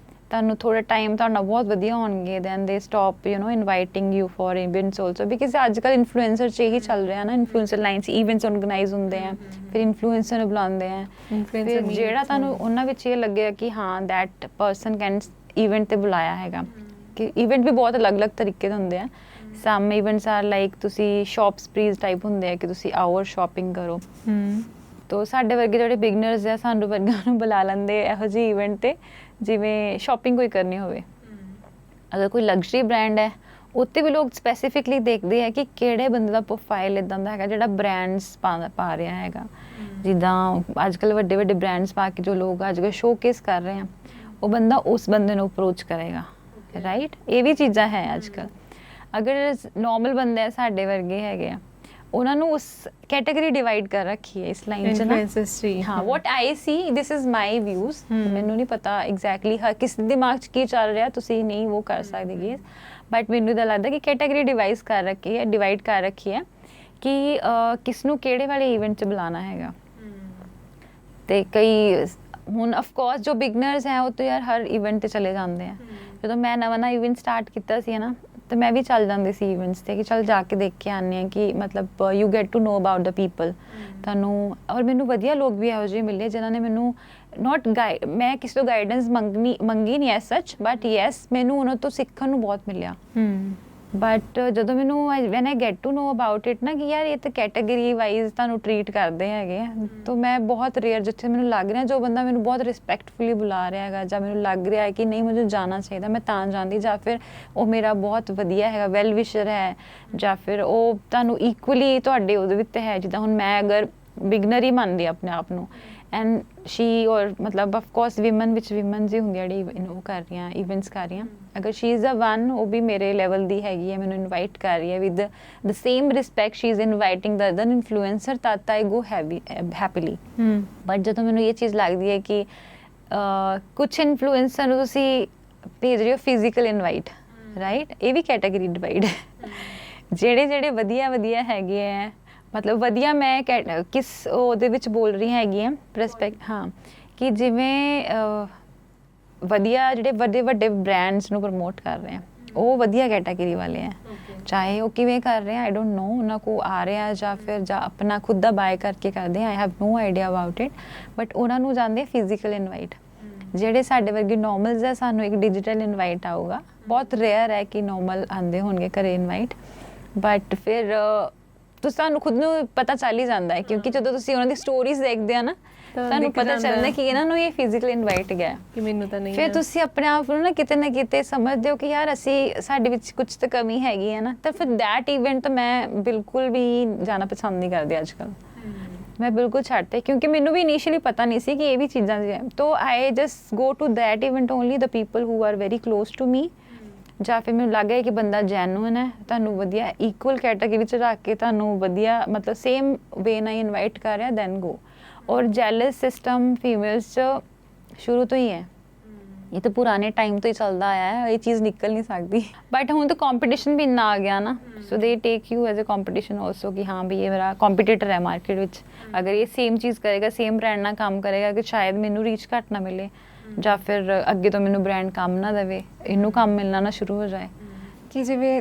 ਤੁਹਾਨੂੰ ਥੋੜਾ ਟਾਈਮ ਤੁਹਾਡਾ ਬਹੁਤ ਵਧੀਆ ਹੋਣਗੇ, then they stop inviting you for events also, because ਅੱਜ ਕੱਲ੍ਹ ਇਨਫਲੂਐਂਸਰ 'ਚ ਇਹੀ ਚੱਲ ਰਿਹਾ ਨਾ, ਇਨਫਲੂਐਂਸਰ ਲਾਈਨ 'ਚ ਇਵੈਂਟਸ ਆਰਗੇਨਾਈਜ਼ ਹੁੰਦੇ ਆ, ਫਿਰ ਇਨਫਲੂਐਂਸਰ ਨੂੰ ਬੁਲਾਉਂਦੇ ਆ, ਫਿਰ ਜਿਹੜਾ ਤੁਹਾਨੂੰ ਉਹਨਾਂ ਵਿੱਚ ਇਹ ਲੱਗੇਗਾ ਕਿ ਹਾਂ ਦੈਟ ਪਰਸਨ ਕੈਨ ਇਵੈਂਟ 'ਤੇ ਬੁਲਾਇਆ ਹੈਗਾ। ਕਿ ਇਵੈਂਟ ਵੀ ਬਹੁਤ ਅਲੱਗ-ਅਲੱਗ ਤਰੀਕੇ ਦੇ ਹੁੰਦੇ ਆ। ਸਮ ਇਵੈਂਟਸ ਆਰ ਲਾਈਕ ਤੁਸੀਂ ਸ਼ਾਪ ਸਪਰੀਜ਼ ਟਾਈਪ ਹੁੰਦੇ ਆ ਕਿ ਤੁਸੀਂ ਆਓ ਸ਼ਾਪਿੰਗ ਕਰੋ। ਤੋ ਸਾਡੇ ਵਰਗੇ ਜਿਹੜੇ ਬਿਗਨਰਸ ਆ, ਸਾਨੂੰ ਵਰਗਿਆਂ ਨੂੰ ਬੁਲਾ ਲੈਂਦੇ ਇਹੋ ਜਿਹੇ ਇਵੈਂਟ 'ਤੇ, ਜਿਵੇਂ ਸ਼ਾਪਿੰਗ ਕੋਈ ਕਰਨੀ ਹੋਵੇ। ਅਗਰ ਕੋਈ ਲਗਜ਼ਰੀ ਬ੍ਰਾਂਡ ਹੈ, ਉੱਥੇ ਵੀ ਲੋਕ ਸਪੈਸੀਫਿਕਲੀ ਦੇਖਦੇ ਆ ਕਿ ਕਿਹੜੇ ਬੰਦੇ ਦਾ ਪ੍ਰੋਫਾਈਲ ਇੱਦਾਂ ਦਾ ਹੈਗਾ ਜਿਹੜਾ ਬ੍ਰਾਂਡਸ ਪਾ ਰਿਹਾ ਹੈਗਾ। ਜਿੱਦਾਂ ਅੱਜ ਕੱਲ੍ਹ ਵੱਡੇ ਵੱਡੇ ਬ੍ਰਾਂਡਸ ਪਾ ਕੇ ਜੋ ਲੋਕ ਅੱਜ ਕੱਲ੍ਹ ਸ਼ੋਕੇਸ ਕਰ ਰਹੇ ਆ, ਉਹ ਬੰਦਾ ਉਸ ਬੰਦੇ ਨੂੰ ਅਪਰੋਚ ਕਰੇਗਾ, ਰਾਈਟ। ਇਹ ਵੀ ਚੀਜ਼ਾਂ ਹੈ ਅੱਜ ਕੱਲ੍ਹ। ਅਗਰ ਨੋਰਮਲ ਬੰਦੇ ਆ ਸਾਡੇ ਵਰਗੇ ਹੈਗੇ ਆ, ਉਹਨਾਂ ਨੂੰ ਉਸ ਕੈਟਾਗਰੀ ਡਿਵਾਈਡ ਕਰ ਰੱਖੀ ਹੈ ਇਸ ਲਾਈਨ 'ਚ ਨਾ। ਹਾਂ, ਵਾਟ ਆਈ ਸੀ, ਦਿਸ ਇਜ਼ ਮਾਈ ਵਿਊਜ਼। ਮੈਨੂੰ ਨਹੀਂ ਪਤਾ ਐਗਜ਼ੈਕਟਲੀ ਕਿਸ ਦਿਮਾਗ 'ਚ ਕੀ ਚੱਲ ਰਿਹਾ, ਤੁਸੀਂ ਨਹੀਂ ਉਹ ਕਰ ਸਕਦੇ ਗੇ, ਬਟ ਮੈਨੂੰ ਤਾਂ ਲੱਗਦਾ ਕਿ ਕੈਟਾਗਰੀ ਡਿਵਾਈਡ ਕਰ ਰੱਖੀ ਹੈ ਕਿ ਕਿਸ ਨੂੰ ਕਿਹੜੇ ਵਾਲੇ ਇਵੈਂਟ 'ਚ ਬੁਲਾਉਣਾ ਹੈਗਾ। ਅਤੇ ਕਈ ਹੁਣ ਅਫਕੋਰਸ ਜੋ ਬਿਗਨਰਸ ਹੈ ਉਹ ਤਾਂ ਯਾਰ ਹਰ ਇਵੈਂਟ 'ਤੇ ਚਲੇ ਜਾਂਦੇ ਆ। ਜਦੋਂ ਮੈਂ ਨਵਾਂ ਇਵੈਂਟ ਸਟਾਰਟ ਕੀਤਾ ਸੀ ਨਾ, ਤਾਂ ਮੈਂ ਵੀ ਚੱਲ ਜਾਂਦੀ ਸੀ ਇਵੈਂਟਸ 'ਤੇ ਕਿ ਚੱਲ ਜਾ ਕੇ ਦੇਖ ਕੇ ਆਉਂਦੇ ਹਾਂ ਕਿ ਮਤਲਬ you get to know about the people ਤੁਹਾਨੂੰ। ਔਰ ਮੈਨੂੰ ਵਧੀਆ ਲੋਕ ਵੀ ਇਹੋ ਜਿਹੇ ਮਿਲੇ ਜਿਨ੍ਹਾਂ ਨੇ ਮੈਨੂੰ ਮੈਂ ਕਿਸੇ ਤੋਂ ਗਾਈਡੈਂਸ ਮੰਗੀ ਨਹੀਂ ਐਜ਼ ਸੱਚ, ਬਟ ਯੈਸ ਮੈਨੂੰ ਉਹਨਾਂ ਤੋਂ ਸਿੱਖਣ ਨੂੰ ਬਹੁਤ ਮਿਲਿਆ। ਬਟ ਜਦੋਂ ਮੈਨੂੰ when I get to know about it ਨਾ ਕਿ ਯਾਰ ਇਹ ਤਾਂ ਕੈਟਾਗਰੀ ਵਾਈਜ਼ ਤੁਹਾਨੂੰ ਟਰੀਟ ਕਰਦੇ ਹੈਗੇ ਆ, ਤਾਂ ਮੈਂ ਬਹੁਤ ਰੇਅਰ ਜਿੱਥੇ ਮੈਨੂੰ ਲੱਗ ਰਿਹਾ ਜੋ ਬੰਦਾ ਮੈਨੂੰ ਬਹੁਤ ਰਿਸਪੈਕਟਫੁਲੀ ਬੁਲਾ ਰਿਹਾ ਹੈਗਾ, ਜਾਂ ਮੈਨੂੰ ਲੱਗ ਰਿਹਾ ਹੈ ਕਿ ਨਹੀਂ ਮੈਨੂੰ ਜਾਣਾ ਚਾਹੀਦਾ, ਮੈਂ ਤਾਂ ਜਾਂਦੀ, ਜਾਂ ਫਿਰ ਉਹ ਮੇਰਾ ਬਹੁਤ ਵਧੀਆ ਹੈਗਾ ਵੈਲ ਵਿਸ਼ਰ ਹੈ, ਜਾਂ ਫਿਰ ਉਹ ਤੁਹਾਨੂੰ ਇਕੁਅਲੀ ਤੁਹਾਡੇ ਉਹਦੇ ਵਿੱਚ ਹੈ। ਜਿੱਦਾਂ ਹੁਣ ਮੈਂ ਅਗਰ ਬਿਗਨਰ ਹੀ ਮੰਨਦੀ ਆਪਣੇ ਆਪ ਨੂੰ, ਐਂਡ ਸ਼ੀ ਔਰ ਮਤਲਬ ਅਫਕੋਰਸ ਵਿਮਨ ਵਿੱਚ ਵਿਮਨਸ ਹੀ ਹੁੰਦੀਆਂ ਜਿਹੜੀ ਉਹ ਕਰ ਰਹੀਆਂ ਇਵੈਂਟਸ ਕਰ ਰਹੀਆਂ, ਅਗਰ ਸ਼ੀ ਇਜ਼ ਅ ਵਨ, ਉਹ ਵੀ ਮੇਰੇ ਲੈਵਲ ਦੀ ਹੈਗੀ ਹੈ, ਮੈਨੂੰ ਇਨਵਾਈਟ ਕਰ ਰਹੀ ਹੈ with the same respect she is inviting the other influencer, ਤਦ ਆਈ ਗੋ ਹੈਪੀਲੀ। ਬਟ ਜਦੋਂ ਮੈਨੂੰ ਇਹ ਚੀਜ਼ ਲੱਗਦੀ ਹੈ ਕਿ ਕੁਛ ਇਨਫਲੂਐਂਸਰ ਨੂੰ ਤੁਸੀਂ ਭੇਜ ਰਹੇ ਹੋ ਫਿਜ਼ੀਕਲ ਇਨਵਾਈਟ, ਰਾਈਟ, ਇਹ ਵੀ ਕੈਟਾਗਰੀ ਡਿਵਾਈਡ ਹੈ। ਜਿਹੜੇ ਵਧੀਆ ਹੈਗੇ ਹੈ, ਮਤਲਬ ਵਧੀਆ ਮੈਂ ਕਿਸ ਉਹਦੇ ਵਿੱਚ ਬੋਲ ਰਹੀ ਹੈਗੀ ਹਾਂ ਪ੍ਰਸਪੈਕਟ, ਹਾਂ, ਕਿ ਜਿਵੇਂ ਵਧੀਆ ਜਿਹੜੇ ਵੱਡੇ ਬ੍ਰਾਂਡਸ ਨੂੰ ਪ੍ਰਮੋਟ ਕਰ ਰਹੇ ਆ, ਉਹ ਵਧੀਆ ਕੈਟਾਗਰੀ ਵਾਲੇ ਆ। ਚਾਹੇ ਉਹ ਕਿਵੇਂ ਕਰ ਰਹੇ ਆ, ਆਈ ਡੋਂਟ ਨੋ, ਉਹਨਾਂ ਕੋਲ ਆ ਰਿਹਾ ਜਾਂ ਫਿਰ ਜਾਂ ਆਪਣਾ ਖੁਦ ਦਾ ਬਾਏ ਕਰਕੇ ਕਰਦੇ ਆ, I have no idea about it, but ਉਹਨਾਂ ਨੂੰ ਜਾਂਦੇ ਫਿਜ਼ੀਕਲ ਇਨਵਾਈਟ। ਜਿਹੜੇ ਸਾਡੇ ਵਰਗੇ ਨੋਰਮਲਸ ਆ, ਸਾਨੂੰ ਇੱਕ ਡਿਜੀਟਲ ਇਨਵਾਈਟ ਆਊਗਾ, ਬਹੁਤ ਰੇਅਰ ਹੈ ਕਿ ਨੋਰਮਲ ਆਉਂਦੇ ਹੋਣਗੇ ਘਰੇ ਇਨਵਾਈਟ, ਬਟ ਫਿਰ ਤੁਸੀਂ ਤੁਹਾਨੂੰ ਖੁਦ ਨੂੰ ਪਤਾ ਚੱਲ ਹੀ ਜਾਂਦਾ ਹੈ, ਕਿਉਂਕਿ ਜਦੋਂ ਤੁਸੀਂ ਉਹਨਾਂ ਦੀ ਸਟੋਰੀਜ਼ ਦੇਖਦੇ ਆ ਨਾ, ਤੁਹਾਨੂੰ ਪਤਾ ਚੱਲਦਾ ਕਿ ਇਹਨਾਂ ਨੂੰ ਇਹ ਫਿਜ਼ੀਕਲ ਇਨਵਾਈਟ ਗਿਆ ਕਿ ਮੈਨੂੰ ਤਾਂ ਨਹੀਂ। ਫਿਰ ਤੁਸੀਂ ਆਪਣੇ ਆਪ ਨੂੰ ਨਾ ਕਿਤੇ ਸਮਝਦੇ ਹੋ ਕਿ ਯਾਰ ਸਾਡੇ ਵਿੱਚ ਕੁਝ ਤਾਂ ਕਮੀ ਹੈਗੀ ਹੈ ਨਾ, ਤਾਂ ਫਿਰ ਦੈਟ ਇਵੈਂਟ ਮੈਂ ਬਿਲਕੁਲ ਵੀ ਜਾਣਾ ਪਸੰਦ ਨਹੀਂ ਕਰਦੀ ਅੱਜ ਕੱਲ੍ਹ। ਮੈਂ ਬਿਲਕੁਲ ਛੱਡਤੇ, ਕਿਉਂਕਿ ਮੈਨੂੰ ਵੀ ਇਨੀਸ਼ੀਅਲੀ ਪਤਾ ਨਹੀਂ ਸੀ ਕਿ ਇਹ ਵੀ ਚੀਜ਼ਾਂ ਜੀ ਹੈ, ਤਾਂ I just go to that event only the people who are very close to me, ਜਾਂ ਫਿਰ ਮੈਨੂੰ ਲੱਗ ਰਿਹਾ ਕਿ ਬੰਦਾ ਜੈਨੂਇਨ ਹੈ, ਤੁਹਾਨੂੰ ਵਧੀਆ ਇਕੁਅਲ ਕੈਟਾਗਰੀ 'ਚ ਰੱਖ ਕੇ ਤੁਹਾਨੂੰ ਵਧੀਆ ਮਤਲਬ ਸੇਮ ਵੇ ਨਾਲ ਇਨਵਾਈਟ ਕਰ ਰਿਹਾ, ਦੈਨ ਗੋ। ਔਰ ਜੈਲਸ ਸਿਸਟਮ ਫੀਮੇਲਸ 'ਚ ਸ਼ੁਰੂ ਤੋਂ ਹੀ ਹੈ, ਇਹ ਤਾਂ ਪੁਰਾਣੇ ਟਾਈਮ ਤੋਂ ਹੀ ਚੱਲਦਾ ਆਇਆ ਹੈ, ਇਹ ਚੀਜ਼ ਨਿਕਲ ਨਹੀਂ ਸਕਦੀ। ਬਟ ਹੁਣ ਤਾਂ ਕੰਪੀਟੀਸ਼ਨ ਵੀ ਇੰਨਾ ਆ ਗਿਆ ਨਾ, so they take you as a competition also ਕਿ ਹਾਂ ਵੀ ਇਹ ਮੇਰਾ ਕੰਪੀਟੀਟਰ ਹੈ ਮਾਰਕੀਟ ਵਿੱਚ, ਅਗਰ ਇਹ ਸੇਮ ਚੀਜ਼ ਕਰੇਗਾ, ਸੇਮ ਬ੍ਰਾਂਡ ਨਾਲ ਕੰਮ ਕਰੇਗਾ, ਕਿ ਸ਼ਾਇਦ ਮੈਨੂੰ ਰੀਚ ਘੱਟ ਨਾ ਮਿਲੇ ਜਾਂ ਫਿਰ ਅੱਗੇ ਤੋਂ ਮੈਨੂੰ ਬ੍ਰਾਂਡ ਕੰਮ ਨਾ ਦੇਵੇ, ਇਹਨੂੰ ਕੰਮ ਮਿਲਣਾ ਨਾ ਸ਼ੁਰੂ ਹੋ ਜਾਏ। ਕਿ ਜਿਵੇਂ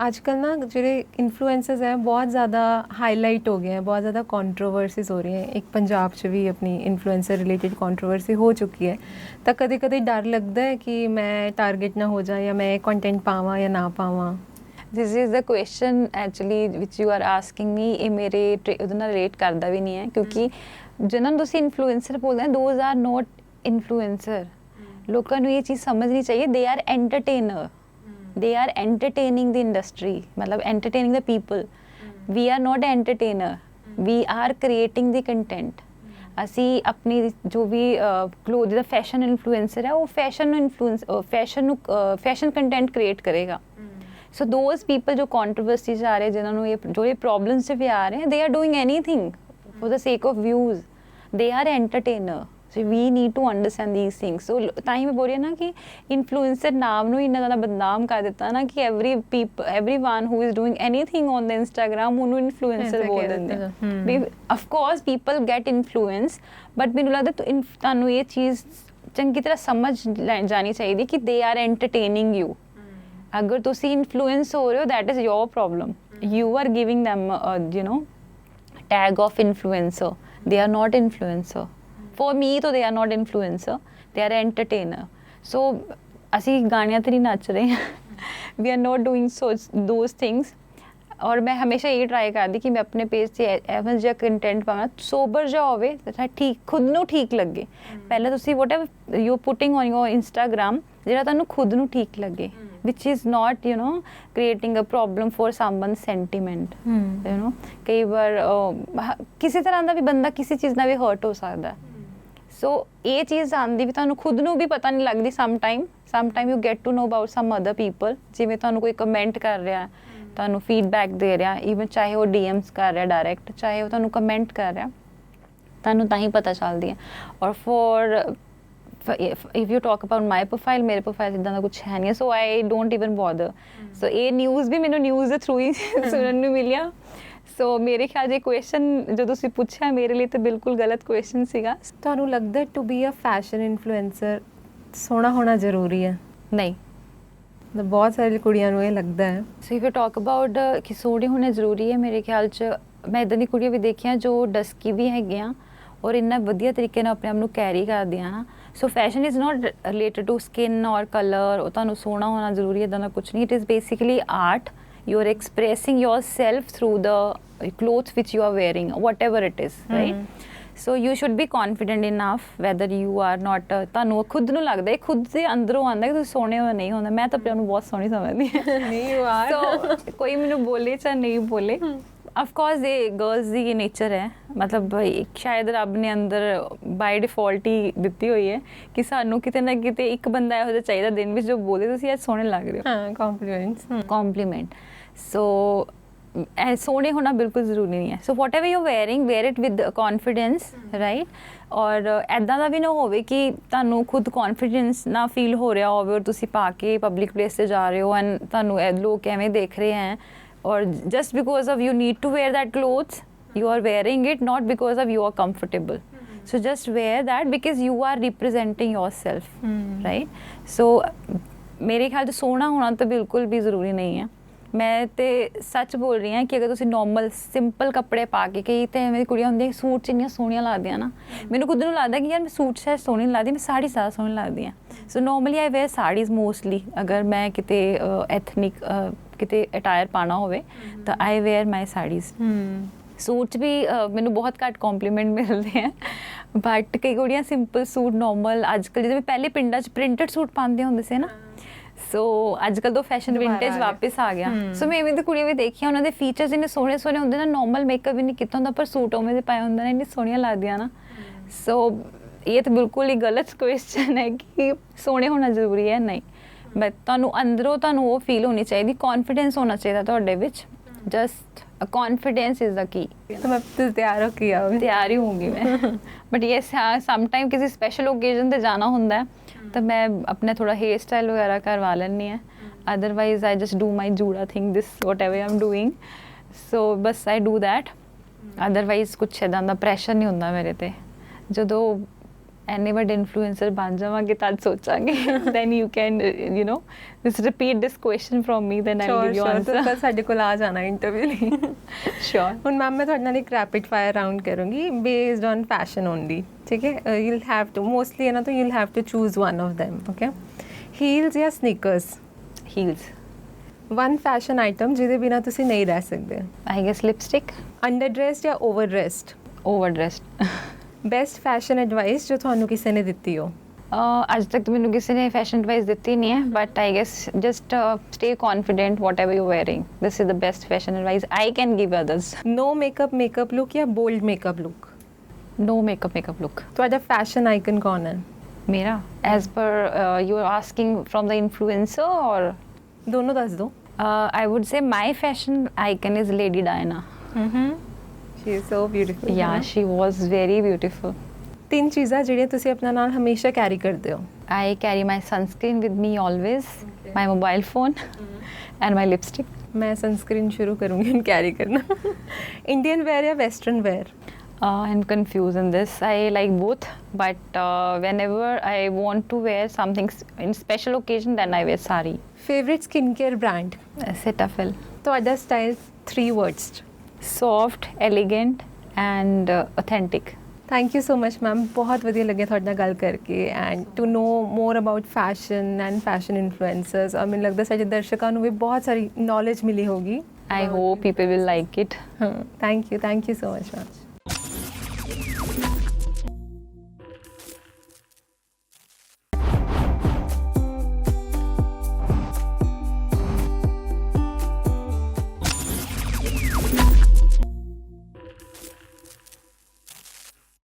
ਅੱਜ ਕੱਲ੍ਹ ਨਾ ਜਿਹੜੇ ਇਨਫਲੂਐਂਸਰਸ ਹੈ ਬਹੁਤ ਜ਼ਿਆਦਾ ਹਾਈਲਾਈਟ ਹੋ ਗਏ ਹੈ, ਬਹੁਤ ਜ਼ਿਆਦਾ ਕੰਟਰੋਵਰਸੀਜ਼ ਹੋ ਰਹੀਆਂ। ਇੱਕ ਪੰਜਾਬ 'ਚ ਵੀ ਆਪਣੀ ਇਨਫਲੂਐਂਸਰ ਰਿਲੇਟਡ ਕੰਟਰੋਵਰਸੀ ਹੋ ਚੁੱਕੀ ਹੈ, ਤਾਂ ਕਦੇ ਕਦੇ ਡਰ ਲੱਗਦਾ ਹੈ ਕਿ ਮੈਂ ਟਾਰਗੇਟ ਨਾ ਹੋ ਜਾਵਾਂ ਜਾਂ ਮੈਂ ਕੰਟੈਂਟ ਪਾਵਾਂ ਜਾਂ ਨਾ ਪਾਵਾਂ। ਦਿਸ is the question actually which you are asking me, ਇਹ ਮੇਰੇ ਉਹਦੇ ਨਾਲ ਰਿਲੇਟ ਕਰਦਾ ਵੀ ਨਹੀਂ ਹੈ, ਕਿਉਂਕਿ ਜਿਹਨਾਂ ਨੂੰ ਤੁਸੀਂ ਇਨਫਲੂਐਂਸਰ ਬੋਲਦੇ ਹੋ ਦੋਜ਼ ਆਰ ਨੋਟ ਇਨਫਲੂਐਂਸਰ। ਲੋਕਾਂ ਨੂੰ ਇਹ ਚੀਜ਼ ਸਮਝਣੀ ਚਾਹੀਏ, they are entertainer, they are entertaining the industry, matlab entertaining the people. We are not entertainer, we are creating the content. ਅਸੀਂ ਆਪਣੀ ਜੋ ਵੀ ਕਲੋਥ ਦਾ ਫੈਸ਼ਨ ਇਨਫਲੂਐਂਸਰ ਹੈ, ਉਹ ਫੈਸ਼ਨ ਕੰਟੈਂਟ ਕ੍ਰੀਏਟ ਕਰੇਗਾ। ਸੋ ਦੋਜ਼ ਪੀਪਲ ਜੋ ਕੰਟਰੋਵਰਸੀ 'ਚ ਆ ਰਹੇ, ਜਿਨ੍ਹਾਂ ਨੂੰ ਇਹ ਪ੍ਰੋਬਲਮਸ 'ਚ ਵੀ ਆ ਰਹੇ, they are doing anything for the sake of views, they are entertainer. So we need to understand these things. So ਤਾਂ ਹੀ ਮੈਂ ਬੋਲ ਰਹੀ ਹਾਂ ਨਾ ਕਿ ਇਨਫਲੂਐਂਸਰ ਨਾਮ ਨੂੰ ਇੰਨਾ ਜ਼ਿਆਦਾ ਬਦਨਾਮ ਕਰ ਦਿੱਤਾ ਨਾ ਕਿ everyone who is doing anything on the Instagram ਉਹਨੂੰ ਇਨਫਲੂਐਂਸਰ ਬੋਲ ਦਿੰਦੇ ਆ। ਵੀ of course people get influence, but ਮੈਨੂੰ ਲੱਗਦਾ ਤੁਹਾਨੂੰ ਇਹ ਚੀਜ਼ ਚੰਗੀ ਤਰ੍ਹਾਂ ਸਮਝ ਜਾਣੀ ਚਾਹੀਦੀ ਕਿ they are entertaining you. ਅਗਰ ਤੁਸੀਂ ਇਨਫਲੂਐਂਸ ਹੋ ਰਹੇ ਹੋ, that is your problem. You are giving them tag of influencer. They are not influencer. For me, तो they are not influencer, they are entertainer. So, ਅਸੀਂ ਗਾਣਿਆਂ ਤੇ ਨਹੀਂ ਨੱਚ ਰਹੇ ਹਾਂ, we are not doing those things. ਔਰ ਮੈਂ ਹਮੇਸ਼ਾ ਇਹ ਟਰਾਈ ਕਰਦੀ ਕਿ ਮੈਂ ਆਪਣੇ ਪੇਜ 'ਤੇ ਐਵੇਂ ਜਿਹਾ ਕੰਟੈਂਟ ਪਾਵਾਂ, ਸੋਬਰ ਜਿਹਾ ਹੋਵੇ, ਤਾਂ ਠੀਕ ਖੁਦ ਨੂੰ ਠੀਕ ਲੱਗੇ। ਪਹਿਲਾਂ ਤੁਸੀਂ whatever you putting on your Instagram, ਜਿਹੜਾ ਤੁਹਾਨੂੰ ਖੁਦ ਨੂੰ ਠੀਕ ਲੱਗੇ, which is not creating a problem for someone's sentiment. ਕਈ ਵਾਰ ਕਿਸੇ ਤਰ੍ਹਾਂ ਦਾ ਵੀ ਬੰਦਾ ਕਿਸੇ ਚੀਜ਼ ਨਾਲ ਵੀ ਹਰਟ ਹੋ ਸਕਦਾ। ਸੋ ਇਹ ਚੀਜ਼ ਆਉਂਦੀ ਵੀ ਤੁਹਾਨੂੰ ਖੁਦ ਨੂੰ ਵੀ ਪਤਾ ਨਹੀਂ ਲੱਗਦੀ sometime you get to know about some other people. ਜਿਵੇਂ ਤੁਹਾਨੂੰ ਕੋਈ ਕਮੈਂਟ ਕਰ ਰਿਹਾ, ਤੁਹਾਨੂੰ ਫੀਡਬੈਕ ਦੇ ਰਿਹਾ, ਈਵਨ ਚਾਹੇ ਉਹ ਡੀਐਮਸ ਕਰ ਰਿਹਾ ਡਾਇਰੈਕਟ, ਚਾਹੇ ਉਹ ਤੁਹਾਨੂੰ ਕਮੈਂਟ ਕਰ ਰਿਹਾ, ਤੁਹਾਨੂੰ ਤਾਂ ਹੀ ਪਤਾ ਚੱਲਦੀ ਹੈ। ਔਰ if you talk about my profile, ਮੇਰੇ ਪ੍ਰੋਫਾਈਲ ਇੱਦਾਂ ਦਾ ਕੁਛ ਹੈ ਨਹੀਂ, ਸੋ ਆਈ ਡੋਂਟ ਇਵਨ ਬੋਦਰ। ਸੋ ਇਹ ਨਿਊਜ਼ ਵੀ ਮੈਨੂੰ ਨਿਊਜ਼ ਦੇ ਥਰੂ ਹੀ ਸੁਣਨ ਨੂੰ ਮਿਲਿਆ। ਸੋ ਮੇਰੇ ਖਿਆਲ ਜੇ ਕੁਐਸਚਨ ਜੋ ਤੁਸੀਂ ਪੁੱਛਿਆ ਮੇਰੇ ਲਈ ਤਾਂ ਬਿਲਕੁਲ ਗਲਤ ਕੁਐਸਚਨ ਸੀਗਾ। ਤੁਹਾਨੂੰ ਲੱਗਦਾ to be a fashion influencer ਸੋਹਣਾ ਹੋਣਾ ਜ਼ਰੂਰੀ ਹੈ? ਨਹੀਂ, ਬਹੁਤ ਸਾਰੀ ਕੁੜੀਆਂ ਨੂੰ ਇਹ ਲੱਗਦਾ ਹੈ। ਸੋ ਇਫ ਯੂ ਟਾਕ ਅਬਾਊਟ ਕਿ ਸੋਹਣੇ ਹੋਣੇ ਜ਼ਰੂਰੀ ਹੈ, ਮੇਰੇ ਖਿਆਲ 'ਚ ਮੈਂ ਇੱਦਾਂ ਦੀ ਕੁੜੀਆਂ ਵੀ ਦੇਖੀਆਂ ਜੋ ਡਸਕੀ ਵੀ ਹੈਗੀਆਂ ਔਰ ਇੰਨਾ ਵਧੀਆ ਤਰੀਕੇ ਨਾਲ ਆਪਣੇ ਆਪ ਨੂੰ ਕੈਰੀ ਕਰਦੀਆਂ ਨਾ। So fashion is not related to skin or colour, ਉਹ ਤੁਹਾਨੂੰ ਸੋਹਣਾ ਹੋਣਾ ਜ਼ਰੂਰੀ ਇੱਦਾਂ ਦਾ ਕੁਛ ਨਹੀਂ। It is basically art, you are expressing yourself through the clothes which you are wearing, whatever it is, right? So you should be confident enough whether you are not ਤੁਹਾਨੂੰ ਖੁਦ ਨੂੰ ਲੱਗਦਾ, ਖੁਦ ਦੇ ਅੰਦਰੋਂ ਆਉਂਦਾ ਕਿ ਤੁਸੀਂ ਸੋਹਣੇ ਹੋ ਨਹੀਂ ਹੁੰਦਾ। ਮੈਂ ਤਾਂ ਆਪਣੇ ਨੂੰ ਬਹੁਤ ਸੋਹਣੀ ਸਮਝਦੀ ਹਾਂ। ਨਹੀਂ you are। ਸੋ ਕੋਈ ਮੈਨੂੰ ਬੋਲੇ ਚਾਹੇ ਨਹੀਂ ਬੋਲੇ, of course ਇਹ ਗਰਲਸ ਦੀ ਇਹ ਨੇਚਰ ਹੈ, ਮਤਲਬ ਸ਼ਾਇਦ ਰੱਬ ਨੇ ਅੰਦਰ ਬਾਈ ਡਿਫਾਲਟ ਹੀ ਦਿੱਤੀ ਹੋਈ ਹੈ ਕਿ ਸਾਨੂੰ ਕਿਤੇ ਨਾ ਕਿਤੇ ਇੱਕ ਬੰਦਾ ਇਹੋ ਜਿਹਾ ਚਾਹੀਦਾ ਦਿਨ ਵਿੱਚ ਜੋ ਬੋਲੇ ਤੁਸੀਂ ਅੱਜ ਸੋਹਣੇ ਲੱਗ ਰਹੇ ਹੋ। ਹਾਂ, ਕੰਪਲੀਮੈਂਟ। ਸੋ ਸੋਹਣੇ ਹੋਣਾ ਬਿਲਕੁਲ ਜ਼ਰੂਰੀ ਨਹੀਂ ਹੈ। So whatever you wearing, wear it with confidence, right? ਔਰ ਇੱਦਾਂ ਦਾ ਵੀ ਨਾ ਹੋਵੇ ਕਿ ਤੁਹਾਨੂੰ ਖੁਦ ਕੌਨਫੀਡੈਂਸ ਨਾ ਫੀਲ ਹੋ ਰਿਹਾ ਹੋਵੇ ਔਰ ਤੁਸੀਂ ਪਾ ਕੇ ਪਬਲਿਕ ਪਲੇਸ 'ਤੇ ਜਾ ਰਹੇ ਹੋ ਐਂਡ ਤੁਹਾਨੂੰ ਲੋਕ ਐਵੇਂ ਦੇਖ ਰਹੇ ਹੈ, ਔਰ just because of you need to wear that clothes you are wearing it not because of you are comfortable. So just wear that because you are representing yourself, right? So ਮੇਰੇ ਖਿਆਲ 'ਚ ਸੋਹਣਾ ਹੋਣਾ ਤਾਂ ਬਿਲਕੁਲ ਵੀ ਜ਼ਰੂਰੀ ਨਹੀਂ ਹੈ। ਮੈਂ ਤੇ ਸੱਚ ਬੋਲ ਰਹੀ ਹਾਂ ਕਿ ਅਗਰ ਤੁਸੀਂ ਨੋਰਮਲ ਸਿੰਪਲ ਕੱਪੜੇ ਪਾ ਕੇ, ਕਈ ਤਾਂ ਐਵੇਂ ਕੁੜੀਆਂ ਹੁੰਦੀਆਂ ਸੂਟ 'ਚ ਇੰਨੀਆਂ ਸੋਹਣੀਆਂ ਲੱਗਦੀਆਂ ਨਾ, ਮੈਨੂੰ ਖੁਦ ਨੂੰ ਲੱਗਦਾ ਕਿ ਯਾਰ ਮੈਂ ਸੂਟ ਸ਼ਾਇਦ ਸੋਹਣੀ ਨਹੀਂ ਲੱਗਦੀ, ਮੈਂ ਸਾੜੀ ਜ਼ਿਆਦਾ ਸੋਹਣੀ ਲੱਗਦੀ ਹਾਂ। ਸੋ ਨੋਰਮਲੀ ਆਈ ਵੇਅਰ ਸਾੜੀਜ਼ ਮੋਸਟਲੀ, ਅਗਰ ਮੈਂ ਕਿਤੇ ਐਥਨਿਕ ਕਿਤੇ ਅਟਾਇਰ ਪਾਉਣਾ ਹੋਵੇ ਤਾਂ ਆਈ ਵੇਅਰ ਮਾਈ ਸਾੜੀਜ਼। ਸੂਟ 'ਚ ਵੀ ਮੈਨੂੰ ਬਹੁਤ ਘੱਟ ਕੰਪਲੀਮੈਂਟ ਮਿਲਦੇ ਹੈ, ਬਟ ਕਈ ਕੁੜੀਆਂ ਸਿੰਪਲ ਸੂਟ ਨੋਰਮਲ, ਅੱਜ ਕੱਲ੍ਹ ਜਿਵੇਂ ਪਹਿਲੇ ਪਿੰਡਾਂ 'ਚ ਪ੍ਰਿੰਟਡ ਸੂਟ ਪਾਉਂਦੇ ਹੁੰਦੇ ਸੀ ਨਾ, ਸੋ ਅੱਜ ਕੱਲ੍ਹ ਤਾਂ ਫੈਸ਼ਨ ਵਿੰਟੇਜ ਵਾਪਿਸ ਆ ਗਿਆ। ਸੋ ਮੈਂ ਇਵੇਂ ਦੀ ਕੁੜੀਆਂ ਵੀ ਦੇਖੀਆਂ, ਉਹਨਾਂ ਦੇ ਫੀਚਰਸ ਇੰਨੇ ਸੋਹਣੇ ਸੋਹਣੇ ਹੁੰਦੇ ਨਾ, ਨੋਰਮਲ ਮੇਕਅਪ ਵੀ ਨਹੀਂ ਕੀਤਾ ਹੁੰਦਾ ਪਰ ਸੂਟ ਉਵੇਂ ਦੇ ਪਾਏ ਹੁੰਦੇ ਨੇ, ਇੰਨੀ ਸੋਹਣੀਆਂ ਲੱਗਦੀਆਂ ਨਾ। ਸੋ ਇਹ ਤਾਂ ਬਿਲਕੁਲ ਹੀ ਗਲਤ ਕੁਐਸਚਨ ਹੈ ਕਿ ਸੋਹਣੇ ਹੋਣਾ ਜ਼ਰੂਰੀ ਹੈ, ਨਹੀਂ। ਬਟ ਤੁਹਾਨੂੰ ਅੰਦਰੋਂ ਤੁਹਾਨੂੰ ਉਹ ਫੀਲ ਹੋਣੀ ਚਾਹੀਦੀ, ਕੌਨਫੀਡੈਂਸ ਹੋਣਾ ਚਾਹੀਦਾ ਤੁਹਾਡੇ ਵਿੱਚ, just confidence is the key. तो मैं तो तैयार हो किया तैयार ही होंगी मैं बट ये सम टाइम किसी स्पेशल ओकेजन पे जाना होता है तो मैं अपने थोड़ा हेयर स्टाइल वगैरह करवा लेनी है, otherwise I just do my जूड़ा thing this whatever I am doing, so बस आई डू दैट, अदरवाइज कुछ इदां दा प्रैशर नहीं होंदा मेरे ते। ਜਦੋਂ ਐਨੇ ਵੱਡੇ ਇਨਫਲੂਐਂਸਰ ਬਣ ਜਾਵਾਂਗੇ ਤਦ ਸੋਚਾਂਗੇ then you can you know just repeat this question from me then I'll give you answer। ਤਾਂ ਸਾਡੇ ਕੋਲ ਆ ਜਾਣਾ ਇੰਟਰਵਿਊ ਲਈ। sure। ਹੁਣ ਮੈਮ ਮੈਂ ਤੁਹਾਡੇ ਨਾਲ ਇੱਕ ਰੈਪਿਡ ਫਾਇਰ ਰਾਊਂਡ ਕਰੂੰਗੀ ਬੇਸਡ ਔਨ ਫੈਸ਼ਨ ਓਨਲੀ, ਠੀਕ ਹੈ? You will have to mostly ਹੈ ਨਾ, ਤਾਂ you will have to choose one of them, okay? Heels ਜਾਂ sneakers? heels। One fashion item ਜਿਹਦੇ ਬਿਨਾ ਤੁਸੀਂ ਨਹੀਂ ਰਹਿ ਸਕਦੇ? I guess lipstick। Underdressed ਜਾਂ overdressed? overdressed। Best fashion advice ਜੋ ਤੁਹਾਨੂੰ ਕਿਸੇ ਨੇ ਦਿੱਤੀ ਹੋ? ਅੱਜ ਤੱਕ ਤਾਂ ਮੈਨੂੰ ਕਿਸੇ ਨੇ ਫੈਸ਼ਨ ਐਡਵਾਈਸ ਦਿੱਤੀ ਨਹੀਂ ਹੈ, but I guess just stay confident whatever you wearing, this is the best fashion advice I can give others. No makeup look ਜਾਂ bold makeup look? No makeup look. ਤੁਹਾਡਾ ਫੈਸ਼ਨ ਆਈਕਨ ਕੌਣ ਹੈ? ਮੇਰਾ as per you are asking from the influencer ਔਰ ਦੋਨੋਂ ਦੱਸ ਦਿਓ। I would say my fashion icon is Lady Diana। She is so beautiful. Yeah, she was very beautiful। ਤਿੰਨ ਚੀਜ਼ਾਂ ਜਿਹੜੀਆਂ ਤੁਸੀਂ ਆਪਣੇ ਨਾਲ ਹਮੇਸ਼ਾ ਕੈਰੀ ਕਰਦੇ ਹੋ? I carry my sunscreen with me always, my mobile phone and my lipstick। ਮੈਂ ਸਨਸਕ੍ਰੀਨ ਸ਼ੁਰੂ ਕਰੂੰਗੀ ਹੁਣ ਕੈਰੀ ਕਰਨਾ। ਇੰਡੀਅਨ ਵੇਅਰ ਜਾਂ western wear? I'm confused in this, I like both, but whenever I want to wear something in special occasion then I wear sari। Favourite skin care brand? Cetaphil। ਤੁਹਾਡਾ ਸਟਾਈਲ 3 words 'ਚ? Soft, elegant and authentic। Thank you so much ma'am, ਬਹੁਤ ਵਧੀਆ ਲੱਗਿਆ ਤੁਹਾਡੇ ਨਾਲ ਗੱਲ ਕਰਕੇ and to know more about fashion and fashion influencers, ਔਰ ਮੈਨੂੰ ਲੱਗਦਾ ਸਾਡੇ ਦਰਸ਼ਕਾਂ ਨੂੰ ਵੀ ਬਹੁਤ ਸਾਰੀ ਨੌਲੇਜ ਮਿਲੀ ਹੋਗੀ। I hope people will like it। ਹਾਂ, thank you so much ma'am.